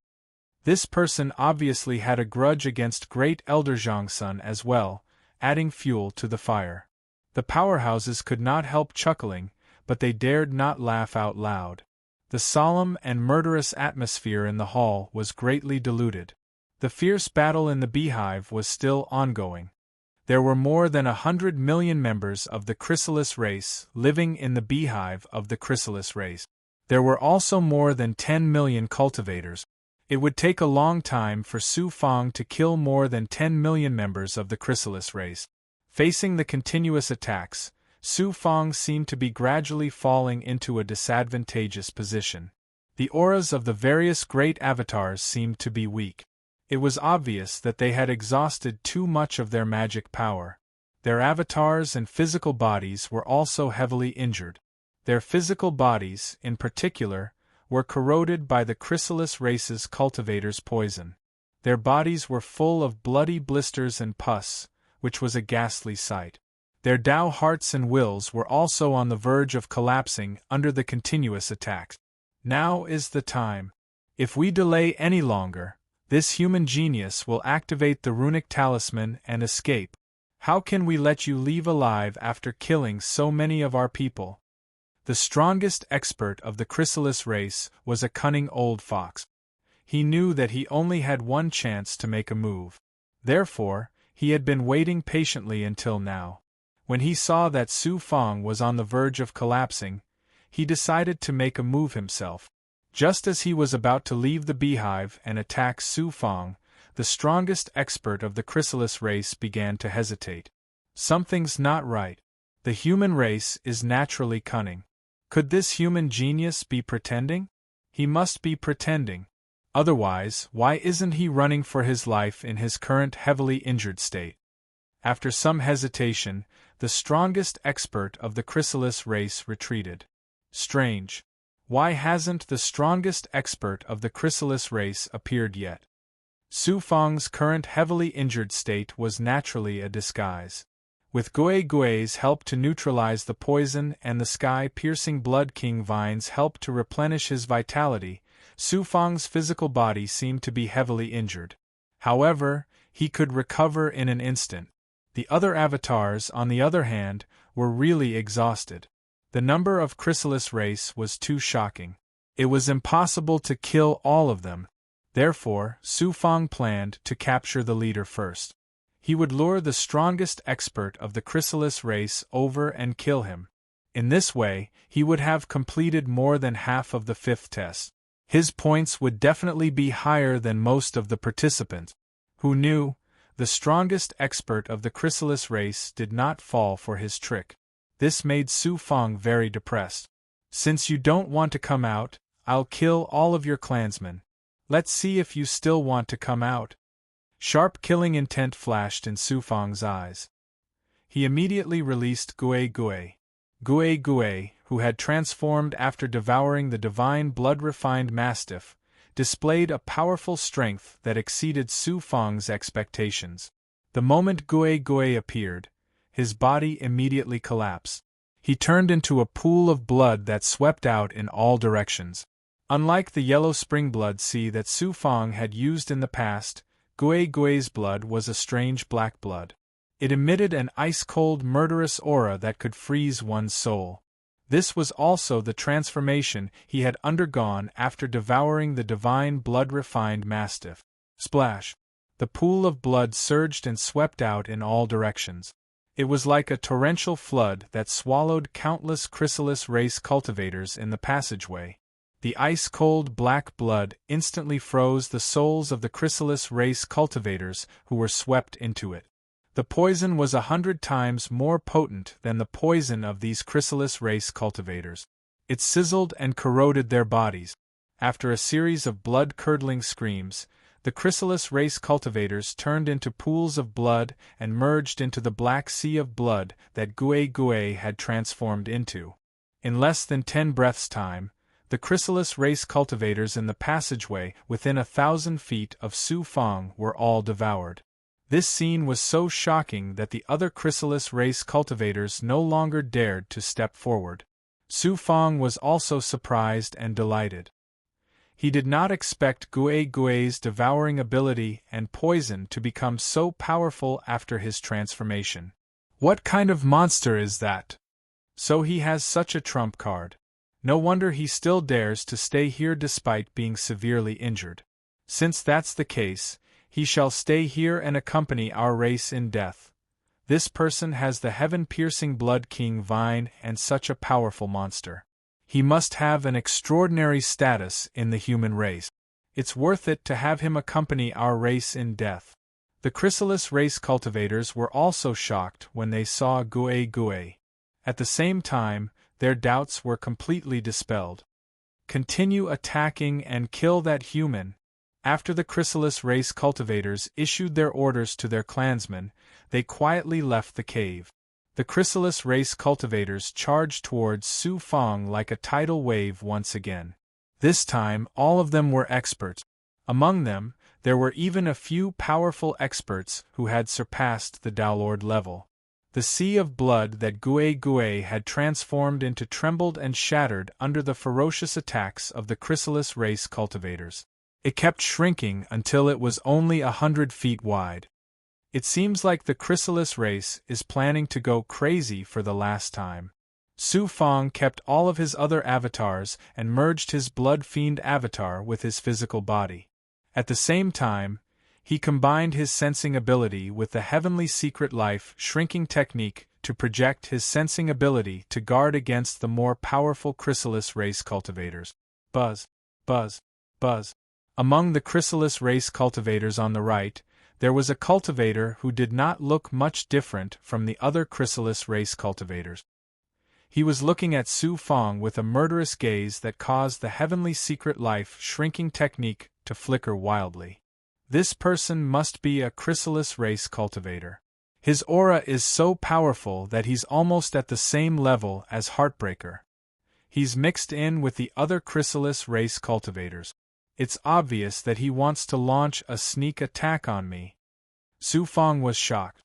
This person obviously had a grudge against Great Elder Zhangxun as well, adding fuel to the fire. The powerhouses could not help chuckling, but they dared not laugh out loud. The solemn and murderous atmosphere in the hall was greatly diluted. The fierce battle in the beehive was still ongoing. There were more than 100 million members of the chrysalis race living in the beehive of the chrysalis race. There were also more than 10 million cultivators. It would take a long time for Su Fang to kill more than 10 million members of the chrysalis race. Facing the continuous attacks, Su Fang seemed to be gradually falling into a disadvantageous position. The auras of the various great avatars seemed to be weak. It was obvious that they had exhausted too much of their magic power. Their avatars and physical bodies were also heavily injured. Their physical bodies, in particular, were corroded by the chrysalis race's cultivators' poison. Their bodies were full of bloody blisters and pus, which was a ghastly sight. Their Tao hearts and wills were also on the verge of collapsing under the continuous attacks. Now is the time. If we delay any longer, this human genius will activate the runic talisman and escape. How can we let you leave alive after killing so many of our people? The strongest expert of the chrysalis race was a cunning old fox. He knew that he only had one chance to make a move. Therefore, he had been waiting patiently until now. When he saw that Su Fang was on the verge of collapsing, he decided to make a move himself. Just as he was about to leave the beehive and attack Su Fang, the strongest expert of the chrysalis race began to hesitate. Something's not right. The human race is naturally cunning. Could this human genius be pretending? He must be pretending. Otherwise, why isn't he running for his life in his current heavily injured state? After some hesitation, the strongest expert of the chrysalis race retreated. Strange. Why hasn't the strongest expert of the chrysalis race appeared yet? Su Fang's current heavily injured state was naturally a disguise. With Gui Gui's help to neutralize the poison and the sky-piercing Blood King Vine's help to replenish his vitality, Su Fang's physical body seemed to be heavily injured. However, he could recover in an instant. The other avatars, on the other hand, were really exhausted. The number of chrysalis race was too shocking. It was impossible to kill all of them. Therefore, Su Fang planned to capture the leader first. He would lure the strongest expert of the chrysalis race over and kill him. In this way, he would have completed more than half of the fifth test. His points would definitely be higher than most of the participants. Who knew? The strongest expert of the chrysalis race did not fall for his trick. This made Su Fang very depressed. Since you don't want to come out, I'll kill all of your clansmen. Let's see if you still want to come out. Sharp killing intent flashed in Su Fang's eyes. He immediately released Gui Gui. Gui Gui, who had transformed after devouring the divine blood-refined mastiff, displayed a powerful strength that exceeded Su Fang's expectations. The moment Gui Gui appeared, his body immediately collapsed. He turned into a pool of blood that swept out in all directions. Unlike the yellow spring blood sea that Su Fang had used in the past, Gui Gui's blood was a strange black blood. It emitted an ice-cold murderous aura that could freeze one's soul. This was also the transformation he had undergone after devouring the divine blood-refined mastiff. Splash! The pool of blood surged and swept out in all directions. It was like a torrential flood that swallowed countless chrysalis race cultivators in the passageway. The ice-cold black blood instantly froze the souls of the chrysalis race cultivators who were swept into it. The poison was 100 times more potent than the poison of these chrysalis race cultivators. It sizzled and corroded their bodies. After a series of blood-curdling screams, the chrysalis race cultivators turned into pools of blood and merged into the black sea of blood that Gue had transformed into. In less than 10 breaths' time, the chrysalis race cultivators in the passageway within 1,000 feet of Su Fang were all devoured. This scene was so shocking that the other chrysalis race cultivators no longer dared to step forward. Su Fang was also surprised and delighted. He did not expect Gue's devouring ability and poison to become so powerful after his transformation. What kind of monster is that? So he has such a trump card. No wonder he still dares to stay here despite being severely injured. Since that's the case, he shall stay here and accompany our race in death. This person has the heaven-piercing Blood King Vine and such a powerful monster. He must have an extraordinary status in the human race. It's worth it to have him accompany our race in death. The chrysalis race cultivators were also shocked when they saw Gue. At the same time, their doubts were completely dispelled. Continue attacking and kill that human. After the chrysalis race cultivators issued their orders to their clansmen, they quietly left the cave. The chrysalis race cultivators charged towards Su Fang like a tidal wave once again. This time, all of them were experts. Among them, there were even a few powerful experts who had surpassed the Daolord level. The sea of blood that Gue had transformed into trembled and shattered under the ferocious attacks of the chrysalis race cultivators. It kept shrinking until it was only 100 feet wide. It seems like the chrysalis race is planning to go crazy for the last time. Su Fang kept all of his other avatars and merged his blood fiend avatar with his physical body. At the same time, he combined his sensing ability with the heavenly secret life shrinking technique to project his sensing ability to guard against the more powerful chrysalis race cultivators. Buzz, buzz, buzz. Among the chrysalis race cultivators on the right, there was a cultivator who did not look much different from the other chrysalis race cultivators. He was looking at Su Fang with a murderous gaze that caused the heavenly secret life shrinking technique to flicker wildly. This person must be a chrysalis race cultivator. His aura is so powerful that he's almost at the same level as Heartbreaker. He's mixed in with the other chrysalis race cultivators. It's obvious that he wants to launch a sneak attack on me. Su Fang was shocked.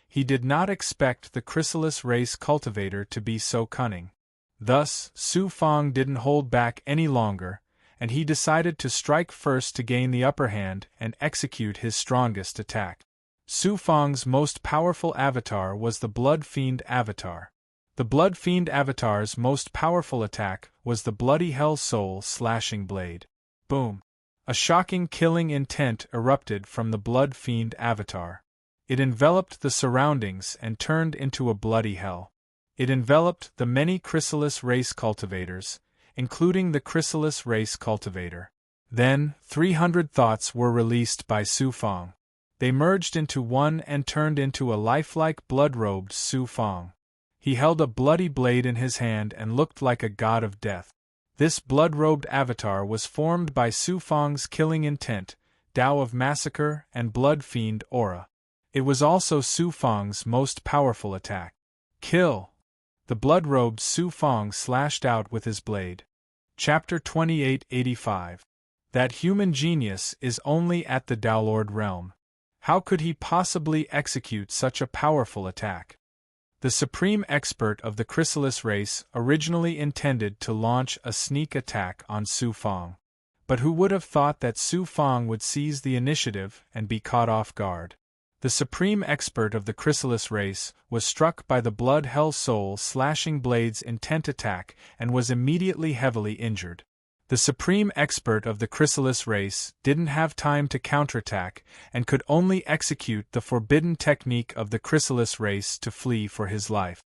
He did not expect the chrysalis race cultivator to be so cunning. Thus, Su Fang didn't hold back any longer, and he decided to strike first to gain the upper hand and execute his strongest attack. Su Fang's most powerful avatar was the Blood Fiend avatar. The Blood Fiend avatar's most powerful attack was the Bloody Hell Soul Slashing Blade. Boom! A shocking killing intent erupted from the Blood Fiend avatar. It enveloped the surroundings and turned into a bloody hell. It enveloped the many chrysalis race cultivators, including the chrysalis race cultivator. Then, 300 thoughts were released by Su Fang. They merged into one and turned into a lifelike blood-robed Su Fang. He held a bloody blade in his hand and looked like a god of death. This blood-robed avatar was formed by Su Fang's killing intent, Tao of Massacre, and Blood Fiend aura. It was also Su Fang's most powerful attack. Kill! The blood-robed Su Fang slashed out with his blade. Chapter 2885. That human genius is only at the Daolord realm. How could he possibly execute such a powerful attack? The supreme expert of the chrysalis race originally intended to launch a sneak attack on Su Fang. But who would have thought that Su Fang would seize the initiative and be caught off guard? The supreme expert of the chrysalis race was struck by the Blood Hell Soul Slashing Blade's intent attack and was immediately heavily injured. The supreme expert of the chrysalis race didn't have time to counterattack and could only execute the forbidden technique of the chrysalis race to flee for his life.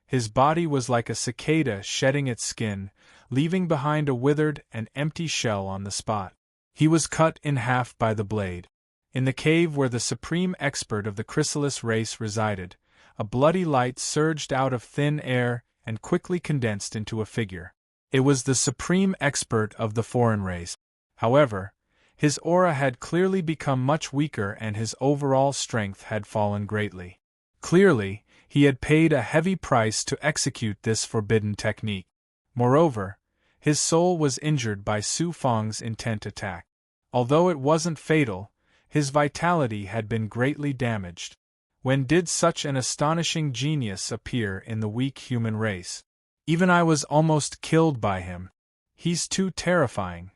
His body was like a cicada shedding its skin, leaving behind a withered and empty shell on the spot. He was cut in half by the blade. In the cave where the supreme expert of the chrysalis race resided, a bloody light surged out of thin air and quickly condensed into a figure. It was the supreme expert of the foreign race. However, his aura had clearly become much weaker and his overall strength had fallen greatly. Clearly, he had paid a heavy price to execute this forbidden technique. Moreover, his soul was injured by Su Fang's intent attack. Although it wasn't fatal, his vitality had been greatly damaged. When did such an astonishing genius appear in the weak human race? Even I was almost killed by him. He's too terrifying.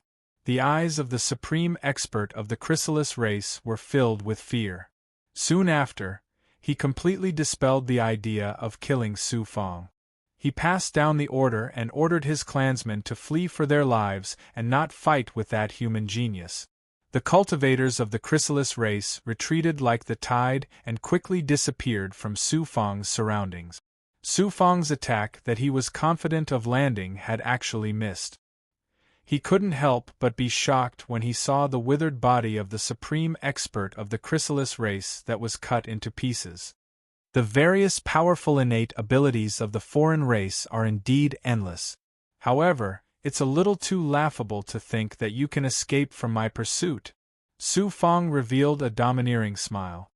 The eyes of the supreme expert of the chrysalis race were filled with fear. Soon after, he completely dispelled the idea of killing Su Fang. He passed down the order and ordered his clansmen to flee for their lives and not fight with that human genius. The cultivators of the chrysalis race retreated like the tide and quickly disappeared from Su Fang's surroundings. Su Fang's attack that he was confident of landing had actually missed. He couldn't help but be shocked when he saw the withered body of the supreme expert of the chrysalis race that was cut into pieces. The various powerful innate abilities of the foreign race are indeed endless. However, it's a little too laughable to think that you can escape from my pursuit. Su Fang revealed a domineering smile.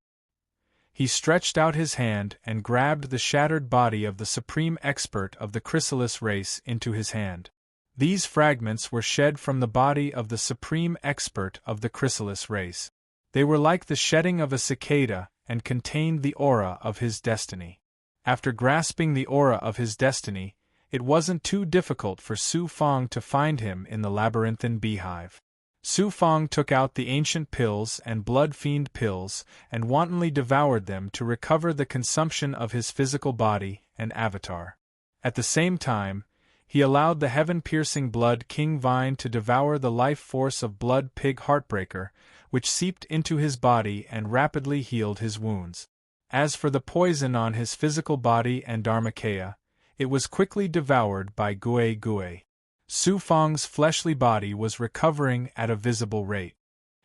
He stretched out his hand and grabbed the shattered body of the supreme expert of the chrysalis race into his hand. These fragments were shed from the body of the supreme expert of the chrysalis race. They were like the shedding of a cicada and contained the aura of his destiny. After grasping the aura of his destiny, it wasn't too difficult for Su Fang to find him in the labyrinthine beehive. Su Fang took out the ancient pills and blood fiend pills and wantonly devoured them to recover the consumption of his physical body and avatar. At the same time, he allowed the heaven-piercing blood king vine to devour the life force of blood pig heartbreaker, which seeped into his body and rapidly healed his wounds. As for the poison on his physical body and Dharmakaya, it was quickly devoured by Gue Gue. Su Fang's fleshly body was recovering at a visible rate.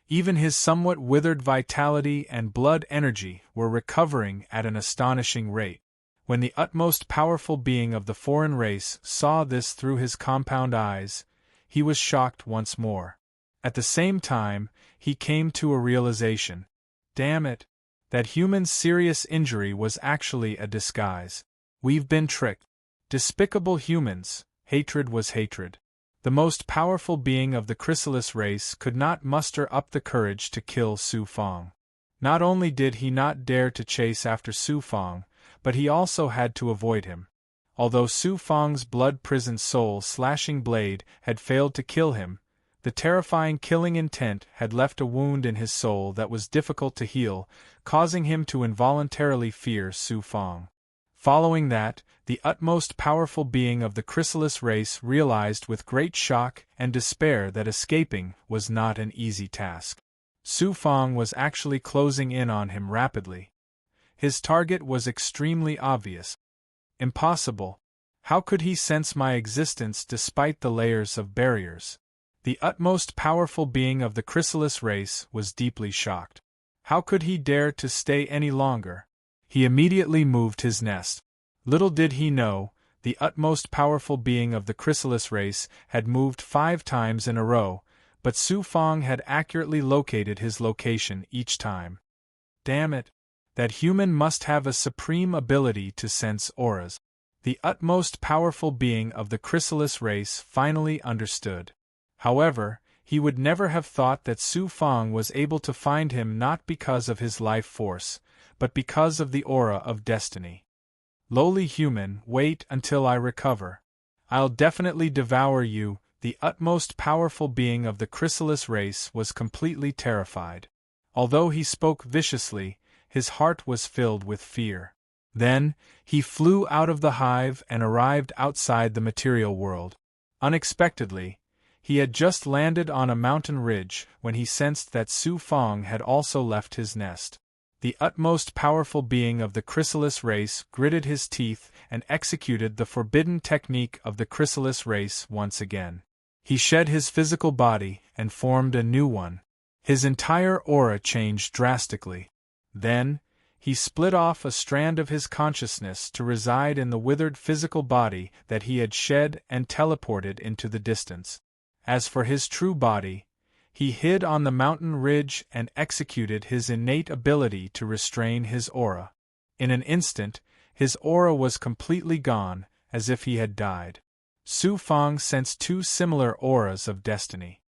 Even his somewhat withered vitality and blood energy were recovering at an astonishing rate. When the utmost powerful being of the foreign race saw this through his compound eyes, he was shocked once more. At the same time, he came to a realization. Damn it! That human's serious injury was actually a disguise. We've been tricked. Despicable humans, hatred was hatred. The most powerful being of the chrysalis race could not muster up the courage to kill Su Fang. Not only did he not dare to chase after Su Fang, but he also had to avoid him. Although Su Fang's blood-prisoned soul-slashing blade had failed to kill him, the terrifying killing intent had left a wound in his soul that was difficult to heal, causing him to involuntarily fear Su Fang. Following that, the utmost powerful being of the chrysalis race realized with great shock and despair that escaping was not an easy task. Su Fang was actually closing in on him rapidly. His target was extremely obvious. Impossible. How could he sense my existence despite the layers of barriers? The utmost powerful being of the chrysalis race was deeply shocked. How could he dare to stay any longer? He immediately moved his nest. Little did he know, the utmost powerful being of the chrysalis race had moved 5 times in a row, but Su Fang had accurately located his location each time. Damn it! That human must have a supreme ability to sense auras. The utmost powerful being of the chrysalis race finally understood. However, he would never have thought that Su Fang was able to find him not because of his life force, but because of the aura of destiny. Lowly human, wait until I recover. I'll definitely devour you. The utmost powerful being of the chrysalis race was completely terrified. Although he spoke viciously, his heart was filled with fear. Then, he flew out of the hive and arrived outside the material world. Unexpectedly, he had just landed on a mountain ridge when he sensed that Su Fang had also left his nest. the utmost powerful being of the chrysalis race gritted his teeth and executed the forbidden technique of the chrysalis race once again. He shed his physical body and formed a new one. His entire aura changed drastically. Then, he split off a strand of his consciousness to reside in the withered physical body that he had shed and teleported into the distance. As for his true body, he hid on the mountain ridge and executed his innate ability to restrain his aura. In an instant, his aura was completely gone, as if he had died. Su Fang sensed two similar auras of destiny.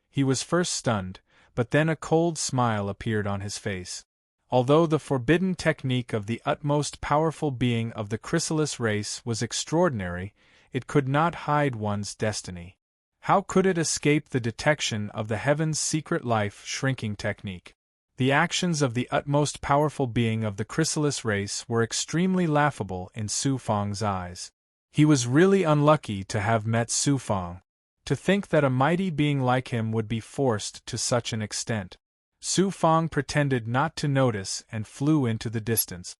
He was first stunned, but then a cold smile appeared on his face. Although the forbidden technique of the utmost powerful being of the chrysalis race was extraordinary, it could not hide one's destiny. How could it escape the detection of the heaven's secret life shrinking technique? The actions of the utmost powerful being of the chrysalis race were extremely laughable in Su Fang's eyes. He was really unlucky to have met Su Fang. To think that a mighty being like him would be forced to such an extent. Su Fang pretended not to notice and flew into the distance.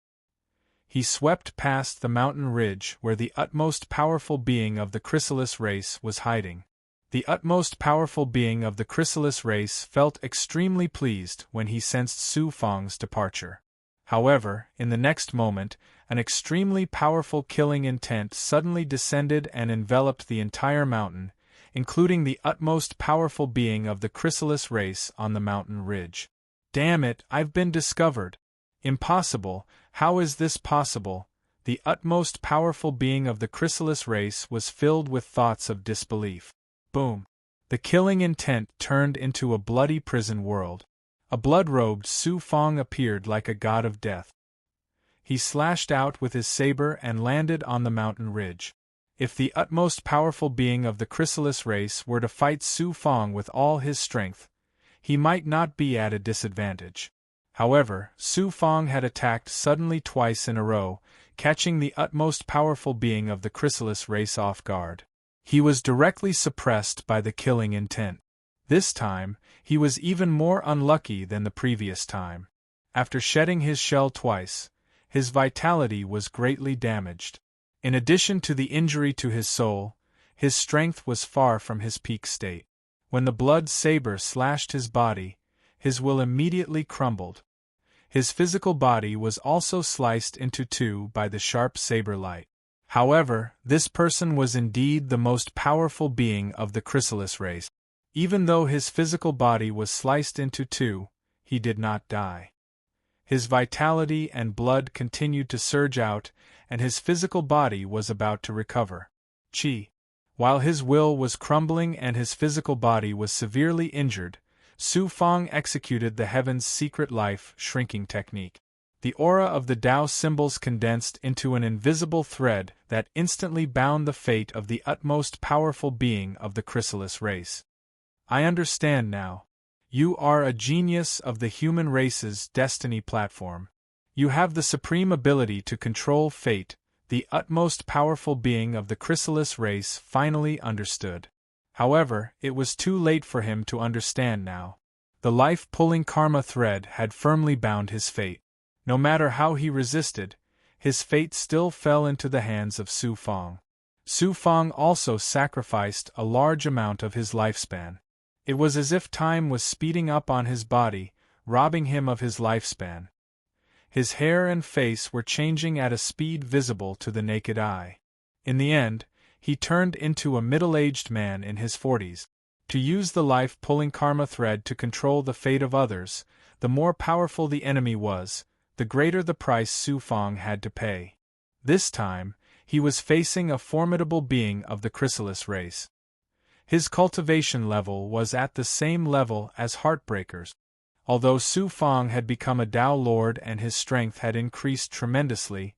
He swept past the mountain ridge where the utmost powerful being of the chrysalis race was hiding. The utmost powerful being of the chrysalis race felt extremely pleased when he sensed Su Fang's departure. However, in the next moment, an extremely powerful killing intent suddenly descended and enveloped the entire mountain, including the utmost powerful being of the chrysalis race on the mountain ridge. Damn it, I've been discovered! Impossible, how is this possible? The utmost powerful being of the chrysalis race was filled with thoughts of disbelief. Boom! The killing intent turned into a bloody prison world. A blood-robed Su Fang appeared like a god of death. He slashed out with his saber and landed on the mountain ridge. If the utmost powerful being of the chrysalis race were to fight Su Fang with all his strength, he might not be at a disadvantage. However, Su Fang had attacked suddenly twice in a row, catching the utmost powerful being of the chrysalis race off guard. He was directly suppressed by the killing intent. This time, he was even more unlucky than the previous time. After shedding his shell twice, his vitality was greatly damaged. In addition to the injury to his soul, his strength was far from his peak state. When the blood saber slashed his body, his will immediately crumbled. His physical body was also sliced into two by the sharp saber light. However, this person was indeed the most powerful being of the chrysalis race. Even though his physical body was sliced into two, he did not die. His vitality and blood continued to surge out, and his physical body was about to recover. Chi. While his will was crumbling and his physical body was severely injured, Su Fang executed the heaven's secret life shrinking technique. The aura of the Tao symbols condensed into an invisible thread that instantly bound the fate of the utmost powerful being of the chrysalis race. I understand now. You are a genius of the human race's destiny platform. You have the supreme ability to control fate. The utmost powerful being of the chrysalis race finally understood. However, it was too late for him to understand now. The life-pulling karma thread had firmly bound his fate. No matter how he resisted, his fate still fell into the hands of Su Fang. Su Fang also sacrificed a large amount of his lifespan. It was as if time was speeding up on his body, robbing him of his lifespan. His hair and face were changing at a speed visible to the naked eye. In the end, he turned into a middle-aged man in his 40s. To use the life-pulling karma thread to control the fate of others, the more powerful the enemy was, the greater the price Su Fang had to pay. This time, he was facing a formidable being of the chrysalis race. His cultivation level was at the same level as Heartbreaker's. Although Su Fang had become a Tao Lord and his strength had increased tremendously,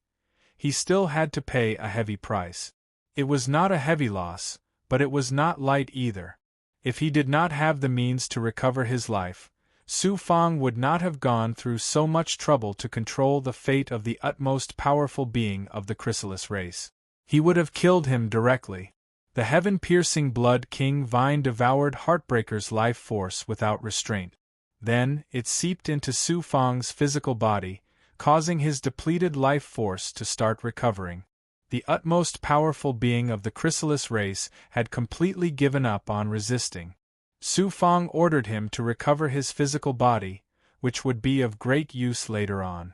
he still had to pay a heavy price. It was not a heavy loss, but it was not light either. If he did not have the means to recover his life, Su Fang would not have gone through so much trouble to control the fate of the utmost powerful being of the chrysalis race. He would have killed him directly. The heaven-piercing Blood King Vine devoured Heartbreaker's life force without restraint. Then, it seeped into Su Fang's physical body, causing his depleted life force to start recovering. The utmost powerful being of the chrysalis race had completely given up on resisting. Su Fang ordered him to recover his physical body, which would be of great use later on.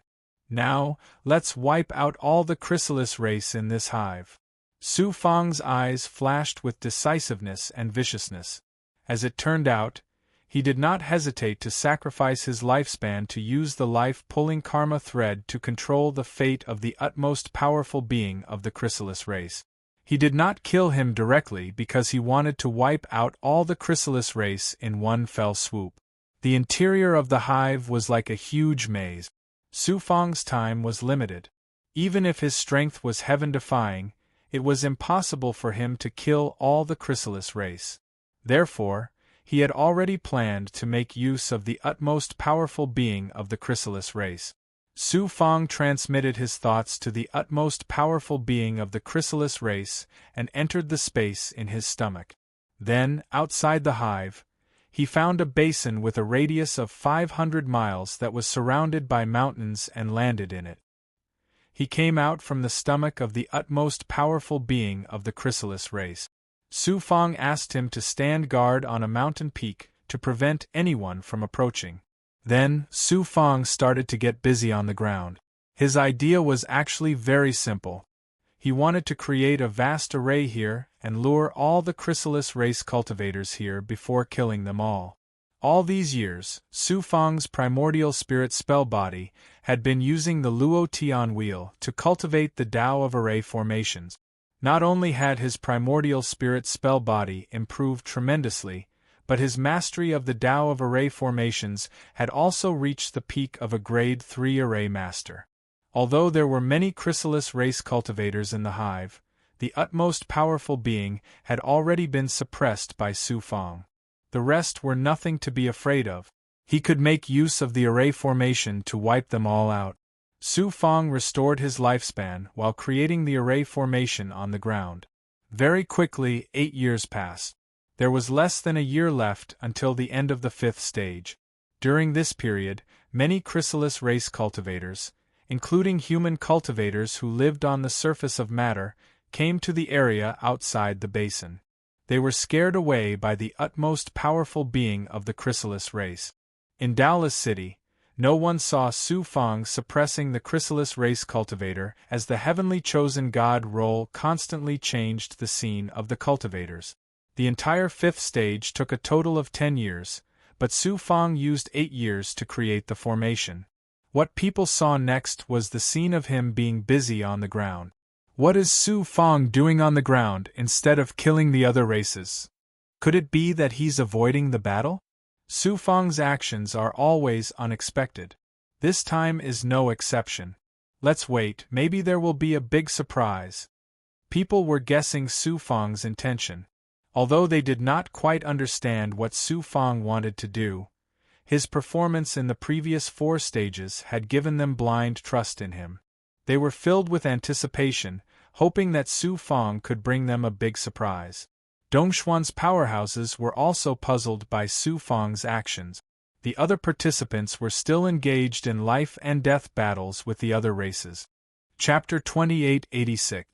Now, let's wipe out all the chrysalis race in this hive. Su Fang's eyes flashed with decisiveness and viciousness. As it turned out, he did not hesitate to sacrifice his lifespan to use the life-pulling karma thread to control the fate of the utmost powerful being of the chrysalis race. He did not kill him directly because he wanted to wipe out all the chrysalis race in one fell swoop. The interior of the hive was like a huge maze. Su Fang's time was limited. Even if his strength was heaven-defying, it was impossible for him to kill all the chrysalis race. Therefore, he had already planned to make use of the utmost powerful being of the chrysalis race. Su Fang transmitted his thoughts to the utmost powerful being of the chrysalis race and entered the space in his stomach. Then, outside the hive, he found a basin with a radius of 500 miles that was surrounded by mountains and landed in it. He came out from the stomach of the utmost powerful being of the chrysalis race. Su Fang asked him to stand guard on a mountain peak to prevent anyone from approaching. Then, Su Fang started to get busy on the ground. His idea was actually very simple. He wanted to create a vast array here and lure all the chrysalis race cultivators here before killing them all. All these years, Su Fang's primordial spirit spell body had been using the Luo Tian wheel to cultivate the Tao of array formations. Not only had his primordial spirit spell body improved tremendously, but his mastery of the Tao of array formations had also reached the peak of a grade 3 array master. Although there were many chrysalis race cultivators in the hive, the utmost powerful being had already been suppressed by Su Fang. The rest were nothing to be afraid of. He could make use of the array formation to wipe them all out. Su Fang restored his lifespan while creating the array formation on the ground. Very quickly, 8 years passed. There was less than a year left until the end of the 5th stage. During this period, many chrysalis race cultivators, including human cultivators who lived on the surface of matter, came to the area outside the basin. They were scared away by the utmost powerful being of the chrysalis race. In Daolis City, no one saw Su Fang suppressing the chrysalis race cultivator as the heavenly chosen god role constantly changed the scene of the cultivators. The entire 5th stage took a total of 10 years, but Su Fang used 8 years to create the formation. What people saw next was the scene of him being busy on the ground. What is Su Fang doing on the ground instead of killing the other races? Could it be that he's avoiding the battle? Su Fang's actions are always unexpected. This time is no exception. Let's wait, maybe there will be a big surprise. People were guessing Su Fang's intention. Although they did not quite understand what Su Fang wanted to do, his performance in the previous 4 stages had given them blind trust in him. They were filled with anticipation, hoping that Su Fang could bring them a big surprise. Dongxuan's powerhouses were also puzzled by Su Fang's actions. The other participants were still engaged in life and death battles with the other races. Chapter 2886.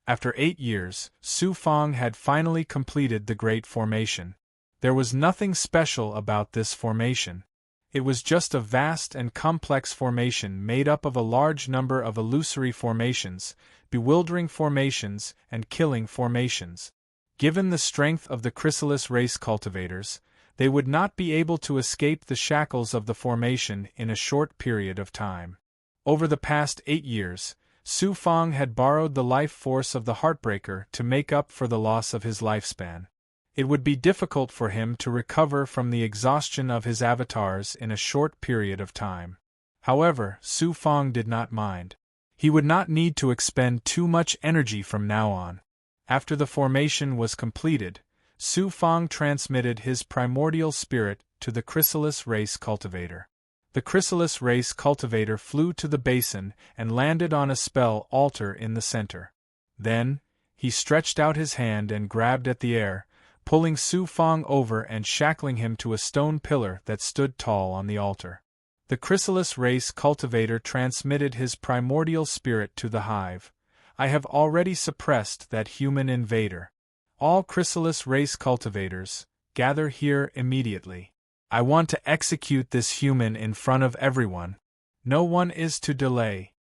After 8 years, Su Fang had finally completed the Great Formation. There was nothing special about this formation. It was just a vast and complex formation made up of a large number of illusory formations, bewildering formations, and killing formations. Given the strength of the chrysalis race cultivators, they would not be able to escape the shackles of the formation in a short period of time. Over the past 8 years, Su Fang had borrowed the life force of the Heartbreaker to make up for the loss of his lifespan. It would be difficult for him to recover from the exhaustion of his avatars in a short period of time. However, Su Fang did not mind. He would not need to expend too much energy from now on. After the formation was completed, Su Fang transmitted his primordial spirit to the chrysalis race cultivator. The chrysalis race cultivator flew to the basin and landed on a spell altar in the center. Then, he stretched out his hand and grabbed at the air, pulling Su Fong over and shackling him to a stone pillar that stood tall on the altar. The chrysalis race cultivator transmitted his primordial spirit to the hive. I have already suppressed that human invader. All chrysalis race cultivators, gather here immediately. I want to execute this human in front of everyone. No one is to delay.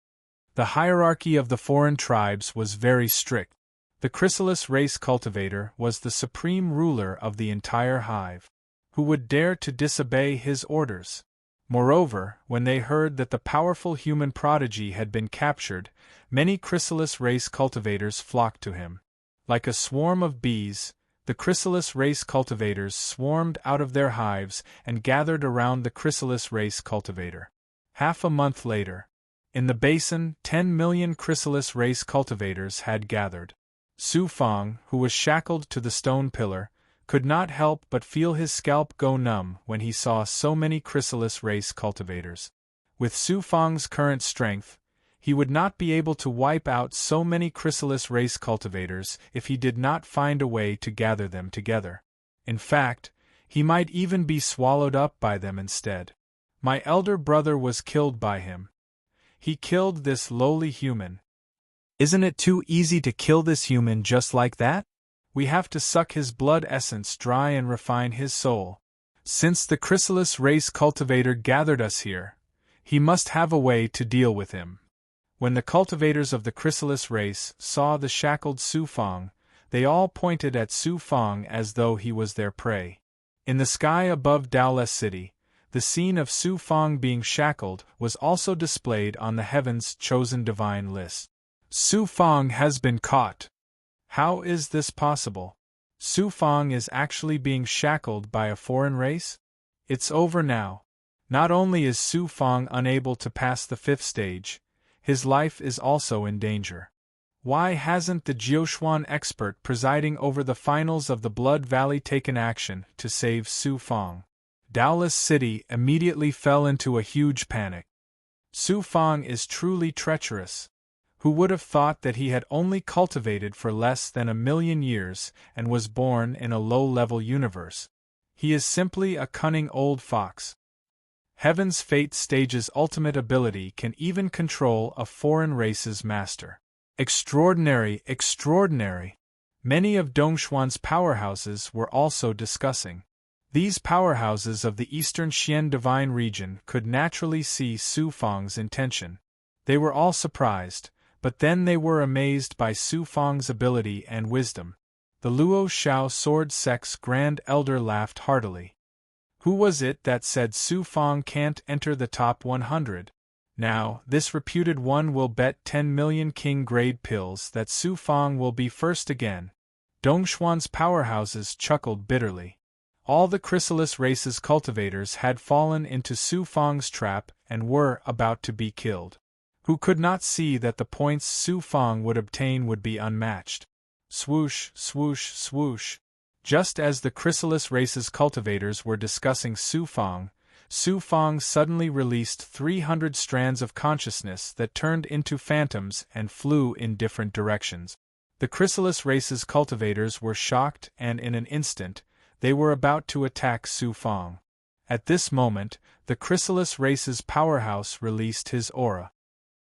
The hierarchy of the foreign tribes was very strict. The chrysalis race cultivator was the supreme ruler of the entire hive. Who would dare to disobey his orders? Moreover, when they heard that the powerful human prodigy had been captured, many chrysalis race cultivators flocked to him. Like a swarm of bees, the chrysalis race cultivators swarmed out of their hives and gathered around the chrysalis race cultivator. Half a month later, in the basin, 10 million chrysalis race cultivators had gathered. Su Fong, who was shackled to the stone pillar, could not help but feel his scalp go numb when he saw so many chrysalis race cultivators. With Su Fong's current strength, he would not be able to wipe out so many chrysalis race cultivators if he did not find a way to gather them together. In fact, he might even be swallowed up by them instead. My elder brother was killed by him. He killed this lowly human. Isn't it too easy to kill this human just like that? We have to suck his blood essence dry and refine his soul. Since the chrysalis race cultivator gathered us here, he must have a way to deal with him. When the cultivators of the chrysalis race saw the shackled Su Fong, they all pointed at Su Fong as though he was their prey. In the sky above Daoless City, the scene of Su Fong being shackled was also displayed on the heaven's chosen divine list. Su Fong has been caught. How is this possible? Su Fong is actually being shackled by a foreign race? It's over now. Not only is Su Fong unable to pass the 5th stage, his life is also in danger. Why hasn't the Jiuquan expert presiding over the finals of the Blood Valley taken action to save Su Fong? Daoless City immediately fell into a huge panic. Su Fong is truly treacherous. Who would have thought that he had only cultivated for less than 1,000,000 years and was born in a low-level universe? He is simply a cunning old fox. Heaven's Fate Stage's ultimate ability can even control a foreign race's master. Extraordinary, extraordinary! Many of Dongxuan's powerhouses were also discussing. These powerhouses of the Eastern Xian Divine region could naturally see Su Fong's intention. They were all surprised, but then they were amazed by Su Fong's ability and wisdom. The Luo Shao Sword Sect's Grand Elder laughed heartily. Who was it that said Su Fong can't enter the top 100? Now, this reputed one will bet 10 million king-grade pills that Su Fong will be first again. Dongxuan's powerhouses chuckled bitterly. All the chrysalis race's cultivators had fallen into Su Fong's trap and were about to be killed. Who could not see that the points Su Fong would obtain would be unmatched? Swoosh, swoosh, swoosh. Just as the chrysalis race's cultivators were discussing Su Fong suddenly released 300 strands of consciousness that turned into phantoms and flew in different directions. The chrysalis race's cultivators were shocked and in an instant, they were about to attack Su Fong. At this moment, the chrysalis race's powerhouse released his aura.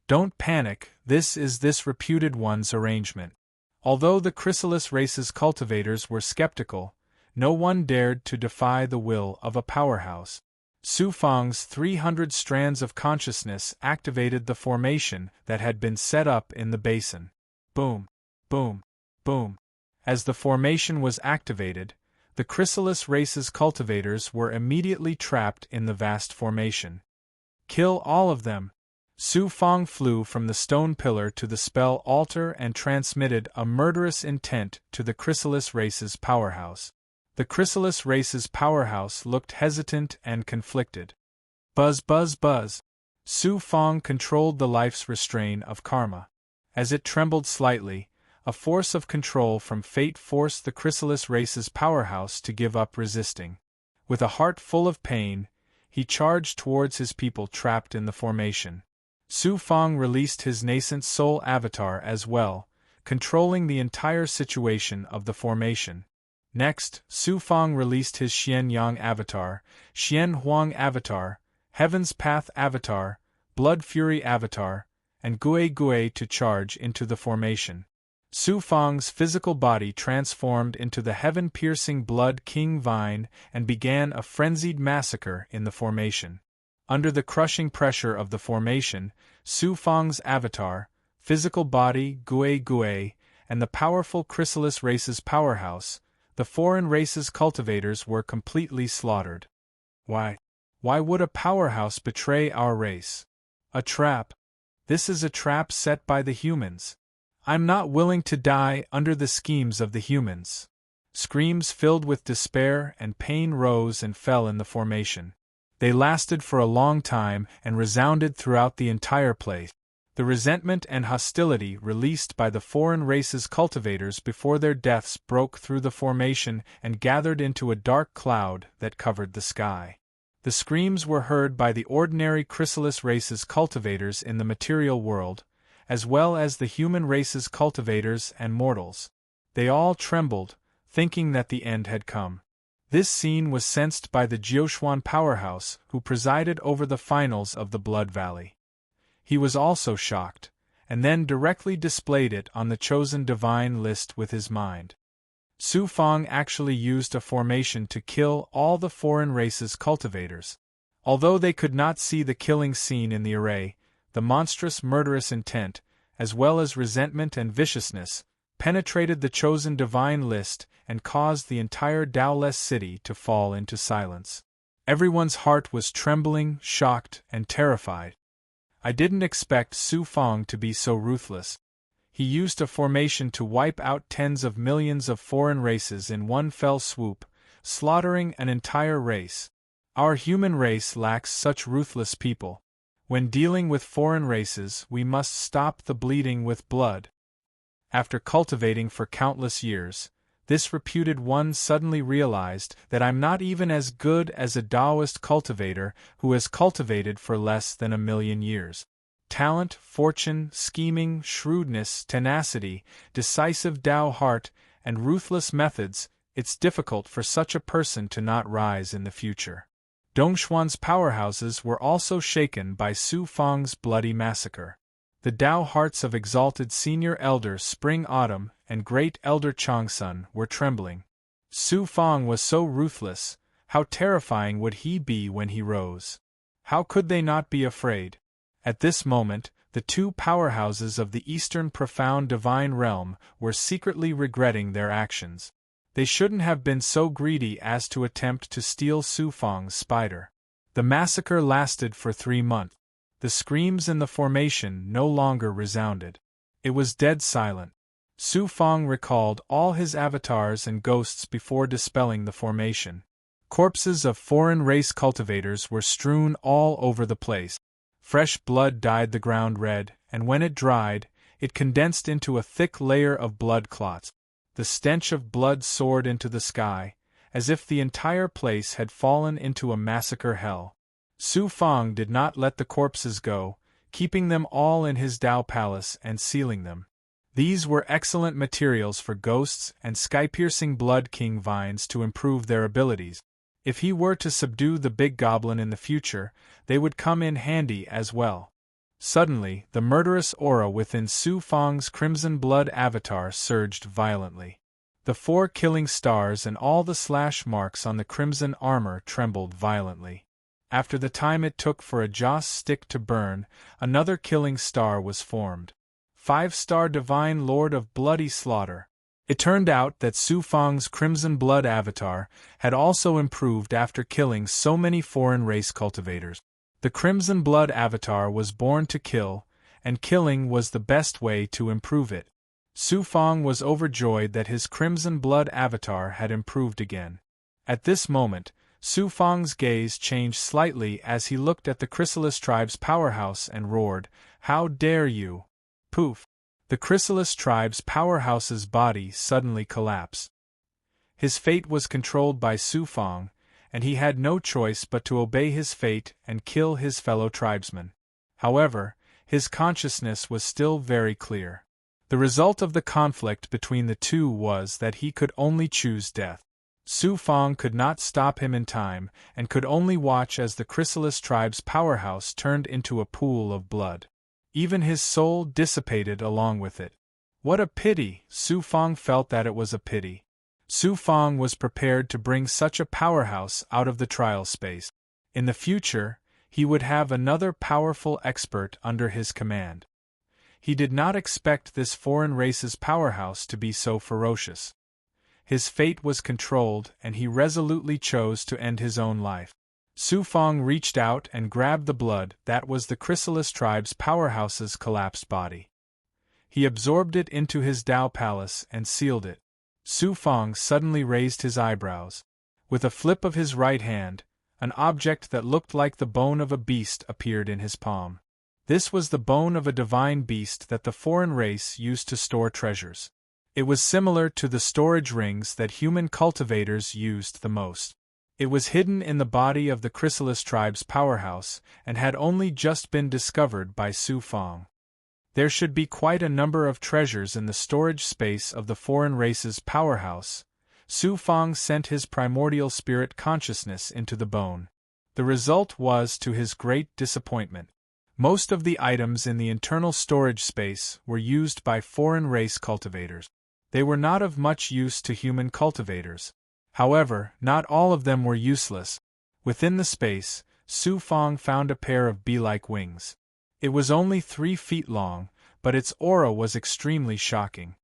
Don't panic, this is this reputed one's arrangement. Although the chrysalis race's cultivators were skeptical, no one dared to defy the will of a powerhouse. Su Fong's 300 strands of consciousness activated the formation that had been set up in the basin. Boom, boom, boom. As the formation was activated, the chrysalis race's cultivators were immediately trapped in the vast formation. Kill all of them! Su Fong flew from the stone pillar to the spell altar and transmitted a murderous intent to the chrysalis race's powerhouse. The chrysalis race's powerhouse looked hesitant and conflicted. Buzz, buzz, buzz. Su Fong controlled the life's restraint of karma. As it trembled slightly, a force of control from fate forced the chrysalis race's powerhouse to give up resisting. With a heart full of pain, he charged towards his people trapped in the formation. Su Fong released his nascent soul avatar as well, controlling the entire situation of the formation. Next, Su Fang released his Xian Yang avatar, Xian Huang avatar, Heaven's Path avatar, Blood Fury avatar, and Gui Gui to charge into the formation. Su Fang's physical body transformed into the heaven-piercing Blood King Vine and began a frenzied massacre in the formation. Under the crushing pressure of the formation, Su Fang's avatar, physical body Gui Gui, and the powerful Chrysalis race's powerhouse, the foreign race's cultivators were completely slaughtered. Why? Why would a powerhouse betray our race? A trap. This is a trap set by the humans. I'm not willing to die under the schemes of the humans. Screams filled with despair and pain rose and fell in the formation. They lasted for a long time and resounded throughout the entire place. The resentment and hostility released by the foreign race's cultivators before their deaths broke through the formation and gathered into a dark cloud that covered the sky. The screams were heard by the ordinary Chrysalis race's cultivators in the material world, as well as the human race's cultivators and mortals. They all trembled, thinking that the end had come. This scene was sensed by the Jiuquan powerhouse who presided over the finals of the Blood Valley. He was also shocked, and then directly displayed it on the chosen divine list with his mind. Su Fang actually used a formation to kill all the foreign race's cultivators. Although they could not see the killing scene in the array, the monstrous murderous intent, as well as resentment and viciousness, penetrated the chosen divine list and caused the entire Daoless city to fall into silence. Everyone's heart was trembling, shocked, and terrified. I didn't expect Su Fang to be so ruthless. He used a formation to wipe out tens of millions of foreign races in one fell swoop, slaughtering an entire race. Our human race lacks such ruthless people. When dealing with foreign races, we must stop the bleeding with blood. After cultivating for countless years, this reputed one suddenly realized that I'm not even as good as a Taoist cultivator who has cultivated for less than 1,000,000 years. Talent, fortune, scheming, shrewdness, tenacity, decisive Tao heart, and ruthless methods, it's difficult for such a person to not rise in the future. Dongshuan's powerhouses were also shaken by Su Fang's bloody massacre. The Tao hearts of exalted senior elder Spring Autumn and great elder Changsun were trembling. Su Fang was so ruthless, how terrifying would he be when he rose? How could they not be afraid? At this moment, the two powerhouses of the Eastern profound divine realm were secretly regretting their actions. They shouldn't have been so greedy as to attempt to steal Su Fang's spider. The massacre lasted for 3 months. The screams in the formation no longer resounded. It was dead silent. Su Fang recalled all his avatars and ghosts before dispelling the formation. Corpses of foreign race cultivators were strewn all over the place. Fresh blood dyed the ground red, and when it dried, it condensed into a thick layer of blood clots. The stench of blood soared into the sky, as if the entire place had fallen into a massacre hell. Su Fang did not let the corpses go, keeping them all in his Tao palace and sealing them. These were excellent materials for ghosts and sky-piercing Blood King vines to improve their abilities. If he were to subdue the big goblin in the future, they would come in handy as well. Suddenly, the murderous aura within Su Fang's crimson blood avatar surged violently. The 4 killing stars and all the slash marks on the crimson armor trembled violently. After the time it took for a joss stick to burn, another killing star was formed. 5-star Divine Lord of Bloody Slaughter. It turned out that Su Fang's crimson blood avatar had also improved after killing so many foreign race cultivators. The crimson blood avatar was born to kill, and killing was the best way to improve it. Su Fang was overjoyed that his crimson blood avatar had improved again. At this moment, Su Fang's gaze changed slightly as he looked at the Chrysalis tribe's powerhouse and roared, "How dare you!" Poof! The Chrysalis tribe's powerhouse's body suddenly collapsed. His fate was controlled by Su Fang, and he had no choice but to obey his fate and kill his fellow tribesmen. However, his consciousness was still very clear. The result of the conflict between the two was that he could only choose death. Su Fong could not stop him in time, and could only watch as the Chrysalis tribe's powerhouse turned into a pool of blood. Even his soul dissipated along with it. What a pity! Su Fong felt that it was a pity. Su Fong was prepared to bring such a powerhouse out of the trial space. In the future, he would have another powerful expert under his command. He did not expect this foreign race's powerhouse to be so ferocious. His fate was controlled, and he resolutely chose to end his own life. Su Fong reached out and grabbed the blood that was the Chrysalis tribe's powerhouse's collapsed body. He absorbed it into his Tao Palace and sealed it. Su Fong suddenly raised his eyebrows. With a flip of his right hand, an object that looked like the bone of a beast appeared in his palm. This was the bone of a divine beast that the foreign race used to store treasures. It was similar to the storage rings that human cultivators used the most. It was hidden in the body of the Chrysalis tribe's powerhouse and had only just been discovered by Su Fong. There should be quite a number of treasures in the storage space of the foreign race's powerhouse. Su Fong sent his primordial spirit consciousness into the bone. The result was to his great disappointment. Most of the items in the internal storage space were used by foreign race cultivators. They were not of much use to human cultivators. However, not all of them were useless. Within the space, Su Fong found a pair of bee-like wings. It was only 3 feet long, but its aura was extremely shocking.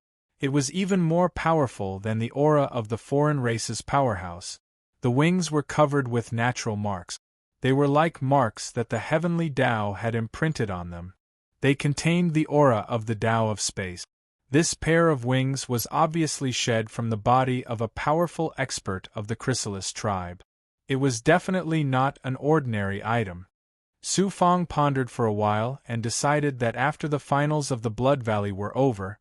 It was even more powerful than the aura of the foreign race's powerhouse. The wings were covered with natural marks. They were like marks that the heavenly Tao had imprinted on them. They contained the aura of the Tao of space. This pair of wings was obviously shed from the body of a powerful expert of the Chrysalis tribe. It was definitely not an ordinary item. Su Fong pondered for a while and decided that after the finals of the Blood Valley were over,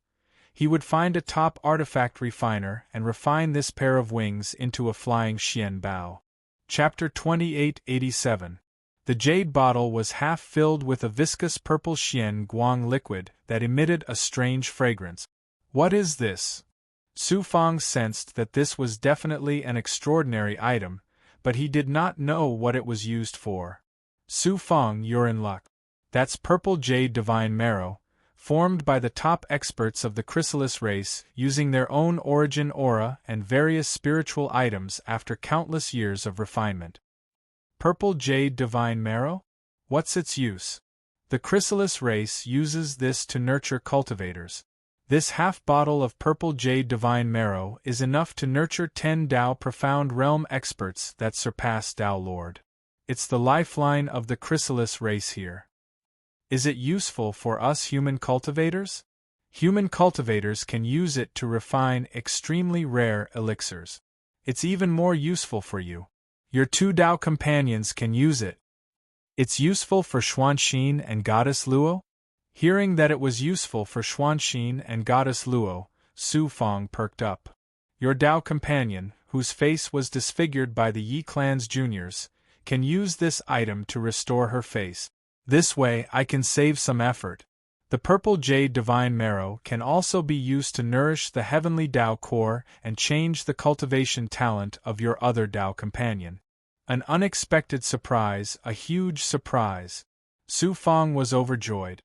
he would find a top artifact refiner and refine this pair of wings into a flying Xian Bao. Chapter 2887. The jade bottle was half filled with a viscous purple Xian Guang liquid that emitted a strange fragrance. What is this? Su Fong sensed that this was definitely an extraordinary item, but he did not know what it was used for. Su Fong, you're in luck. That's purple jade divine marrow, formed by the top experts of the Chrysalis race using their own origin aura and various spiritual items after countless years of refinement. Purple jade divine marrow? What's its use? The Chrysalis race uses this to nurture cultivators. This half-bottle of purple jade divine marrow is enough to nurture 10 Tao profound realm experts that surpass Tao Lord. It's the lifeline of the Chrysalis race here. Is it useful for us human cultivators? Human cultivators can use it to refine extremely rare elixirs. It's even more useful for you. Your 2 Tao companions can use it. It's useful for Xuanxin and Goddess Luo? Hearing that it was useful for Xuanxin and Goddess Luo, Su Fong perked up. Your Tao companion, whose face was disfigured by the Yi clan's juniors, can use this item to restore her face. This way I can save some effort. The purple jade divine marrow can also be used to nourish the heavenly Tao core and change the cultivation talent of your other Tao companion. An unexpected surprise, a huge surprise. Su Fong was overjoyed.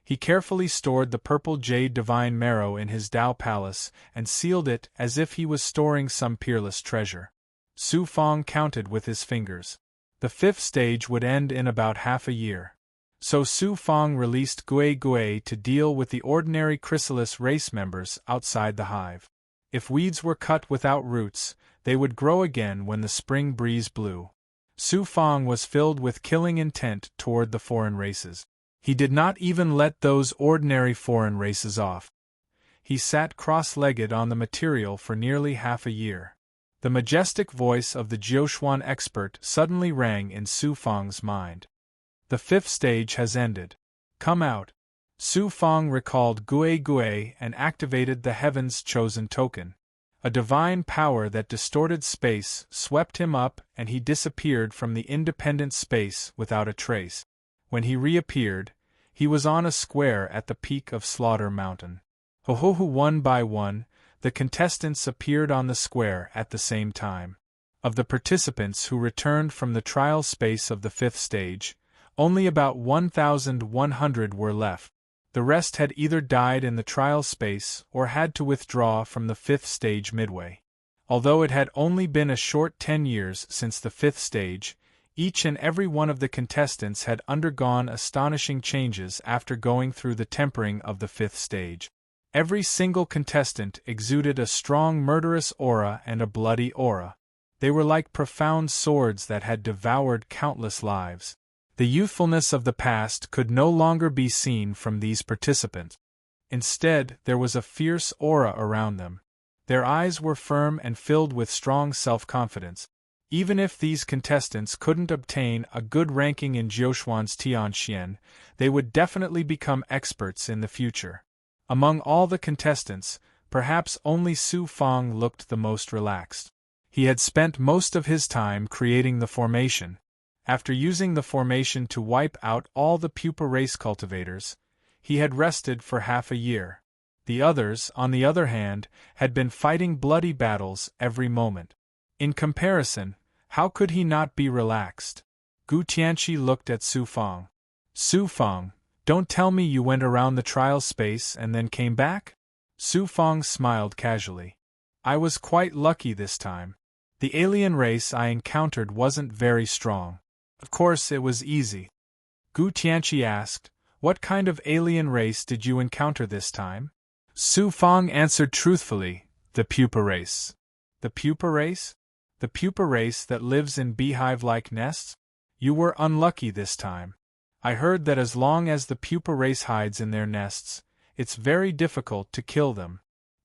He carefully stored the purple jade divine marrow in his Tao Palace and sealed it as if he was storing some peerless treasure. Su Fong counted with his fingers. The 5th stage would end in about half a year. So Su Fong released Gui Gui to deal with the ordinary Chrysalis race members outside the hive. If weeds were cut without roots, they would grow again when the spring breeze blew. Su Fong was filled with killing intent toward the foreign races. He did not even let those ordinary foreign races off. He sat cross-legged on the material for nearly half a year. The majestic voice of the Jiuxuan expert suddenly rang in Su Fong's mind. The 5th stage has ended. Come out. Su Fong recalled Gui Gui and activated the Heaven's Chosen token. A divine power that distorted space swept him up and he disappeared from the independent space without a trace. When he reappeared, He was on a square at the peak of Slaughter Mountain. Ho-ho-ho! One by one, the contestants appeared on the square at the same time. Of the participants who returned from the trial space of the 5th stage, only about 1,100 were left. The rest had either died in the trial space or had to withdraw from the 5th stage midway. Although it had only been a short 10 years since the 5th stage, each and every one of the contestants had undergone astonishing changes after going through the tempering of the 5th stage. Every single contestant exuded a strong murderous aura and a bloody aura. They were like profound swords that had devoured countless lives. The youthfulness of the past could no longer be seen from these participants. Instead, there was a fierce aura around them. Their eyes were firm and filled with strong self-confidence. Even if these contestants couldn't obtain a good ranking in Jiuxuan's Tianxian, they would definitely become experts in the future. Among all the contestants, perhaps only Su Fang looked the most relaxed. He had spent most of his time creating the formation. After using the formation to wipe out all the pupa race cultivators, he had rested for half a year. The others, on the other hand, had been fighting bloody battles every moment. In comparison, how could he not be relaxed? Gu Tianqi looked at Su Fang. Su Fang, don't tell me you went around the trial space and then came back? Su Fang smiled casually. I was quite lucky this time. The alien race I encountered wasn't very strong. Of course it was easy. Gu Tianqi asked, what kind of alien race did you encounter this time? Su Fang answered truthfully, the pupa race. The pupa race? The pupa race that lives in beehive-like nests? You were unlucky this time. I heard that as long as the pupa race hides in their nests, it's very difficult to kill them.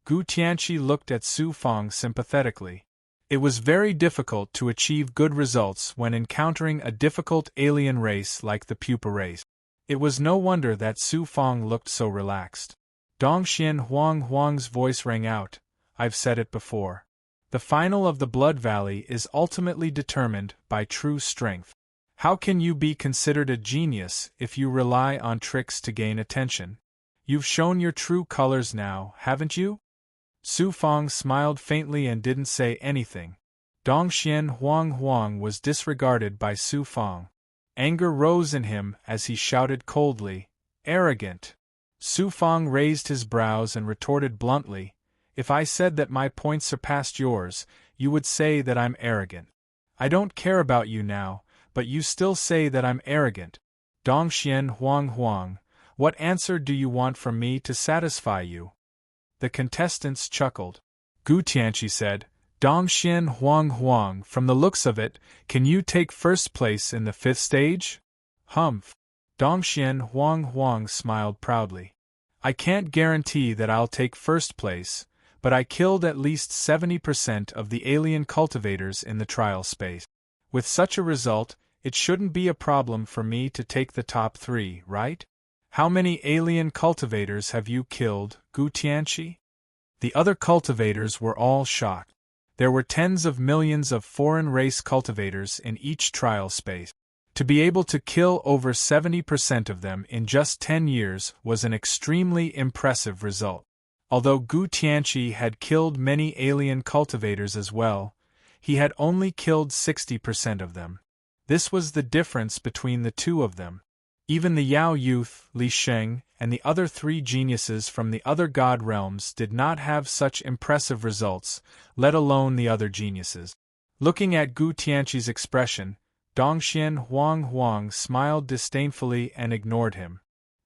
Gu Tianqi looked at Su Fang sympathetically. It was very difficult to achieve good results when encountering a difficult alien race like the pupa race. It was no wonder that Su Fang looked so relaxed. Dongxian Huang's voice rang out, I've said it before. The final of the Blood Valley is ultimately determined by true strength. How can you be considered a genius if you rely on tricks to gain attention? You've shown your true colors now, haven't you? Su Fang smiled faintly and didn't say anything. Dongxian Huang was disregarded by Su Fang. Anger rose in him as he shouted coldly, arrogant. Su Fang raised his brows and retorted bluntly, if I said that my points surpassed yours, you would say that I'm arrogant. I don't care about you now, but you still say that I'm arrogant. Dongxian Huang, what answer do you want from me to satisfy you? The contestants chuckled. Gu Tianqi said, Dongxian Huang, from the looks of it, can you take first place in the 5th stage? Humph. Dongxian Huang smiled proudly. I can't guarantee that I'll take first place, but I killed at least 70% of the alien cultivators in the trial space. With such a result, it shouldn't be a problem for me to take the top 3, right? How many alien cultivators have you killed, Gu Tianqi? The other cultivators were all shocked. There were tens of millions of foreign race cultivators in each trial space. To be able to kill over 70% of them in just 10 years was an extremely impressive result. Although Gu Tianqi had killed many alien cultivators as well, he had only killed 60% of them. This was the difference between the two of them. Even the Yao youth, Li Sheng, and the other 3 geniuses from the other god realms did not have such impressive results, let alone the other geniuses. Looking at Gu Tianqi's expression, Dongxian Huang smiled disdainfully and ignored him.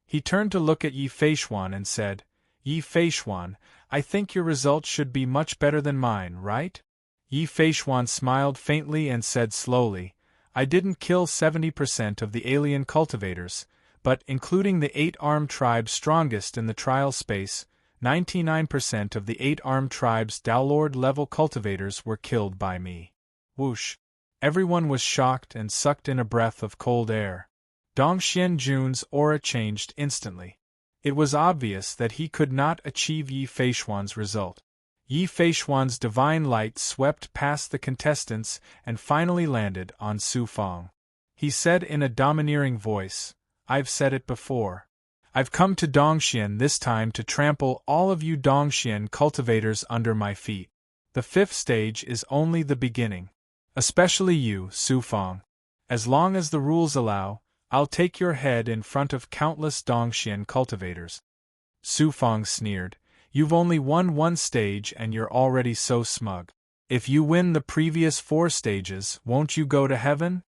He turned to look at Yi Feishuan and said, Yi Feishuan, I think your results should be much better than mine, right? Yi Feishuan smiled faintly and said slowly, I didn't kill 70% of the alien cultivators, but including the 8-armed tribes strongest in the trial space, 99% of the 8-armed tribes Downlord-level cultivators were killed by me. Whoosh! Everyone was shocked and sucked in a breath of cold air. Dongxian Jun's aura changed instantly. It was obvious that he could not achieve Yi Feishuan's result. Yi Feishuan's divine light swept past the contestants and finally landed on Su Fang. He said in a domineering voice, I've said it before. I've come to Dongxian this time to trample all of you Dongxian cultivators under my feet. The 5th stage is only the beginning. Especially you, Su Fang. As long as the rules allow, I'll take your head in front of countless Dongxian cultivators. Su Fang sneered. You've only won 1 stage and you're already so smug. If you win the previous 4 stages, won't you go to heaven?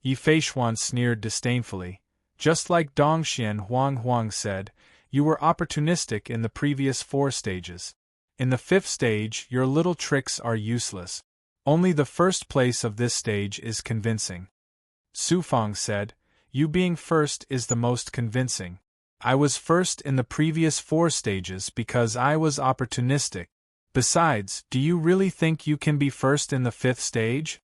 Yi Feishuan sneered disdainfully. Just like Dongxian Huang said, you were opportunistic in the previous 4 stages. In the 5th stage, your little tricks are useless. Only the 1st place of this stage is convincing. Su Fang said, you being first is the most convincing. I was first in the previous 4 stages because I was opportunistic. Besides, do you really think you can be first in the 5th stage?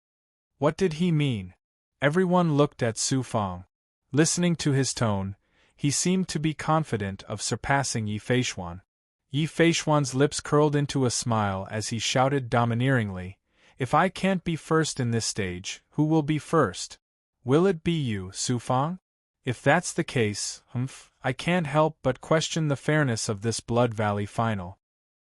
What did he mean? Everyone looked at Su Fang. Listening to his tone, he seemed to be confident of surpassing Yi Feishuan. Yi Feishuan's lips curled into a smile as he shouted domineeringly, if I can't be first in this stage, who will be first? Will it be you, Su Fang? If that's the case, I can't help but question the fairness of this Blood Valley final.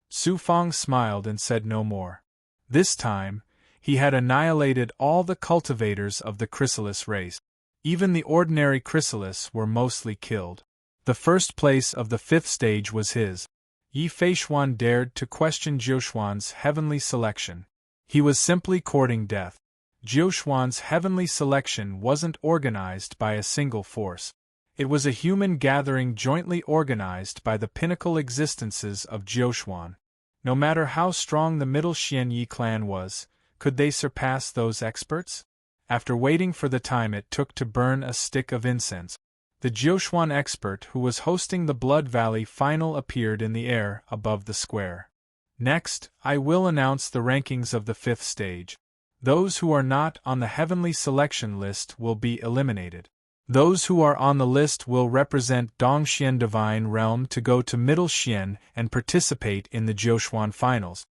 Su Fang smiled and said no more. This time, he had annihilated all the cultivators of the chrysalis race. Even the ordinary chrysalis were mostly killed. The 1st place of the 5th stage was his. Yi Feishuan dared to question Jiuxuan's heavenly selection. He was simply courting death. Jiuxuan's heavenly selection wasn't organized by a single force. It was a human gathering jointly organized by the pinnacle existences of Jiuxuan. No matter how strong the Middle Xianyi clan was, could they surpass those experts? After waiting for the time it took to burn a stick of incense, the Jiuxuan expert who was hosting the Blood Valley final appeared in the air above the square. Next, I will announce the rankings of the 5th stage. Those who are not on the heavenly selection list will be eliminated. Those who are on the list will represent Dongxian Divine Realm to go to Middle Xian and participate in the Jiuxuan finals.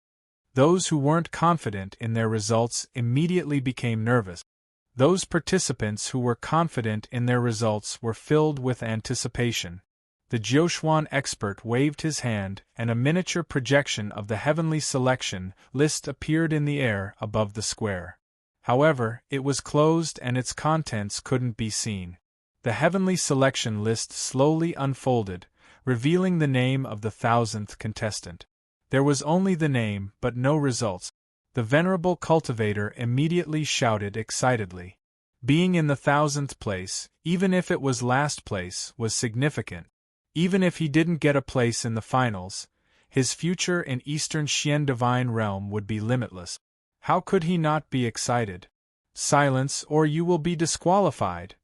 Those who weren't confident in their results immediately became nervous. Those participants who were confident in their results were filled with anticipation. The Jiuxuan expert waved his hand, and a miniature projection of the heavenly selection list appeared in the air above the square. However, it was closed and its contents couldn't be seen. The heavenly selection list slowly unfolded, revealing the name of the 1000th contestant. There was only the name, but no results. The venerable cultivator immediately shouted excitedly. Being in the 1000th place, even if it was last place, was significant. Even if he didn't get a place in the finals, his future in Eastern Xian Divine Realm would be limitless. How could he not be excited? Silence, or you will be disqualified,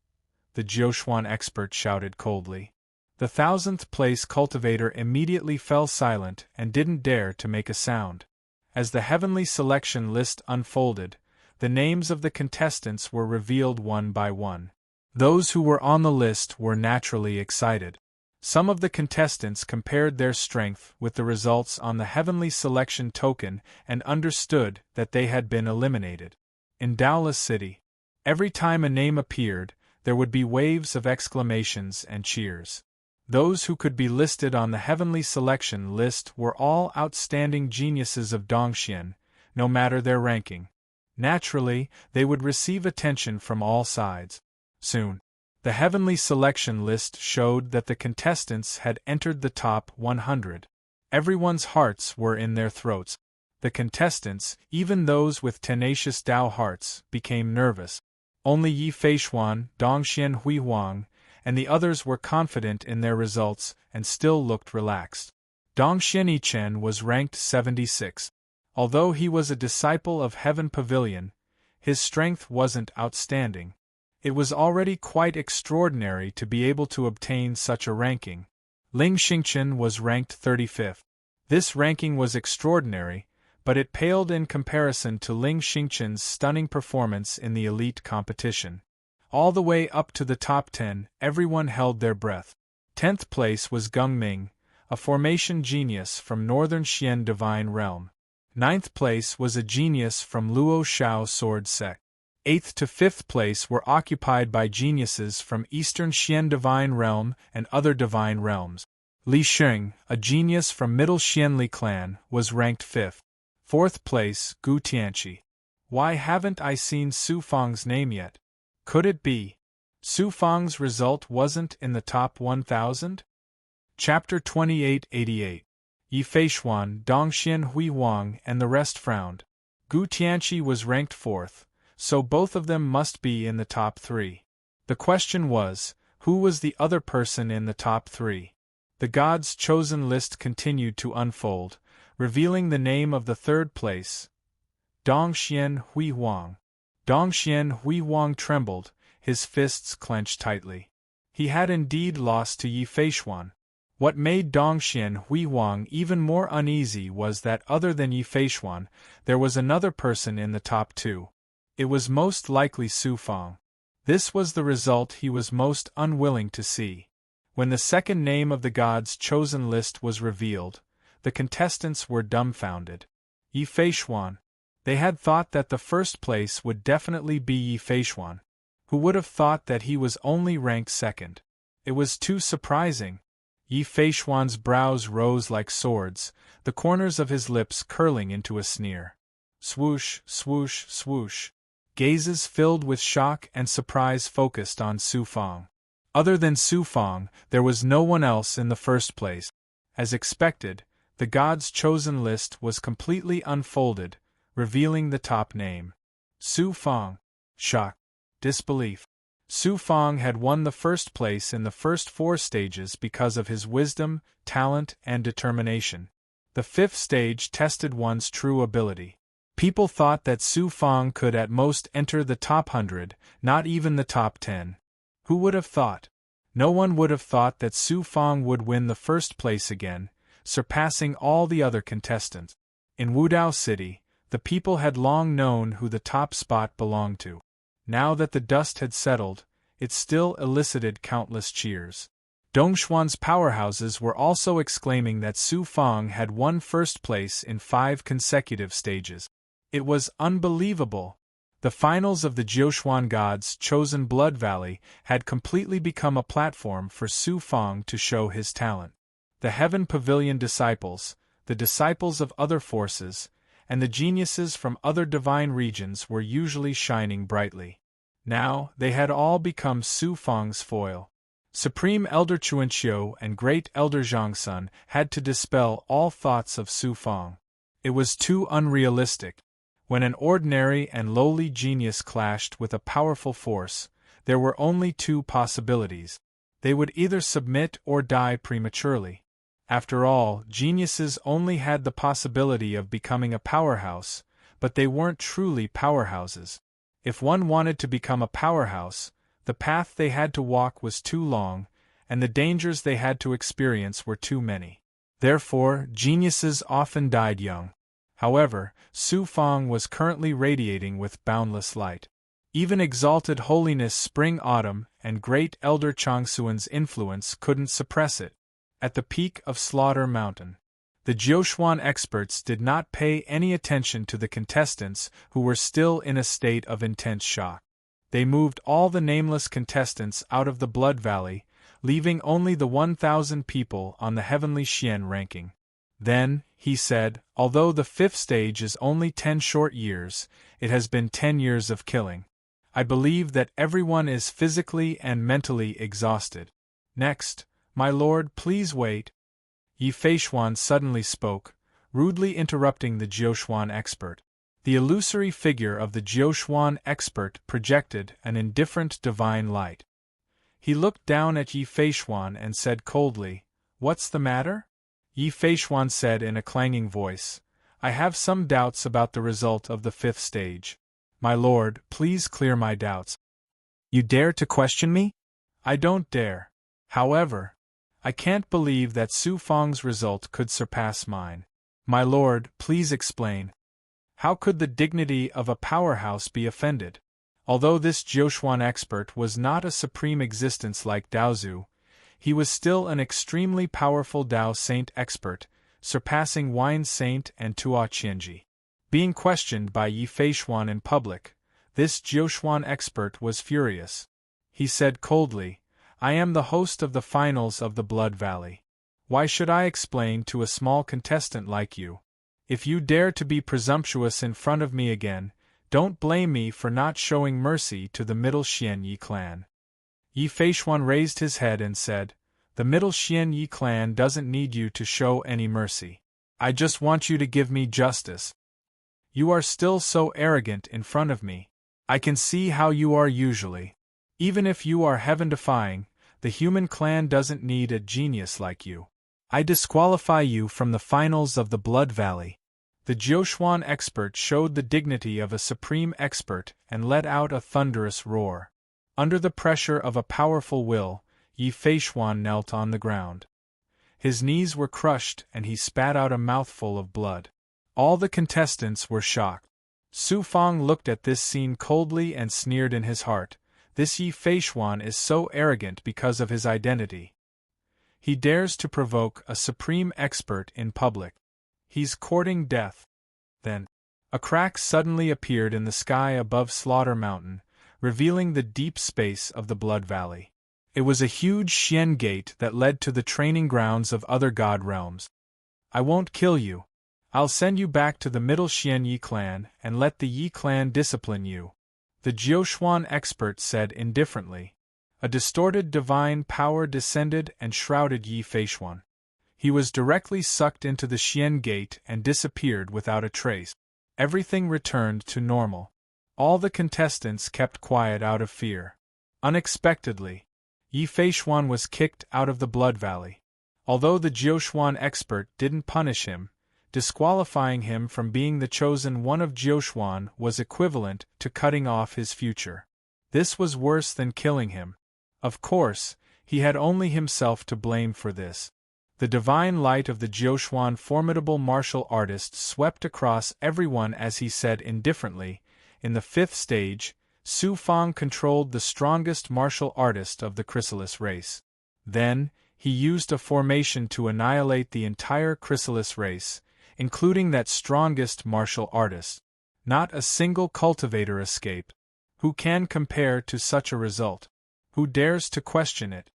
the Jiuxuan expert shouted coldly. The 1000th place cultivator immediately fell silent and didn't dare to make a sound. As the heavenly selection list unfolded, the names of the contestants were revealed one by one. Those who were on the list were naturally excited. Some of the contestants compared their strength with the results on the heavenly selection token and understood that they had been eliminated. In Daola City, every time a name appeared, there would be waves of exclamations and cheers. Those who could be listed on the heavenly selection list were all outstanding geniuses of Dongxian, no matter their ranking. Naturally, they would receive attention from all sides. Soon, the heavenly selection list showed that the contestants had entered the top 100. Everyone's hearts were in their throats. The contestants, even those with tenacious Dao hearts, became nervous. Only Yi Feishuan, Dongxian Huihuang, and the others were confident in their results and still looked relaxed. Dongxian Yichen was ranked 76. Although he was a disciple of Heaven Pavilion, his strength wasn't outstanding. It was already quite extraordinary to be able to obtain such a ranking. Ling Xingchen was ranked 35th. This ranking was extraordinary, but it paled in comparison to Ling Xingchen's stunning performance in the elite competition. All the way up to the top 10, everyone held their breath. 10th place was Gung Ming, a formation genius from Northern Xian Divine Realm. 9th place was a genius from Luo Shao Sword Sect. 8th to 5th place were occupied by geniuses from Eastern Xian divine realm and other divine realms. Li Sheng, a genius from Middle Xianli clan, was ranked 5th. 4th place, Gu Tianqi. Why haven't I seen Su Fang's name yet? Could it be Su Fang's result wasn't in the top 1000? Chapter 2888. Yi Feishuan, Dongxian Hui Wang, and the rest frowned. Gu Tianqi was ranked 4th, so both of them must be in the top 3. The question was, who was the other person in the top 3? The gods' chosen list continued to unfold, revealing the name of the 3rd place, Dongxian Hui Wang. Dongxian Hui Wang trembled, his fists clenched tightly. He had indeed lost to Yi Feishuan. What made Dongxian Hui Wang even more uneasy was that other than Yi Feishuan, there was another person in the top 2. It was most likely Su Fang. This was the result he was most unwilling to see. When the second name of the gods' chosen list was revealed, the contestants were dumbfounded. Yi Feishuan. They had thought that the first place would definitely be Yi Feishuan. Who would have thought that he was only ranked 2nd? It was too surprising. Yi Feishuan's brows rose like swords, the corners of his lips curling into a sneer. Swoosh, swoosh, swoosh. Gazes filled with shock and surprise focused on Su Fang. Other than Su Fang, there was no one else in the first place. As expected, the gods' chosen list was completely unfolded, revealing the top name. Su Fang. Shock. Disbelief. Su Fang had won the first place in the first 4 stages because of his wisdom, talent, and determination. The 5th stage tested one's true ability. People thought that Su Fang could at most enter the top 100, not even the top 10. Who would have thought? No one would have thought that Su Fang would win the first place again, surpassing all the other contestants. In Wudao City, the people had long known who the top spot belonged to. Now that the dust had settled, it still elicited countless cheers. Dongshuan's powerhouses were also exclaiming that Su Fang had won first place in 5 consecutive stages. It was unbelievable. The finals of the Jiushuan gods' chosen Blood Valley had completely become a platform for Su Fang to show his talent. The Heaven Pavilion disciples, the disciples of other forces, and the geniuses from other divine regions were usually shining brightly. Now, they had all become Su Fang's foil. Supreme Elder Chuanqiu and Great Elder Zhangsun had to dispel all thoughts of Su Fang. It was too unrealistic. When an ordinary and lowly genius clashed with a powerful force, there were only 2 possibilities. They would either submit or die prematurely. After all, geniuses only had the possibility of becoming a powerhouse, but they weren't truly powerhouses. If one wanted to become a powerhouse, the path they had to walk was too long, and the dangers they had to experience were too many. Therefore, geniuses often died young. However, Su Fang was currently radiating with boundless light. Even exalted holiness Spring Autumn and Great Elder Changsuan's influence couldn't suppress it. At the peak of Slaughter Mountain, the Jiushuan experts did not pay any attention to the contestants who were still in a state of intense shock. They moved all the nameless contestants out of the Blood Valley, leaving only the 1,000 people on the Heavenly Xian ranking. Then, he said, although the 5th stage is only 10 short years, it has been 10 years of killing. I believe that everyone is physically and mentally exhausted. Next, my lord, please wait. Yi Feishuan suddenly spoke, rudely interrupting the Jiushuan expert. The illusory figure of the Jiushuan expert projected an indifferent divine light. He looked down at Yi Feishuan and said coldly, "What's the matter?" Yi Feishuan said in a clanging voice, "I have some doubts about the result of the 5th stage. My lord, please clear my doubts." "You dare to question me?" "I don't dare. However, I can't believe that Su Fang's result could surpass mine. My lord, please explain. How could the dignity of a powerhouse be offended?" Although this Jiushuan expert was not a supreme existence like Daozu, he was still an extremely powerful Dao Saint expert, surpassing Wine Saint and Tuo Qianji. Being questioned by Yi Feishuan in public, This Jiuquan expert was furious. He said coldly, "I am the host of the finals of the Blood Valley. Why should I explain to a small contestant like you? If you dare to be presumptuous in front of me again, don't blame me for not showing mercy to the Middle Xianyi clan." Yi Feixuan raised his head and said, "The Middle Xianyi clan doesn't need you to show any mercy. I just want you to give me justice. You are still so arrogant in front of me. I can see how you are usually. Even if you are heaven-defying, the human clan doesn't need a genius like you. I disqualify you from the finals of the Blood Valley." The Jiuquan expert showed the dignity of a supreme expert and let out a thunderous roar. Under the pressure of a powerful will, Yi Feixuan knelt on the ground. His knees were crushed and he spat out a mouthful of blood. All the contestants were shocked. Su Fang looked at this scene coldly and sneered in his heart. This Yi Feixuan is so arrogant because of his identity. He dares to provoke a supreme expert in public. He's courting death. Then, a crack suddenly appeared in the sky above Slaughter Mountain, revealing the deep space of the Blood Valley. It was a huge Xian gate that led to the training grounds of other god realms. "I won't kill you. I'll send you back to the Middle Xianyi clan and let the Yi clan discipline you," the Jiuquan expert said indifferently. A distorted divine power descended and shrouded Yi Feixuan. He was directly sucked into the Xian gate and disappeared without a trace. Everything returned to normal. All the contestants kept quiet out of fear. Unexpectedly, Yi Feixuan was kicked out of the Blood Valley. Although the Jiuquan expert didn't punish him, disqualifying him from being the chosen one of Jiuquan was equivalent to cutting off his future. This was worse than killing him. Of course, he had only himself to blame for this. The divine light of the Jiuquan formidable martial artist swept across everyone as he said indifferently, "In the 5th stage, Su Fang controlled the strongest martial artist of the Chrysalis race. Then, he used a formation to annihilate the entire Chrysalis race, including that strongest martial artist. Not a single cultivator escaped. Who can compare to such a result? Who dares to question it?"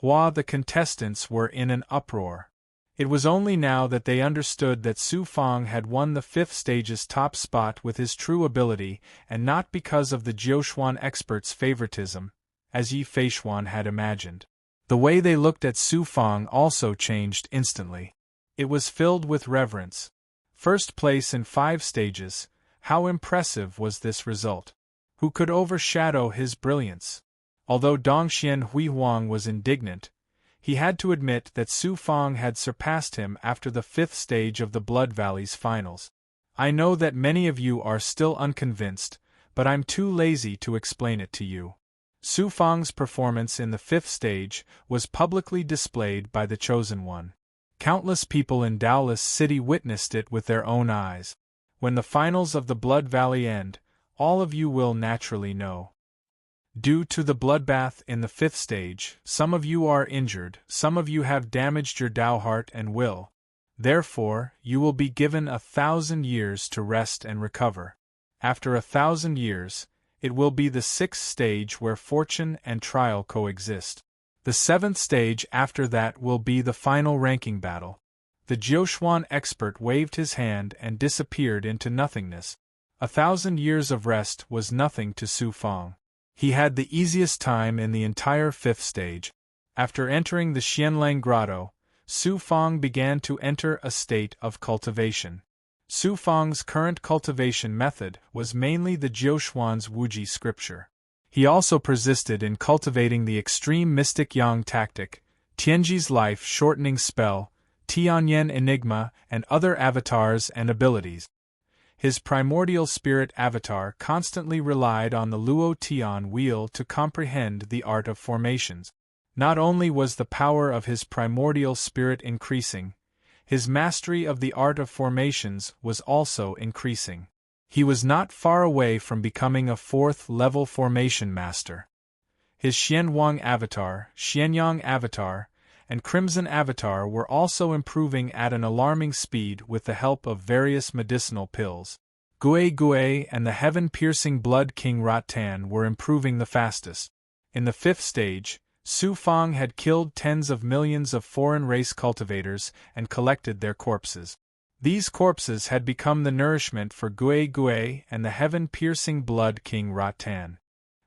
The contestants were in an uproar. It was only now that they understood that Su Fang had won the 5th stage's top spot with his true ability and not because of the Jiuquan expert's favoritism, as Yi Feixuan had imagined. The way they looked at Su Fang also changed instantly. It was filled with reverence. First place in 5 stages, how impressive was this result? Who could overshadow his brilliance? Although Dongxian Huihuang was indignant, he had to admit that Su Fang had surpassed him after the 5th stage of the Blood Valley's finals. I know that many of you are still unconvinced, but I'm too lazy to explain it to you. Su Fang's performance in the 5th stage was publicly displayed by the Chosen One. Countless people in Daolus City witnessed it with their own eyes. When the finals of the Blood Valley end, all of you will naturally know. Due to the bloodbath in the 5th stage, some of you are injured, some of you have damaged your Dao heart and will. Therefore, you will be given 1,000 years to rest and recover. After 1,000 years, it will be the 6th stage where fortune and trial coexist. The 7th stage after that will be the final ranking battle. The Jiuquan expert waved his hand and disappeared into nothingness. 1,000 years of rest was nothing to Su Fang. He had the easiest time in the entire 5th stage. After entering the Xianlang Grotto, Su Fang began to enter a state of cultivation. Su Fang's current cultivation method was mainly the Jiuquan's Wuji scripture. He also persisted in cultivating the extreme mystic yang tactic, Tianji's life-shortening spell, Tianyan enigma, and other avatars and abilities. His primordial spirit avatar constantly relied on the Luo Tian wheel to comprehend the art of formations. Not only was the power of his primordial spirit increasing, his mastery of the art of formations was also increasing. He was not far away from becoming a 4th-level formation master. His Xianwang avatar, Xianyang avatar, and Crimson avatar were also improving at an alarming speed with the help of various medicinal pills. Gui Gui and the heaven-piercing Blood King Rattan were improving the fastest. In the 5th stage, Su Fang had killed tens of millions of foreign race cultivators and collected their corpses. These corpses had become the nourishment for Gui Gui and the heaven-piercing Blood King Rattan.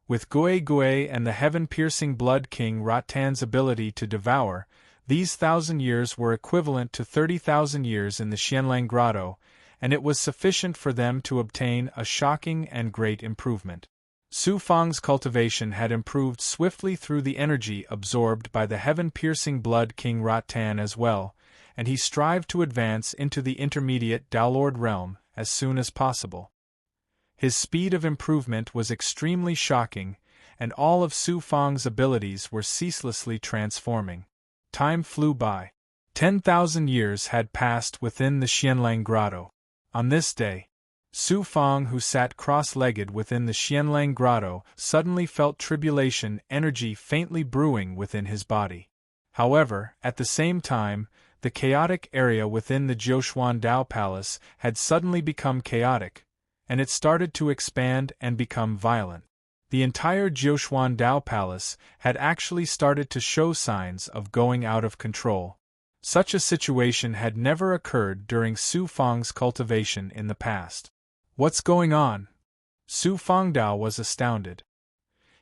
With Gui Gui and the heaven-piercing Blood King Rattan's ability to devour, these 1,000 years were equivalent to 30,000 years in the Xianlang Grotto, and it was sufficient for them to obtain a shocking and great improvement. Su Fang's cultivation had improved swiftly through the energy absorbed by the heaven-piercing Blood King Rattan as well, and he strived to advance into the intermediate Daolord realm as soon as possible. His speed of improvement was extremely shocking, and all of Su Fang's abilities were ceaselessly transforming. Time flew by. 10,000 years had passed within the Xianlang Grotto. On this day, Su Fang, who sat cross-legged within the Xianlang Grotto, suddenly felt tribulation energy faintly brewing within his body. However, at the same time, the chaotic area within the Jiuquan Dao Palace had suddenly become chaotic, and it started to expand and become violent. The entire Jiuquan Dao Palace had actually started to show signs of going out of control. Such a situation had never occurred during Su Fang's cultivation in the past. What's going on? Su Fangdao was astounded.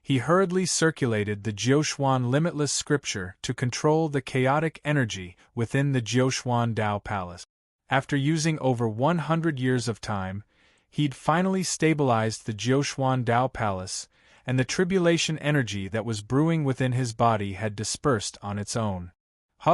He hurriedly circulated the Jiuquan limitless scripture to control the chaotic energy within the Jiuquan Dao Palace. After using over 100 years of time, he'd finally stabilized the Jiuquan Dao Palace, and the tribulation energy that was brewing within his body had dispersed on its own.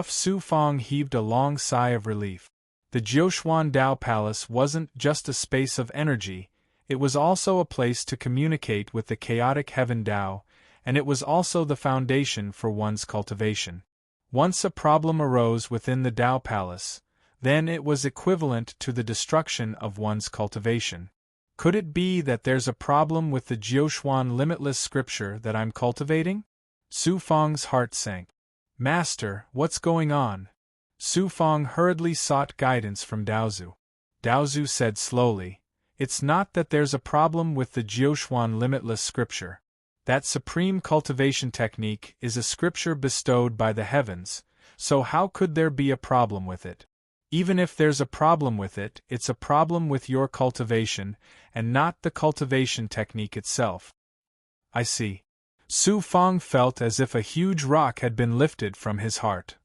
Su Fang heaved a long sigh of relief. The Jiuquan Dao Palace wasn't just a space of energy, it was also a place to communicate with the chaotic heaven Dao, and it was also the foundation for one's cultivation. Once a problem arose within the Dao Palace, then it was equivalent to the destruction of one's cultivation. Could it be that there's a problem with the Jiuquan limitless scripture that I'm cultivating? Su Fang's heart sank. Master, what's going on? Su Fang hurriedly sought guidance from Daozu. Daozu said slowly, "It's not that there's a problem with the Jiuquan limitless scripture. That supreme cultivation technique is a scripture bestowed by the heavens, so how could there be a problem with it? Even if there's a problem with it, it's a problem with your cultivation, and not the cultivation technique itself." I see. Su Fang felt as if a huge rock had been lifted from his heart.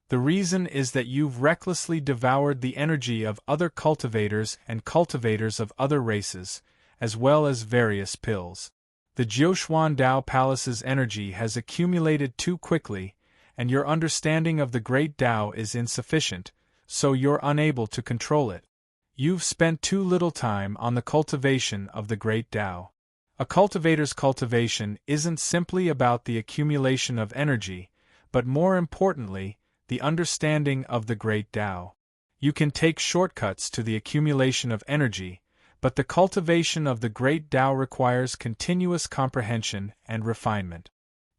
The reason is that you've recklessly devoured the energy of other cultivators and cultivators of other races, as well as various pills. The Jiuquan Dao Palace's energy has accumulated too quickly, and your understanding of the Great Dao is insufficient, so you're unable to control it. You've spent too little time on the cultivation of the Great Dao. A cultivator's cultivation isn't simply about the accumulation of energy, but more importantly, the understanding of the Great Dao. You can take shortcuts to the accumulation of energy, but the cultivation of the Great Dao requires continuous comprehension and refinement.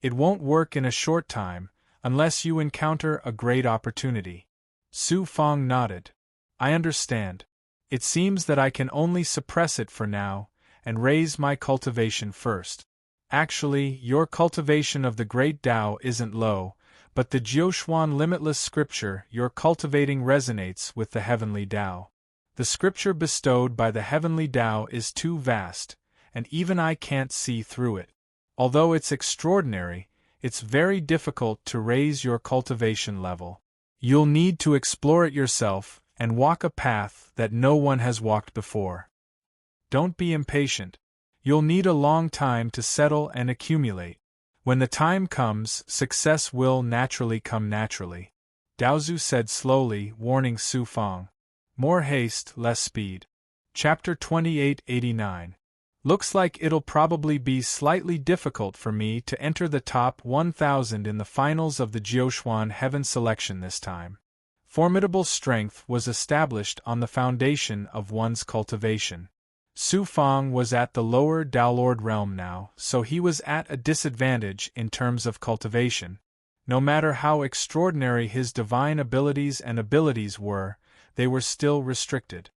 It won't work in a short time, unless you encounter a great opportunity. Su Fang nodded. I understand. It seems that I can only suppress it for now, and raise my cultivation first. Actually, your cultivation of the Great Dao isn't low, but the Jiuquan limitless scripture you're cultivating resonates with the heavenly Dao. The scripture bestowed by the heavenly Dao is too vast, and even I can't see through it. Although it's extraordinary, it's very difficult to raise your cultivation level. You'll need to explore it yourself and walk a path that no one has walked before. Don't be impatient. You'll need a long time to settle and accumulate. When the time comes, success will naturally come naturally. Daozu said slowly, warning Su Fang. More haste, less speed. Chapter 2889. Looks like it'll probably be slightly difficult for me to enter the top 1,000 in the finals of the Jiuquan Heaven Selection this time. Formidable strength was established on the foundation of one's cultivation. Su Fang was at the lower Daolord realm now, so he was at a disadvantage in terms of cultivation. No matter how extraordinary his divine abilities were, they were still restricted.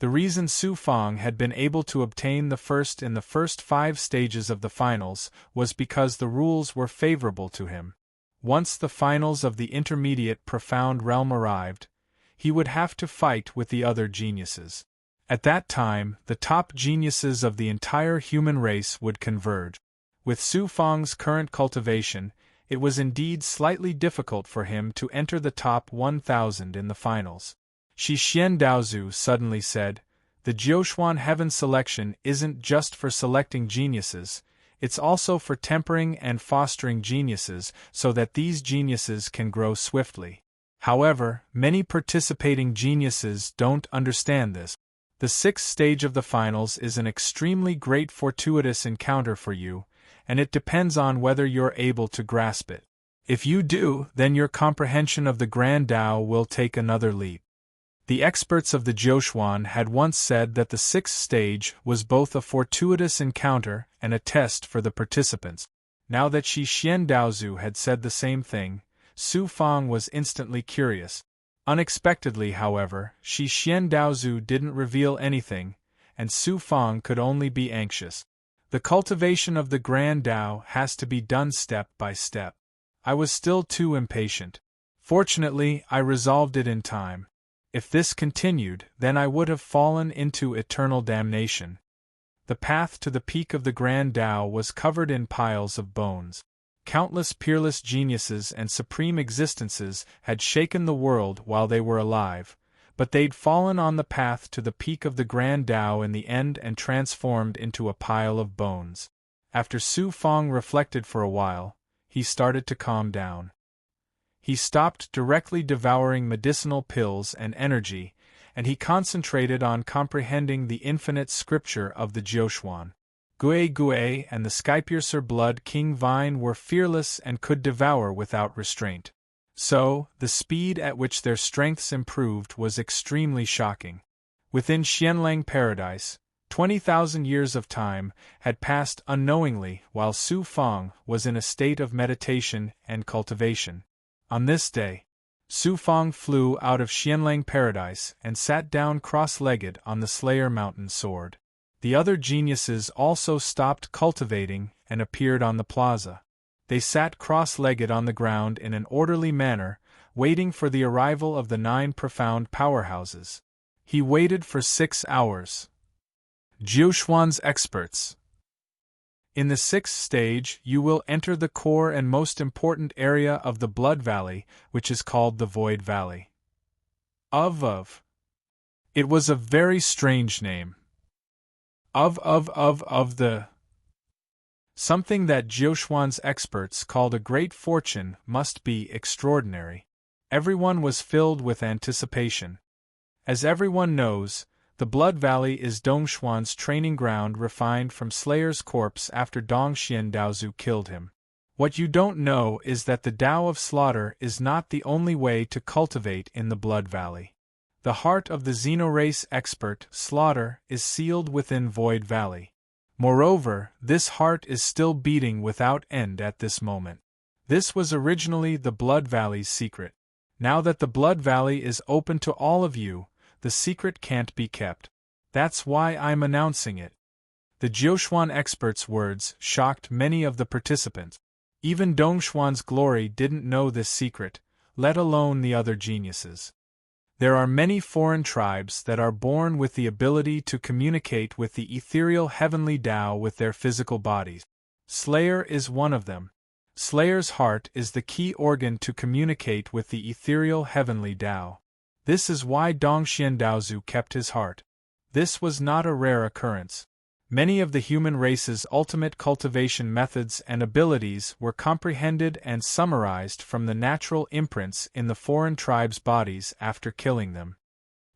The reason Su Fang had been able to obtain the first in the first 5 stages of the finals was because the rules were favorable to him. Once the finals of the intermediate profound realm arrived, he would have to fight with the other geniuses. At that time, the top geniuses of the entire human race would converge. With Su Fang's current cultivation, it was indeed slightly difficult for him to enter the top 1,000 in the finals. Shi Xian Daozu suddenly said, "The Jiuquan Heaven selection isn't just for selecting geniuses, it's also for tempering and fostering geniuses so that these geniuses can grow swiftly." However, many participating geniuses don't understand this. The 6th stage of the finals is an extremely great fortuitous encounter for you, and it depends on whether you're able to grasp it. If you do, then your comprehension of the Grand Tao will take another leap. The experts of the Jiuquan had once said that the 6th stage was both a fortuitous encounter and a test for the participants. Now that Shi Xian Daozu had said the same thing, Su Fang was instantly curious. Unexpectedly, however, Shi Xian Daozu didn't reveal anything, and Su Fang could only be anxious. The cultivation of the Grand Tao has to be done step by step. I was still too impatient. Fortunately, I resolved it in time. If this continued, then I would have fallen into eternal damnation. The path to the peak of the Grand Tao was covered in piles of bones. Countless peerless geniuses and supreme existences had shaken the world while they were alive, but they'd fallen on the path to the peak of the Grand Tao in the end and transformed into a pile of bones. After Su Fang reflected for a while, he started to calm down. He stopped directly devouring medicinal pills and energy, and he concentrated on comprehending the infinite scripture of the Jiuquan. Gue Gue and the Skypiercer Blood King Vine were fearless and could devour without restraint. So, the speed at which their strengths improved was extremely shocking. Within Xianlang Paradise, 20,000 years of time had passed unknowingly while Su Fang was in a state of meditation and cultivation. On this day, Su Fang flew out of Xianlang Paradise and sat down cross-legged on the Slayer Mountain sword. The other geniuses also stopped cultivating and appeared on the plaza. They sat cross-legged on the ground in an orderly manner, waiting for the arrival of the 9 profound powerhouses. He waited for 6 hours. Jiuquan's experts. In the 6th stage, you will enter the core and most important area of the Blood Valley, which is called the Void Valley. It was a very strange name. Something that Jiuquan's experts called a great fortune must be extraordinary. Everyone was filled with anticipation. As everyone knows, the Blood Valley is Dongxuan's training ground refined from Slayer's corpse after Dongxian Daozu killed him. What you don't know is that the Tao of Slaughter is not the only way to cultivate in the Blood Valley. The heart of the Xenorace expert, Slaughter, is sealed within Void Valley. Moreover, this heart is still beating without end at this moment. This was originally the Blood Valley's secret. Now that the Blood Valley is open to all of you, the secret can't be kept. That's why I'm announcing it. The Jiuquan expert's words shocked many of the participants. Even Dongxuan's glory didn't know this secret, let alone the other geniuses. There are many foreign tribes that are born with the ability to communicate with the ethereal heavenly Tao with their physical bodies. Slayer is one of them. Slayer's heart is the key organ to communicate with the ethereal heavenly Tao. This is why Dongxian Daozu kept his heart. This was not a rare occurrence. Many of the human race's ultimate cultivation methods and abilities were comprehended and summarized from the natural imprints in the foreign tribes' bodies after killing them.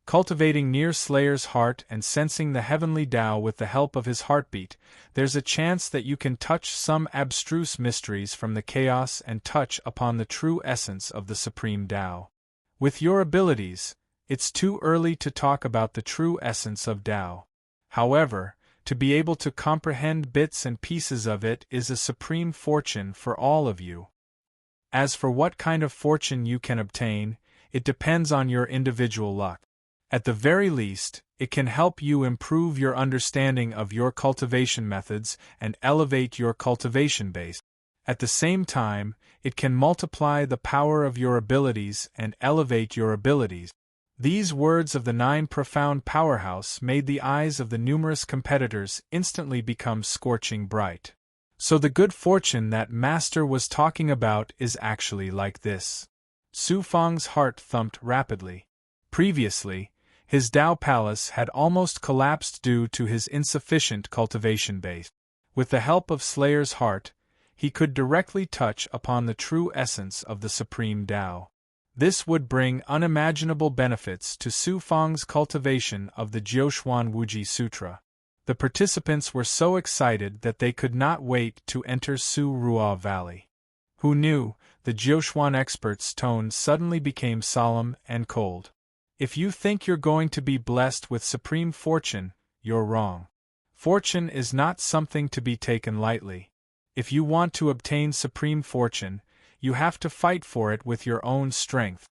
Cultivating near Slayer's heart and sensing the heavenly Tao with the help of his heartbeat, there's a chance that you can touch some abstruse mysteries from the chaos and touch upon the true essence of the Supreme Tao. With your abilities, it's too early to talk about the true essence of Tao. However, to be able to comprehend bits and pieces of it is a supreme fortune for all of you. As for what kind of fortune you can obtain, it depends on your individual luck. At the very least, it can help you improve your understanding of your cultivation methods and elevate your cultivation base. At the same time, it can multiply the power of your abilities and elevate your abilities. These words of the 9 profound powerhouse made the eyes of the numerous competitors instantly become scorching bright. So the good fortune that Master was talking about is actually like this. Su Fang's heart thumped rapidly. Previously, his Tao Palace had almost collapsed due to his insufficient cultivation base. With the help of Slayer's heart, he could directly touch upon the true essence of the Supreme Tao. This would bring unimaginable benefits to Su Fang's cultivation of the Jiuxuan Wuji Sutra. The participants were so excited that they could not wait to enter Su Ruo Valley. Who knew? The Jiuxuan expert's tone suddenly became solemn and cold. If you think you're going to be blessed with supreme fortune, you're wrong. Fortune is not something to be taken lightly. If you want to obtain supreme fortune, you have to fight for it with your own strength.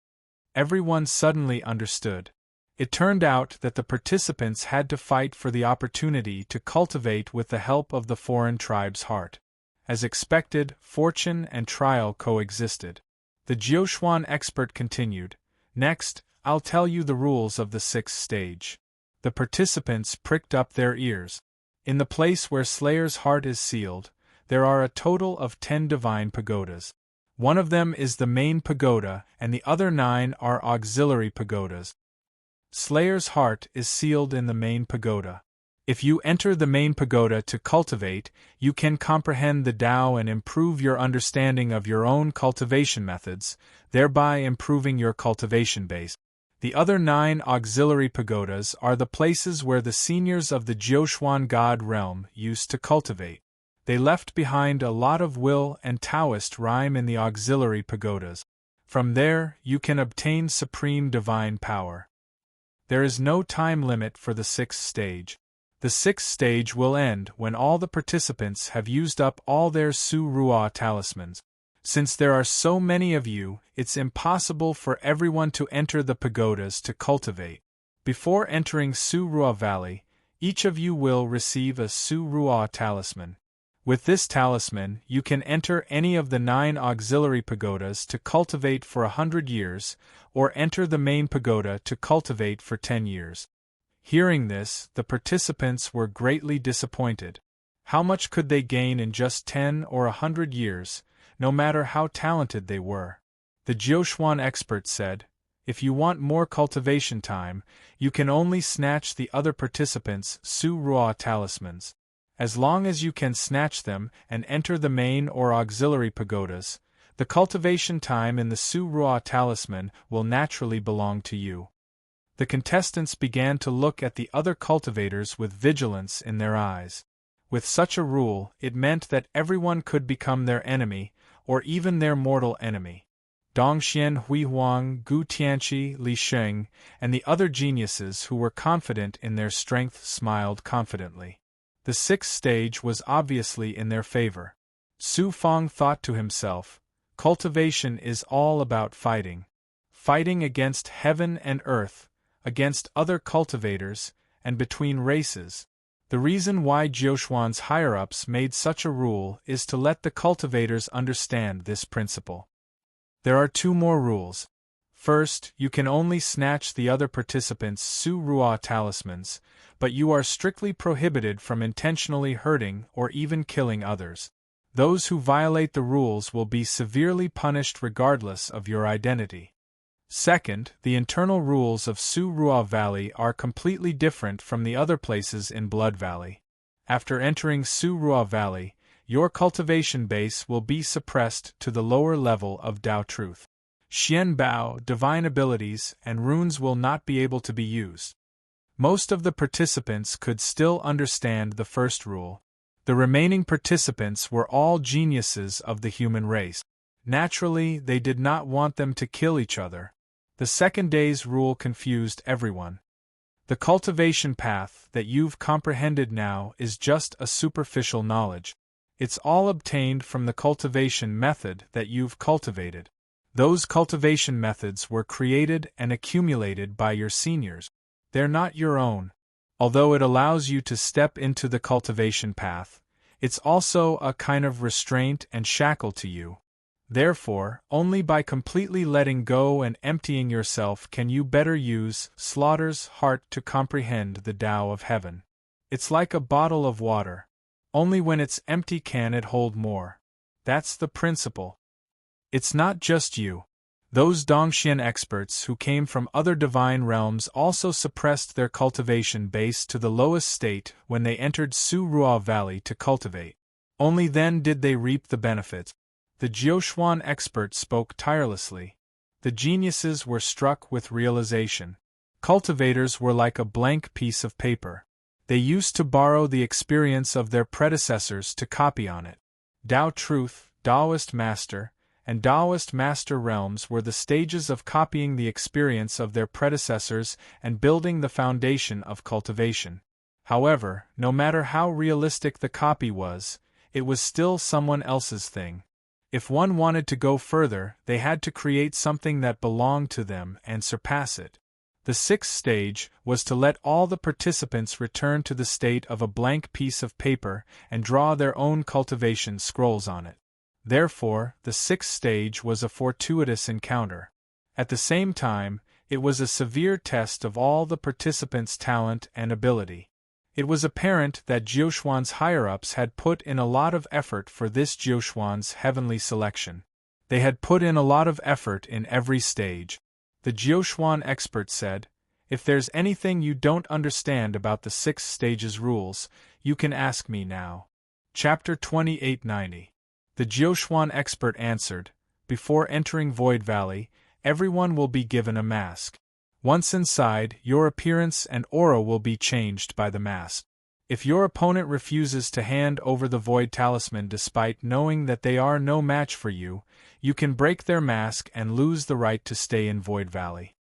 Everyone suddenly understood. It turned out that the participants had to fight for the opportunity to cultivate with the help of the foreign tribe's heart. As expected, fortune and trial coexisted. The Jiuxuan expert continued, "Next, I'll tell you the rules of the 6th stage." The participants pricked up their ears. In the place where Slayer's heart is sealed, there are a total of 10 divine pagodas. One of them is the main pagoda, and the other 9 are auxiliary pagodas. Slayer's heart is sealed in the main pagoda. If you enter the main pagoda to cultivate, you can comprehend the Tao and improve your understanding of your own cultivation methods, thereby improving your cultivation base. The other 9 auxiliary pagodas are the places where the seniors of the Jiuxuan God realm used to cultivate. They left behind a lot of will and Taoist rhyme in the auxiliary pagodas. From there, you can obtain supreme divine power. There is no time limit for the 6th stage. The 6th stage will end when all the participants have used up all their Su Ruo talismans. Since there are so many of you, it's impossible for everyone to enter the pagodas to cultivate. Before entering Su Ruo Valley, each of you will receive a Su Ruo talisman. With this talisman, you can enter any of the 9 auxiliary pagodas to cultivate for 100 years, or enter the main pagoda to cultivate for 10 years. Hearing this, the participants were greatly disappointed. How much could they gain in just 10 or 100 years, no matter how talented they were? The Jiuxuan expert said, "If you want more cultivation time, you can only snatch the other participants' Su Ruo talismans. As long as you can snatch them and enter the main or auxiliary pagodas, the cultivation time in the Su Ruo talisman will naturally belong to you." The contestants began to look at the other cultivators with vigilance in their eyes. With such a rule, it meant that everyone could become their enemy, or even their mortal enemy. Dongxian Huihuang, Gu Tianqi, Li Sheng, and the other geniuses who were confident in their strength smiled confidently. The 6th stage was obviously in their favor. Su Fang thought to himself, cultivation is all about fighting. Fighting against heaven and earth, against other cultivators, and between races. The reason why Jiuxuan's higher-ups made such a rule is to let the cultivators understand this principle. There are 2 more rules. First, you can only snatch the other participants' Su Ruo talismans, but you are strictly prohibited from intentionally hurting or even killing others. Those who violate the rules will be severely punished regardless of your identity. Second, the internal rules of Su Ruo Valley are completely different from the other places in Blood Valley. After entering Su Ruo Valley, your cultivation base will be suppressed to the lower level of Tao Truth. Xian Bao, divine abilities, and runes will not be able to be used. Most of the participants could still understand the first rule. The remaining participants were all geniuses of the human race. Naturally, they did not want them to kill each other. The second day's rule confused everyone. The cultivation path that you've comprehended now is just a superficial knowledge. It's all obtained from the cultivation method that you've cultivated. Those cultivation methods were created and accumulated by your seniors. They're not your own. Although it allows you to step into the cultivation path, it's also a kind of restraint and shackle to you. Therefore, only by completely letting go and emptying yourself can you better use Slaughter's heart to comprehend the Tao of heaven. It's like a bottle of water. Only when it's empty can it hold more. That's the principle. It's not just you. Those Dongxian experts who came from other divine realms also suppressed their cultivation base to the lowest state when they entered Su Ruo Valley to cultivate. Only then did they reap the benefits. The Jiuxuan expert spoke tirelessly. The geniuses were struck with realization. Cultivators were like a blank piece of paper. They used to borrow the experience of their predecessors to copy on it. Tao Truth, Taoist Master, and Taoist Master realms were the stages of copying the experience of their predecessors and building the foundation of cultivation. However, no matter how realistic the copy was, it was still someone else's thing. If one wanted to go further, they had to create something that belonged to them and surpass it. The sixth stage was to let all the participants return to the state of a blank piece of paper and draw their own cultivation scrolls on it. Therefore, the sixth stage was a fortuitous encounter. At the same time, it was a severe test of all the participants' talent and ability. It was apparent that Jiuxuan's higher-ups had put in a lot of effort for this Jiuxuan's heavenly selection. They had put in a lot of effort in every stage. The Jiuxuan expert said, "If there's anything you don't understand about the 6 stages rules, you can ask me now." Chapter 2890. The Jiuxuan expert answered, "Before entering Void Valley, everyone will be given a mask. Once inside, your appearance and aura will be changed by the mask. If your opponent refuses to hand over the Void Talisman despite knowing that they are no match for you, you can break their mask and lose the right to stay in Void Valley.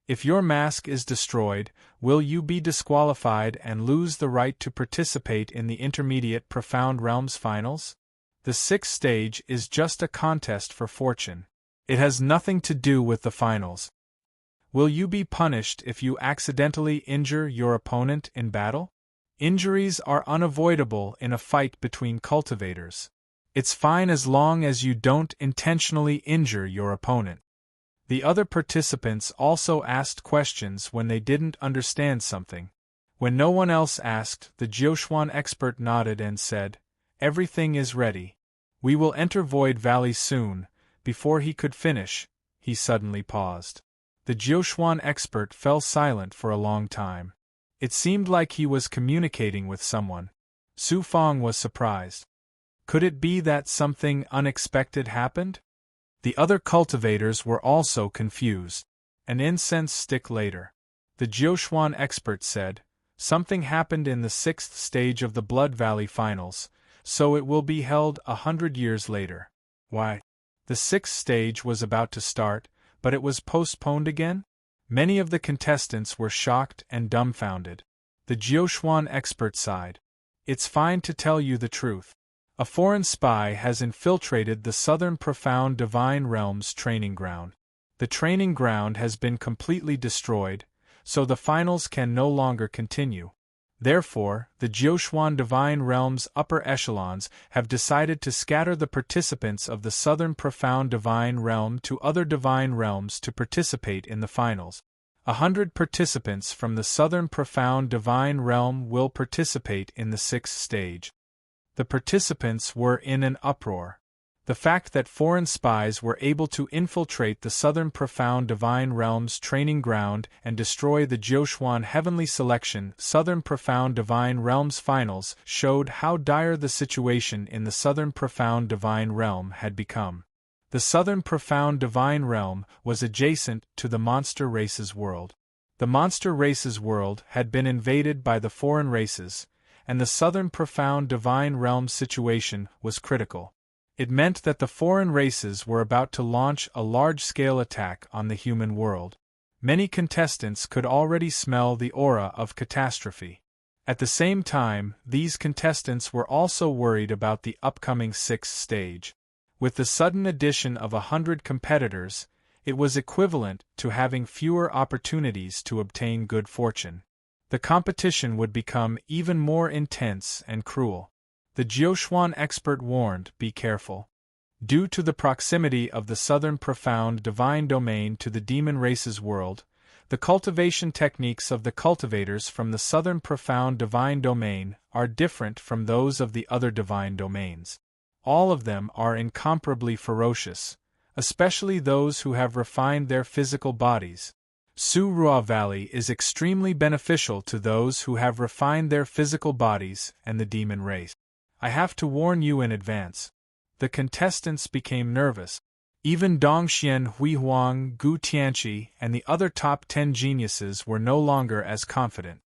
If your mask is destroyed, will you be disqualified and lose the right to participate in the Intermediate Profound Realms Finals? The 6th stage is just a contest for fortune. It has nothing to do with the finals. Will you be punished if you accidentally injure your opponent in battle? Injuries are unavoidable in a fight between cultivators. It's fine as long as you don't intentionally injure your opponent." The other participants also asked questions when they didn't understand something. When no one else asked, the Jiuxuan expert nodded and said, "Everything is ready. We will enter Void Valley soon." Before he could finish, he suddenly paused. The Jiuxuan expert fell silent for a long time. It seemed like he was communicating with someone. Su Fang was surprised. Could it be that something unexpected happened? The other cultivators were also confused. An incense stick later. The Jiuxuan expert said, "Something happened in the 6th stage of the Blood Valley Finals, so it will be held 100 years later." Why? The 6th stage was about to start, but it was postponed again? Many of the contestants were shocked and dumbfounded. The Jiuxuan expert sighed. "It's fine to tell you the truth. A foreign spy has infiltrated the Southern Profound Divine Realms training ground. The training ground has been completely destroyed, so the finals can no longer continue. Therefore, the Jiuxuan Divine Realms upper echelons have decided to scatter the participants of the Southern Profound Divine Realm to other divine realms to participate in the finals. 100 participants from the Southern Profound Divine Realm will participate in the 6th stage." The participants were in an uproar. The fact that foreign spies were able to infiltrate the Southern Profound Divine Realms training ground and destroy the Jiuxuan Heavenly Selection Southern Profound Divine Realms Finals showed how dire the situation in the Southern Profound Divine Realm had become. The Southern Profound Divine Realm was adjacent to the monster race's world. The monster race's world had been invaded by the foreign races, and the Southern Profound Divine Realm situation was critical. It meant that the foreign races were about to launch a large-scale attack on the human world. Many contestants could already smell the aura of catastrophe. At the same time, these contestants were also worried about the upcoming 6th stage. With the sudden addition of 100 competitors, It was equivalent to having fewer opportunities to obtain good fortune. The competition would become even more intense and cruel. The Jiuquan expert warned, be careful. Due to the proximity of the southern profound divine domain to the demon race's world, the cultivation techniques of the cultivators from the southern profound divine domain are different from those of the other divine domains. All of them are incomparably ferocious, especially those who have refined their physical bodies. Su-Rua Valley is extremely beneficial to those who have refined their physical bodies and the demon race. I have to warn you in advance. The contestants became nervous. Even Dongxian Huihuang, Gu Tianqi, and the other top 10 geniuses were no longer as confident.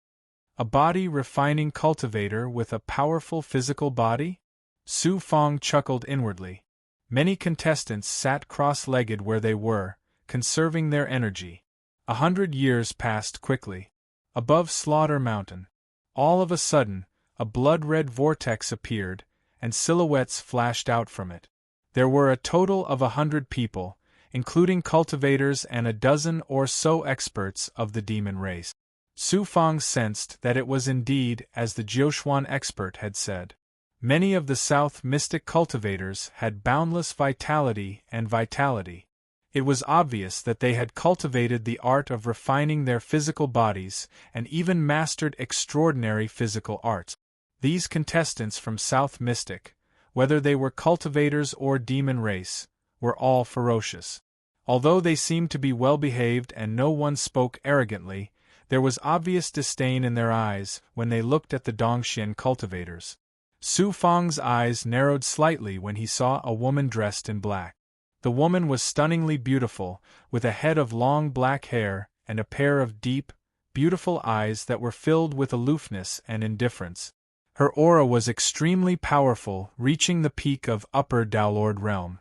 A body-refining cultivator with a powerful physical body? Su Fang chuckled inwardly. Many contestants sat cross-legged where they were, conserving their energy. 100 years passed quickly. Above Slaughter Mountain, all of a sudden, a blood-red vortex appeared, and silhouettes flashed out from it. There were a total of 100 people, including cultivators and a dozen or so experts of the demon race. Su Fang sensed that it was indeed as the Jiuquan expert had said. Many of the South mystic cultivators had boundless vitality and vitality. It was obvious that they had cultivated the art of refining their physical bodies and even mastered extraordinary physical arts. These contestants from South Mystic, whether they were cultivators or demon race, were all ferocious. Although they seemed to be well-behaved and no one spoke arrogantly, there was obvious disdain in their eyes when they looked at the Dongxian cultivators. Su Fang's eyes narrowed slightly when he saw a woman dressed in black. The woman was stunningly beautiful, with a head of long black hair and a pair of deep, beautiful eyes that were filled with aloofness and indifference. Her aura was extremely powerful, reaching the peak of Upper Downlord realm.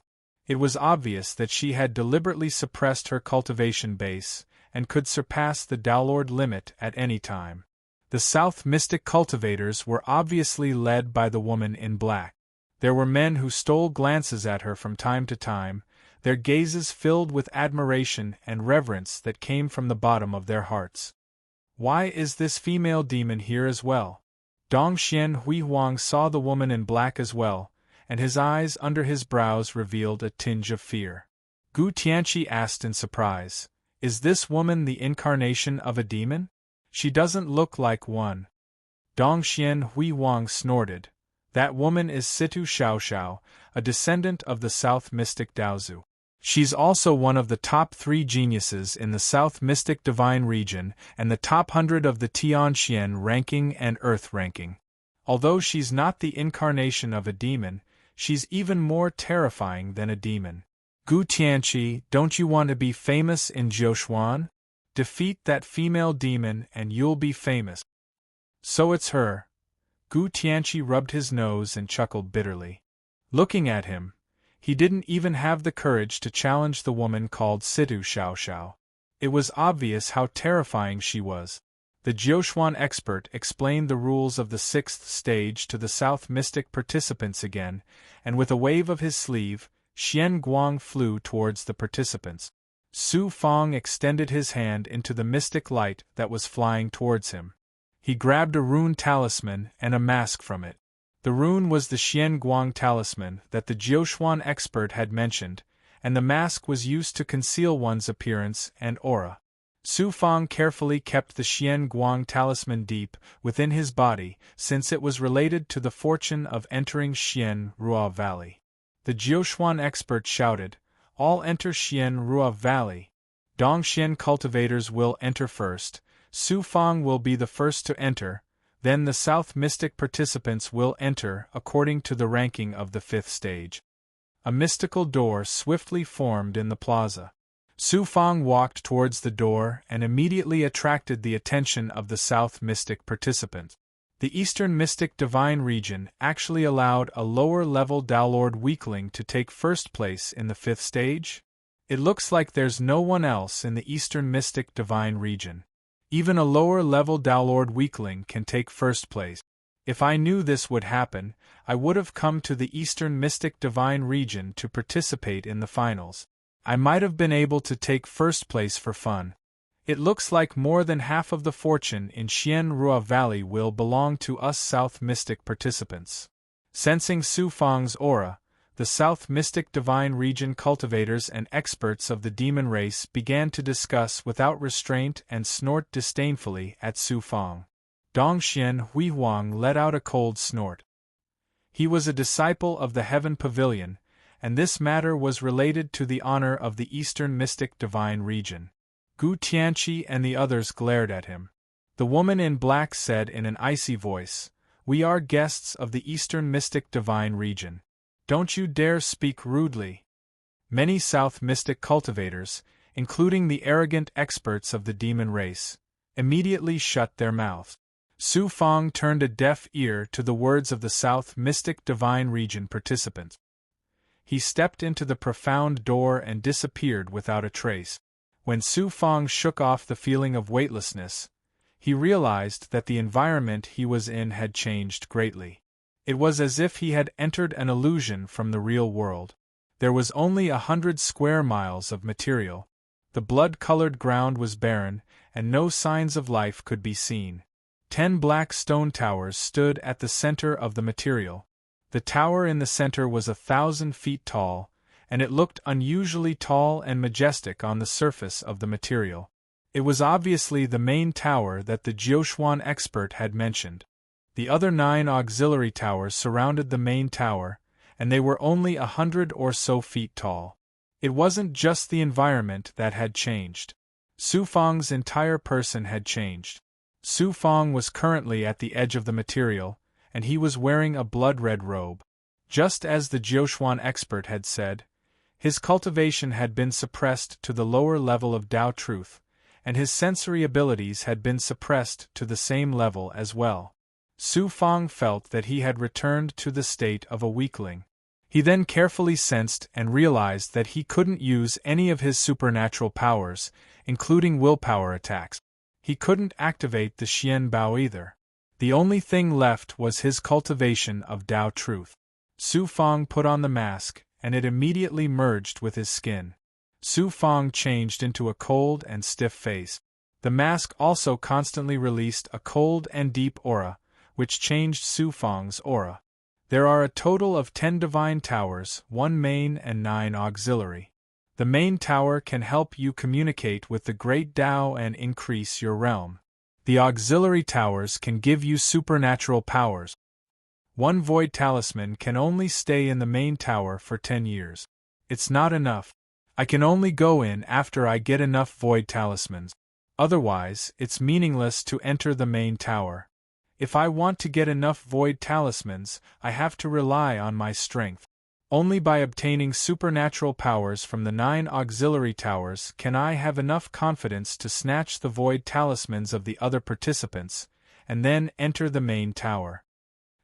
It was obvious that she had deliberately suppressed her cultivation base, and could surpass the Downlord limit at any time. The South Mystic cultivators were obviously led by the woman in black. There were men who stole glances at her from time to time, their gazes filled with admiration and reverence that came from the bottom of their hearts. Why is this female demon here as well? Dongxian Huihuang saw the woman in black as well, and his eyes under his brows revealed a tinge of fear. Gu Tianqi asked in surprise, "Is this woman the incarnation of a demon? She doesn't look like one." Dongxian Huihuang snorted. "That woman is Situ Xiaoxiao, a descendant of the South Mystic Daozu. She's also one of the top 3 geniuses in the South Mystic Divine region and the top 100 of the Tianxian ranking and Earth ranking. Although she's not the incarnation of a demon, she's even more terrifying than a demon. Gu Tianqi, don't you want to be famous in Jiuquan? Defeat that female demon and you'll be famous." "So it's her." Gu Tianqi rubbed his nose and chuckled bitterly. Looking at him, he didn't even have the courage to challenge the woman called Situ Xiaoxiao. It was obvious how terrifying she was. The Jiuquan expert explained the rules of the 6th stage to the South Mystic participants again, and with a wave of his sleeve, Xian Guang flew towards the participants. Su Fang extended his hand into the mystic light that was flying towards him. He grabbed a rune talisman and a mask from it. The rune was the Xian Guang talisman that the Jiuquan expert had mentioned, and the mask was used to conceal one's appearance and aura. Su Fang carefully kept the Xian Guang talisman deep within his body, since it was related to the fortune of entering Xian Rua Valley. The Jiuquan expert shouted, "All enter Xian Rua Valley. Dongxian cultivators will enter first, Su Fang will be the first to enter, then the South Mystic participants will enter according to the ranking of the 5th stage." A mystical door swiftly formed in the plaza. Su Fang walked towards the door and immediately attracted the attention of the South Mystic participants. The Eastern Mystic Divine region actually allowed a lower-level Downlord weakling to take first place in the 5th stage? It looks like there's no one else in the Eastern Mystic Divine region. Even a lower-level Downlord weakling can take first place. If I knew this would happen, I would have come to the Eastern Mystic Divine region to participate in the finals. I might have been able to take first place for fun. It looks like more than half of the fortune in Xian Rua Valley will belong to us South Mystic participants. Sensing Su Fang's aura, the South Mystic Divine Region cultivators and experts of the demon race began to discuss without restraint and snort disdainfully at Su Fang. Dongxian Huihuang let out a cold snort. He was a disciple of the Heaven Pavilion, and this matter was related to the honor of the Eastern Mystic Divine Region. Gu Tianqi and the others glared at him. The woman in black said in an icy voice, "We are guests of the Eastern Mystic Divine Region. Don't you dare speak rudely." Many South Mystic cultivators, including the arrogant experts of the demon race, immediately shut their mouths. Su Fang turned a deaf ear to the words of the South Mystic Divine Region participant. He stepped into the profound door and disappeared without a trace. When Su Fang shook off the feeling of weightlessness, he realized that the environment he was in had changed greatly. It was as if he had entered an illusion from the real world. There was only 100 square miles of material. The blood-colored ground was barren, and no signs of life could be seen. 10 black stone towers stood at the center of the material. The tower in the center was 1,000 feet tall, and it looked unusually tall and majestic on the surface of the material. It was obviously the main tower that the Jiuxuan expert had mentioned. The other 9 auxiliary towers surrounded the main tower, and they were only 100 or so feet tall. It wasn't just the environment that had changed. Su Fang's entire person had changed. Su Fang was currently at the edge of the material, and he was wearing a blood-red robe. Just as the Jiuxuan expert had said, his cultivation had been suppressed to the lower level of Tao truth, and his sensory abilities had been suppressed to the same level as well. Su Fang felt that he had returned to the state of a weakling. He then carefully sensed and realized that he couldn't use any of his supernatural powers, including willpower attacks. He couldn't activate the Xian Bao either. The only thing left was his cultivation of Tao truth. Su Fang put on the mask, and it immediately merged with his skin. Su Fang changed into a cold and stiff face. The mask also constantly released a cold and deep aura, which changed Su Fang's aura. There are a total of 10 divine towers, 1 main and 9 auxiliary. The main tower can help you communicate with the great Tao and increase your realm. The auxiliary towers can give you supernatural powers. 1 void talisman can only stay in the main tower for 10 years. It's not enough. I can only go in after I get enough void talismans. Otherwise, it's meaningless to enter the main tower. If I want to get enough void talismans, I have to rely on my strength. Only by obtaining supernatural powers from the 9 auxiliary towers can I have enough confidence to snatch the void talismans of the other participants, and then enter the main tower.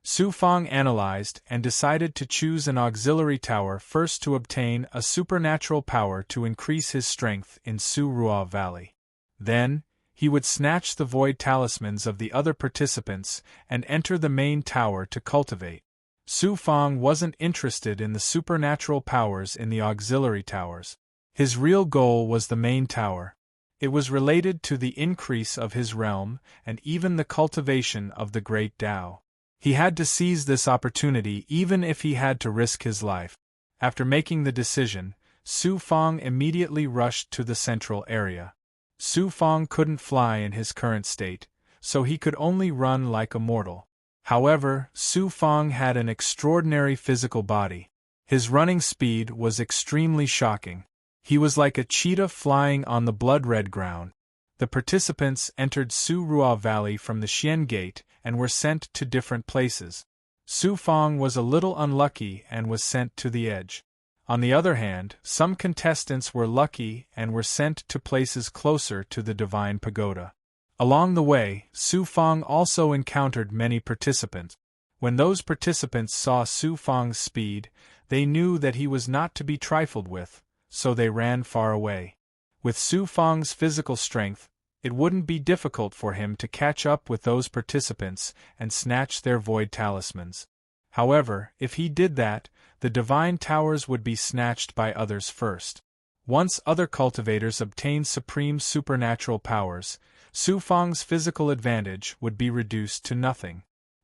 Su Fang analyzed and decided to choose an auxiliary tower first to obtain a supernatural power to increase his strength in Su Rua Valley. Then, he would snatch the void talismans of the other participants and enter the main tower to cultivate. Su Fang wasn't interested in the supernatural powers in the auxiliary towers. His real goal was the main tower. It was related to the increase of his realm and even the cultivation of the great Tao. He had to seize this opportunity even if he had to risk his life. After making the decision, Su Fang immediately rushed to the central area. Su Fang couldn't fly in his current state, so he could only run like a mortal. However, Su Fang had an extraordinary physical body. His running speed was extremely shocking. He was like a cheetah flying on the blood-red ground. The participants entered Su Rua Valley from the Xian Gate and were sent to different places. Su Fang was a little unlucky and was sent to the edge. On the other hand, some contestants were lucky and were sent to places closer to the Divine Pagoda. Along the way, Su Fang also encountered many participants. When those participants saw Su Fang's speed, they knew that he was not to be trifled with, so they ran far away. With Su Fang's physical strength, it wouldn't be difficult for him to catch up with those participants and snatch their void talismans. However, if he did that, the divine towers would be snatched by others first. Once other cultivators obtained supreme supernatural powers, Su Fang's physical advantage would be reduced to nothing.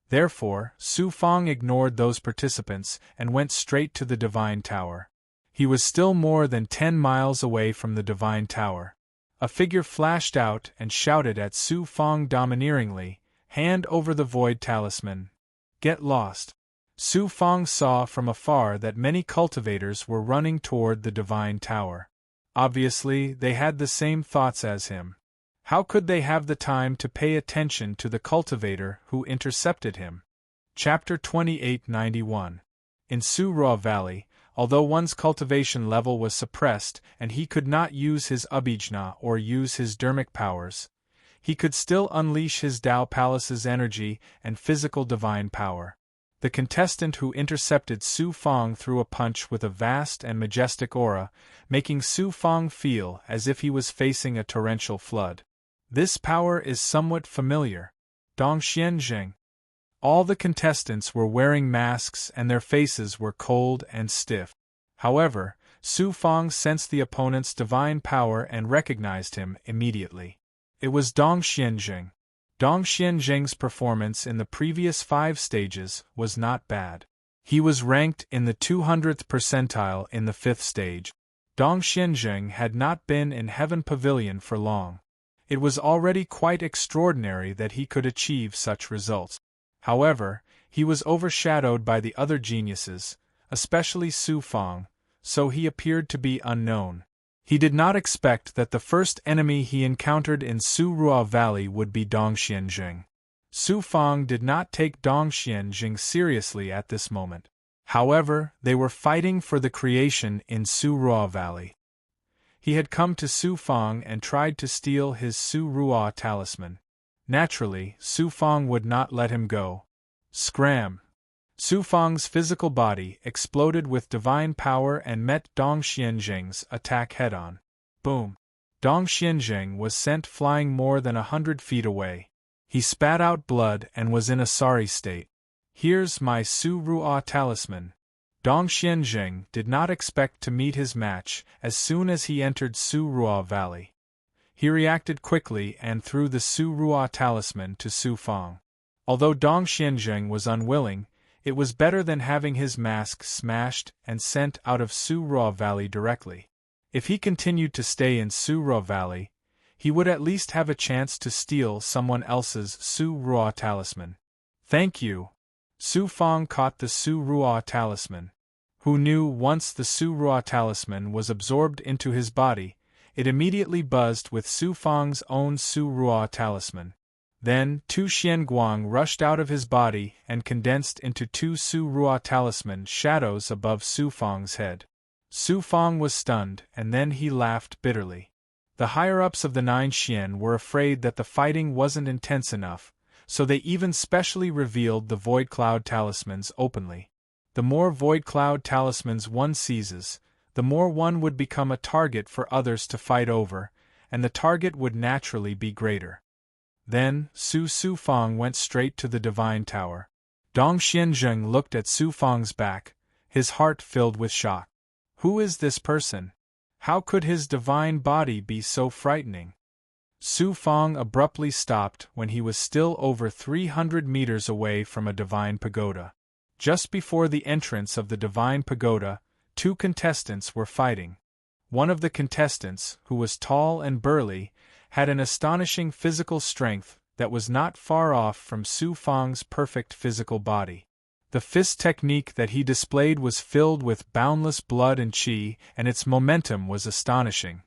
Therefore, Su Fang ignored those participants and went straight to the Divine Tower. He was still more than 10 miles away from the Divine Tower. A figure flashed out and shouted at Su Fang domineeringly, "Hand over the Void Talisman. Get lost." Su Fang saw from afar that many cultivators were running toward the Divine Tower. Obviously, they had the same thoughts as him. How could they have the time to pay attention to the cultivator who intercepted him? Chapter 2891. In Su Rua Valley, although one's cultivation level was suppressed and he could not use his Abhijna or use his dermic powers, he could still unleash his Tao Palace's energy and physical divine power. The contestant who intercepted Su Fang threw a punch with a vast and majestic aura, making Su Fang feel as if he was facing a torrential flood. This power is somewhat familiar. Dongxian Jing. All the contestants were wearing masks and their faces were cold and stiff. However, Su Fang sensed the opponent's divine power and recognized him immediately. It was Dongxian Jing. Dongxian Jing's performance in the previous 5 stages was not bad. He was ranked in the 200th percentile in the 5th stage. Dongxian Jing had not been in Heaven Pavilion for long. It was already quite extraordinary that he could achieve such results. However, he was overshadowed by the other geniuses, especially Su Fang, so he appeared to be unknown. He did not expect that the first enemy he encountered in Su Rua Valley would be Dongxian Jing. Su Fang did not take Dongxian Jing seriously at this moment. However, they were fighting for the creation in Su Rua Valley. He had come to Su Fang and tried to steal his Su Rua talisman. Naturally, Su Fang would not let him go. Scram! Su Fang's physical body exploded with divine power and met Dongxian Jing's attack head-on. Boom! Dongxian Jing was sent flying more than 100 feet away. He spat out blood and was in a sorry state. "Here's my Su Rua talisman." Dongxian Jing did not expect to meet his match as soon as he entered Su Rua Valley. He reacted quickly and threw the Su Rua talisman to Su Fang. Although Dongxian Jing was unwilling, it was better than having his mask smashed and sent out of Su Rua Valley directly. If he continued to stay in Su Rua Valley, he would at least have a chance to steal someone else's Su Rua talisman. "Thank you." Su Fang caught the Su Rua talisman. Who knew once the Su Rua talisman was absorbed into his body, it immediately buzzed with Su Fang's own Su Rua talisman. Then, 2 Xianguang rushed out of his body and condensed into 2 Su Rua talisman shadows above Su Fang's head. Su Fang was stunned, and then he laughed bitterly. The higher-ups of the 9 Xian were afraid that the fighting wasn't intense enough, so they even specially revealed the Void Cloud talismans openly. The more Void Cloud talismans one seizes, the more one would become a target for others to fight over, and the target would naturally be greater. Then, Su Fang went straight to the Divine Tower. Dongxian Jing looked at Su Fang's back, his heart filled with shock. Who is this person? How could his divine body be so frightening? Su Fang abruptly stopped when he was still over 300 meters away from a divine pagoda. Just before the entrance of the divine pagoda, 2 contestants were fighting. One of the contestants, who was tall and burly, had an astonishing physical strength that was not far off from Su Fang's perfect physical body. The fist technique that he displayed was filled with boundless blood and qi, and its momentum was astonishing.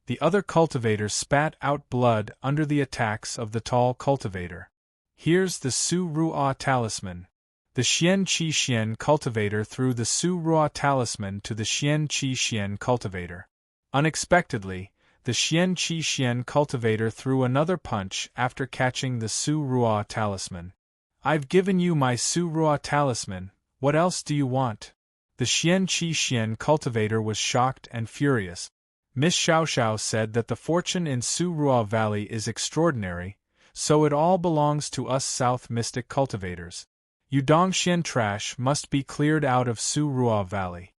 The other cultivator spat out blood under the attacks of the tall cultivator. "Here's the Su Rua talisman." The Xian Qi Xian cultivator threw the Su Rua talisman to the Xian Qi Xian cultivator. Unexpectedly, the Xian Qi Xian cultivator threw another punch after catching the Su Rua talisman. "I've given you my Su Rua talisman, what else do you want?" The Xian Qi Xian cultivator was shocked and furious. Miss Xiaoxiao said that the fortune in Su Rua Valley is extraordinary, so it all belongs to us South Mystic cultivators. You Dongxian trash must be cleared out of Su Rua Valley.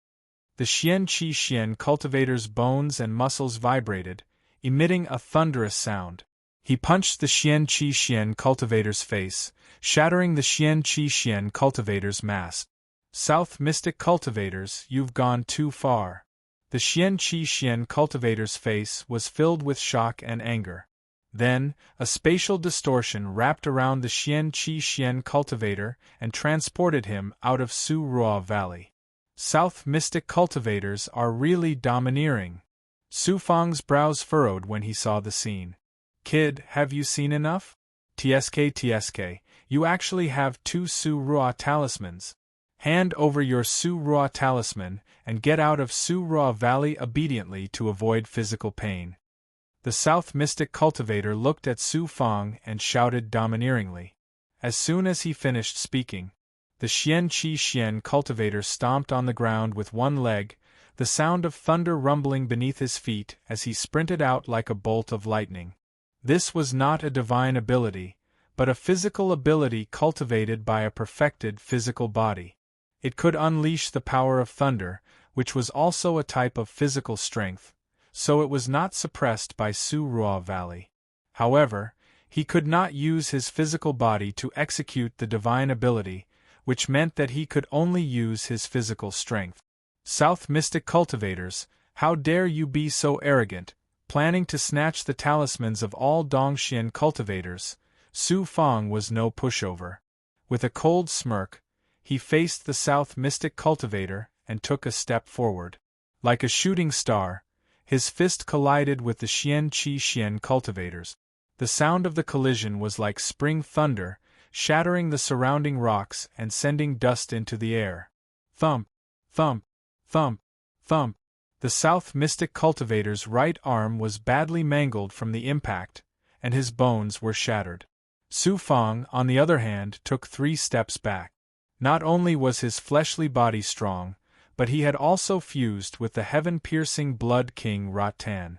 The Xian-Qi Xian cultivator's bones and muscles vibrated, emitting a thunderous sound. He punched the Xian-Qi Xian cultivator's face, shattering the Xian-Qi Xian cultivator's mask. South Mystic cultivators, you've gone too far. The Xian-Qi Xian cultivator's face was filled with shock and anger. Then, a spatial distortion wrapped around the Xian-Qi Xian cultivator and transported him out of Su Ruo Valley. South Mystic cultivators are really domineering. Su Fang's brows furrowed when he saw the scene. Kid, have you seen enough? TSK, you actually have 2 Su Ruo talismans. Hand over your Su Ruo talisman and get out of Su Ruo Valley obediently to avoid physical pain. The South Mystic cultivator looked at Su Fang and shouted domineeringly. As soon as he finished speaking, the Xian-Qi Xian cultivator stomped on the ground with one leg, the sound of thunder rumbling beneath his feet as he sprinted out like a bolt of lightning. This was not a divine ability, but a physical ability cultivated by a perfected physical body. It could unleash the power of thunder, which was also a type of physical strength, so it was not suppressed by Su Ruo Valley. However, he could not use his physical body to execute the divine ability, which meant that he could only use his physical strength. South Mystic cultivators, how dare you be so arrogant, planning to snatch the talismans of all Dongxian cultivators? Su Fang was no pushover. With a cold smirk, he faced the South Mystic cultivator and took a step forward. Like a shooting star, his fist collided with the Xian-Qi Xian cultivators. The sound of the collision was like spring thunder, shattering the surrounding rocks and sending dust into the air. Thump, thump, thump, thump. The South Mystic cultivator's right arm was badly mangled from the impact, and his bones were shattered. Su Fang, on the other hand, took 3 steps back. Not only was his fleshly body strong, but he had also fused with the heaven-piercing Blood King Rattan.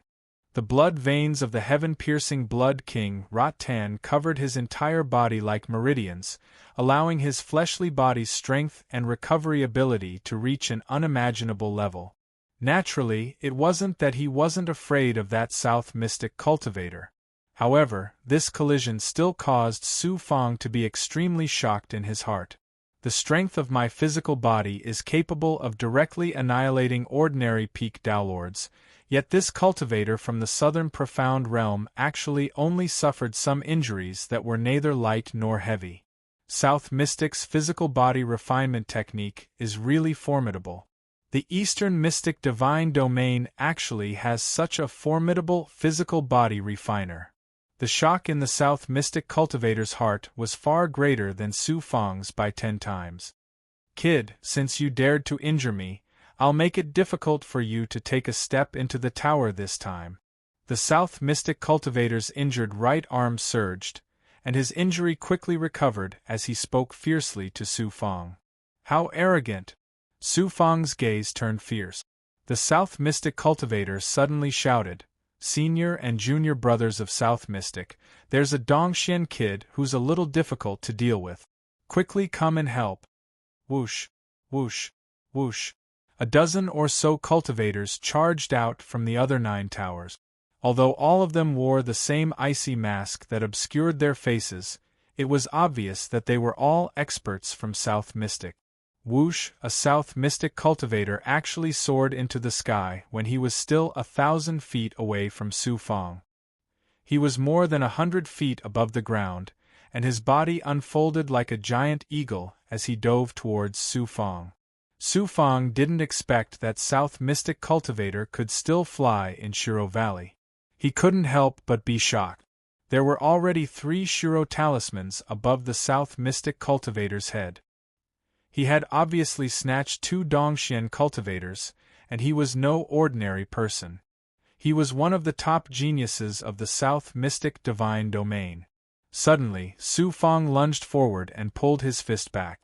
The blood veins of the heaven-piercing Blood King Rattan covered his entire body like meridians, allowing his fleshly body's strength and recovery ability to reach an unimaginable level. Naturally, it wasn't that he wasn't afraid of that South Mystic cultivator. However, this collision still caused Su Fang to be extremely shocked in his heart. The strength of my physical body is capable of directly annihilating ordinary peak Daolords, yet this cultivator from the southern profound realm actually only suffered some injuries that were neither light nor heavy. South Mystic's physical body refinement technique is really formidable. The Eastern Mystic Divine Domain actually has such a formidable physical body refiner. The shock in the South Mystic cultivator's heart was far greater than Su Fang's by 10 times. Kid, since you dared to injure me, I'll make it difficult for you to take a step into the tower this time. The South Mystic cultivator's injured right arm surged, and his injury quickly recovered as he spoke fiercely to Su Fang. How arrogant! Su Fang's gaze turned fierce. The South Mystic cultivator suddenly shouted, Senior and junior brothers of South Mystic, there's a Dongxian kid who's a little difficult to deal with. Quickly come and help. Whoosh, whoosh, whoosh. A dozen or so cultivators charged out from the other 9 towers. Although all of them wore the same icy mask that obscured their faces, it was obvious that they were all experts from South Mystic. Whoosh, a South Mystic cultivator actually soared into the sky when he was still 1,000 feet away from Su Fang. He was more than 100 feet above the ground, and his body unfolded like a giant eagle as he dove towards Su Fang. Su Fang didn't expect that South Mystic cultivator could still fly in Shiro Valley. He couldn't help but be shocked. There were already 3 Shiro talismans above the South Mystic cultivator's head. He had obviously snatched 2 Dongxian cultivators, and he was no ordinary person. He was one of the top geniuses of the South Mystic Divine Domain. Suddenly, Su Fang lunged forward and pulled his fist back.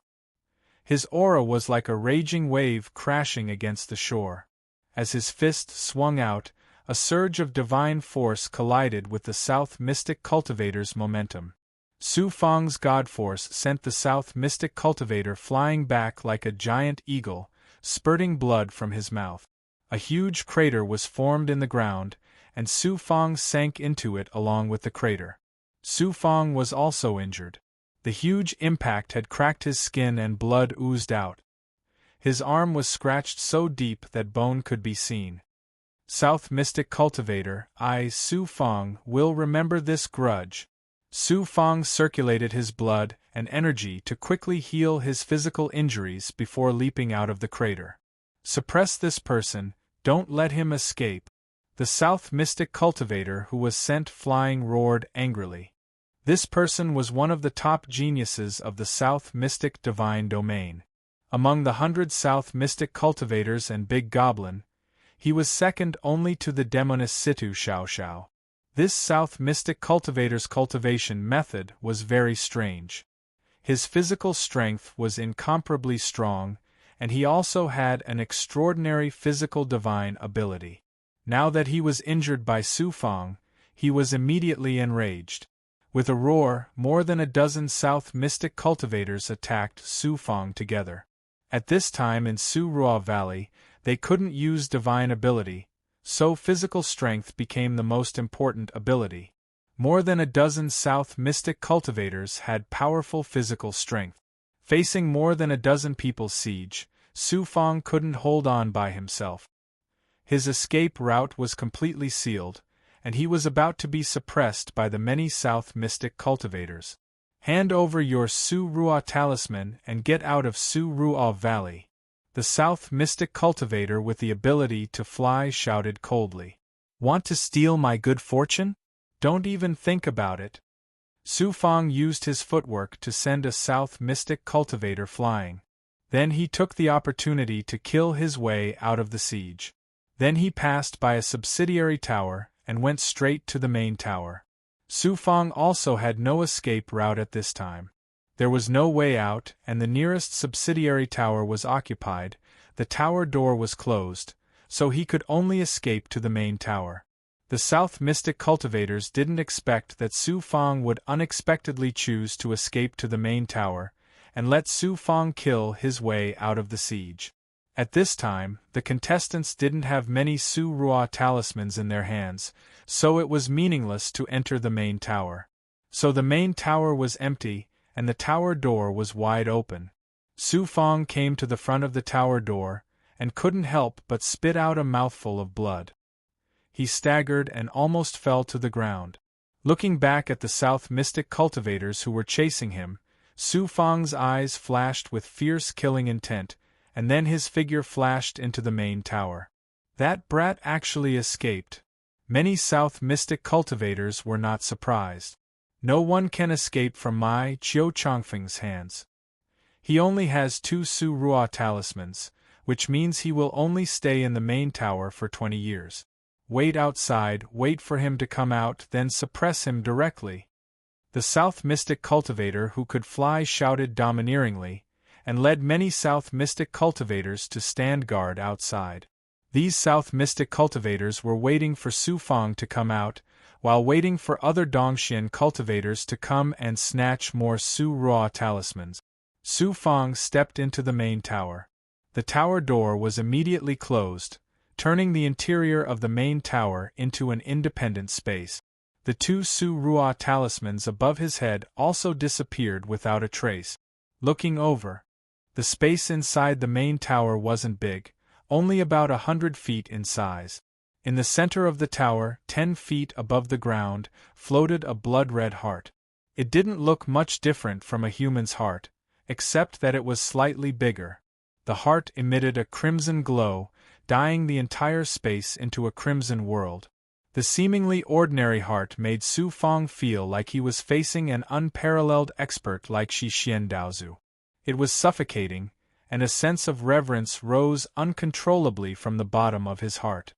His aura was like a raging wave crashing against the shore. As his fist swung out, a surge of divine force collided with the South Mystic cultivator's momentum. Su Fang's God Force sent the South Mystic cultivator flying back like a giant eagle, spurting blood from his mouth. A huge crater was formed in the ground, and Su Fang sank into it along with the crater. Su Fang was also injured. The huge impact had cracked his skin and blood oozed out. His arm was scratched so deep that bone could be seen. South Mystic Cultivator, I, Su Fang, will remember this grudge. Su Fang circulated his blood and energy to quickly heal his physical injuries before leaping out of the crater. Suppress this person, don't let him escape. The South Mystic Cultivator who was sent flying roared angrily. This person was one of the top geniuses of the South Mystic Divine Domain. Among the 100 South Mystic Cultivators and Big Goblin, he was second only to the Demoness Situ Xiao Xiao. This South Mystic Cultivator's cultivation method was very strange. His physical strength was incomparably strong, and he also had an extraordinary physical divine ability. Now that he was injured by Su Fang, he was immediately enraged. With a roar, more than a dozen South Mystic Cultivators attacked Su Fang together. At this time in Su Ruo Valley, they couldn't use divine ability, so physical strength became the most important ability. More than a dozen South Mystic Cultivators had powerful physical strength. Facing more than a dozen people's siege, Su Fang couldn't hold on by himself. His escape route was completely sealed, and he was about to be suppressed by the many South Mystic Cultivators. Hand over your Su Ruo talisman and get out of Su Ruo Valley. The South Mystic Cultivator with the ability to fly shouted coldly. Want to steal my good fortune? Don't even think about it. Su Fang used his footwork to send a South Mystic Cultivator flying. Then he took the opportunity to kill his way out of the siege. Then he passed by a subsidiary tower and went straight to the main tower. Su Fang also had no escape route at this time. There was no way out, and the nearest subsidiary tower was occupied. The tower door was closed, so he could only escape to the main tower. The South Mystic Cultivators didn't expect that Su Fang would unexpectedly choose to escape to the main tower, and let Su Fang kill his way out of the siege. At this time, the contestants didn't have many Su Ruo talismans in their hands, so it was meaningless to enter the main tower. So the main tower was empty, and the tower door was wide open. Su Fang came to the front of the tower door, and couldn't help but spit out a mouthful of blood. He staggered and almost fell to the ground. Looking back at the South Mystic Cultivators who were chasing him, Su Fang's eyes flashed with fierce killing intent, and then his figure flashed into the main tower. That brat actually escaped. Many South Mystic Cultivators were not surprised. No one can escape from my Qiu Chongfeng's hands. He only has 2 Su Ruo talismans, which means he will only stay in the main tower for 20 years. Wait outside, wait for him to come out, then suppress him directly. The South Mystic Cultivator who could fly shouted domineeringly, and led many South Mystic Cultivators to stand guard outside. These South Mystic Cultivators were waiting for Su Fang to come out, while waiting for other Dongxian cultivators to come and snatch more Su Ruo talismans. Su Fang stepped into the main tower. The tower door was immediately closed, turning the interior of the main tower into an independent space. The 2 Su Ruo talismans above his head also disappeared without a trace. Looking over, the space inside the main tower wasn't big, only about 100 feet in size. In the center of the tower, 10 feet above the ground, floated a blood-red heart. It didn't look much different from a human's heart, except that it was slightly bigger. The heart emitted a crimson glow, dyeing the entire space into a crimson world. The seemingly ordinary heart made Su Fang feel like he was facing an unparalleled expert like Shi Xian Daozu. It was suffocating, and a sense of reverence rose uncontrollably from the bottom of his heart.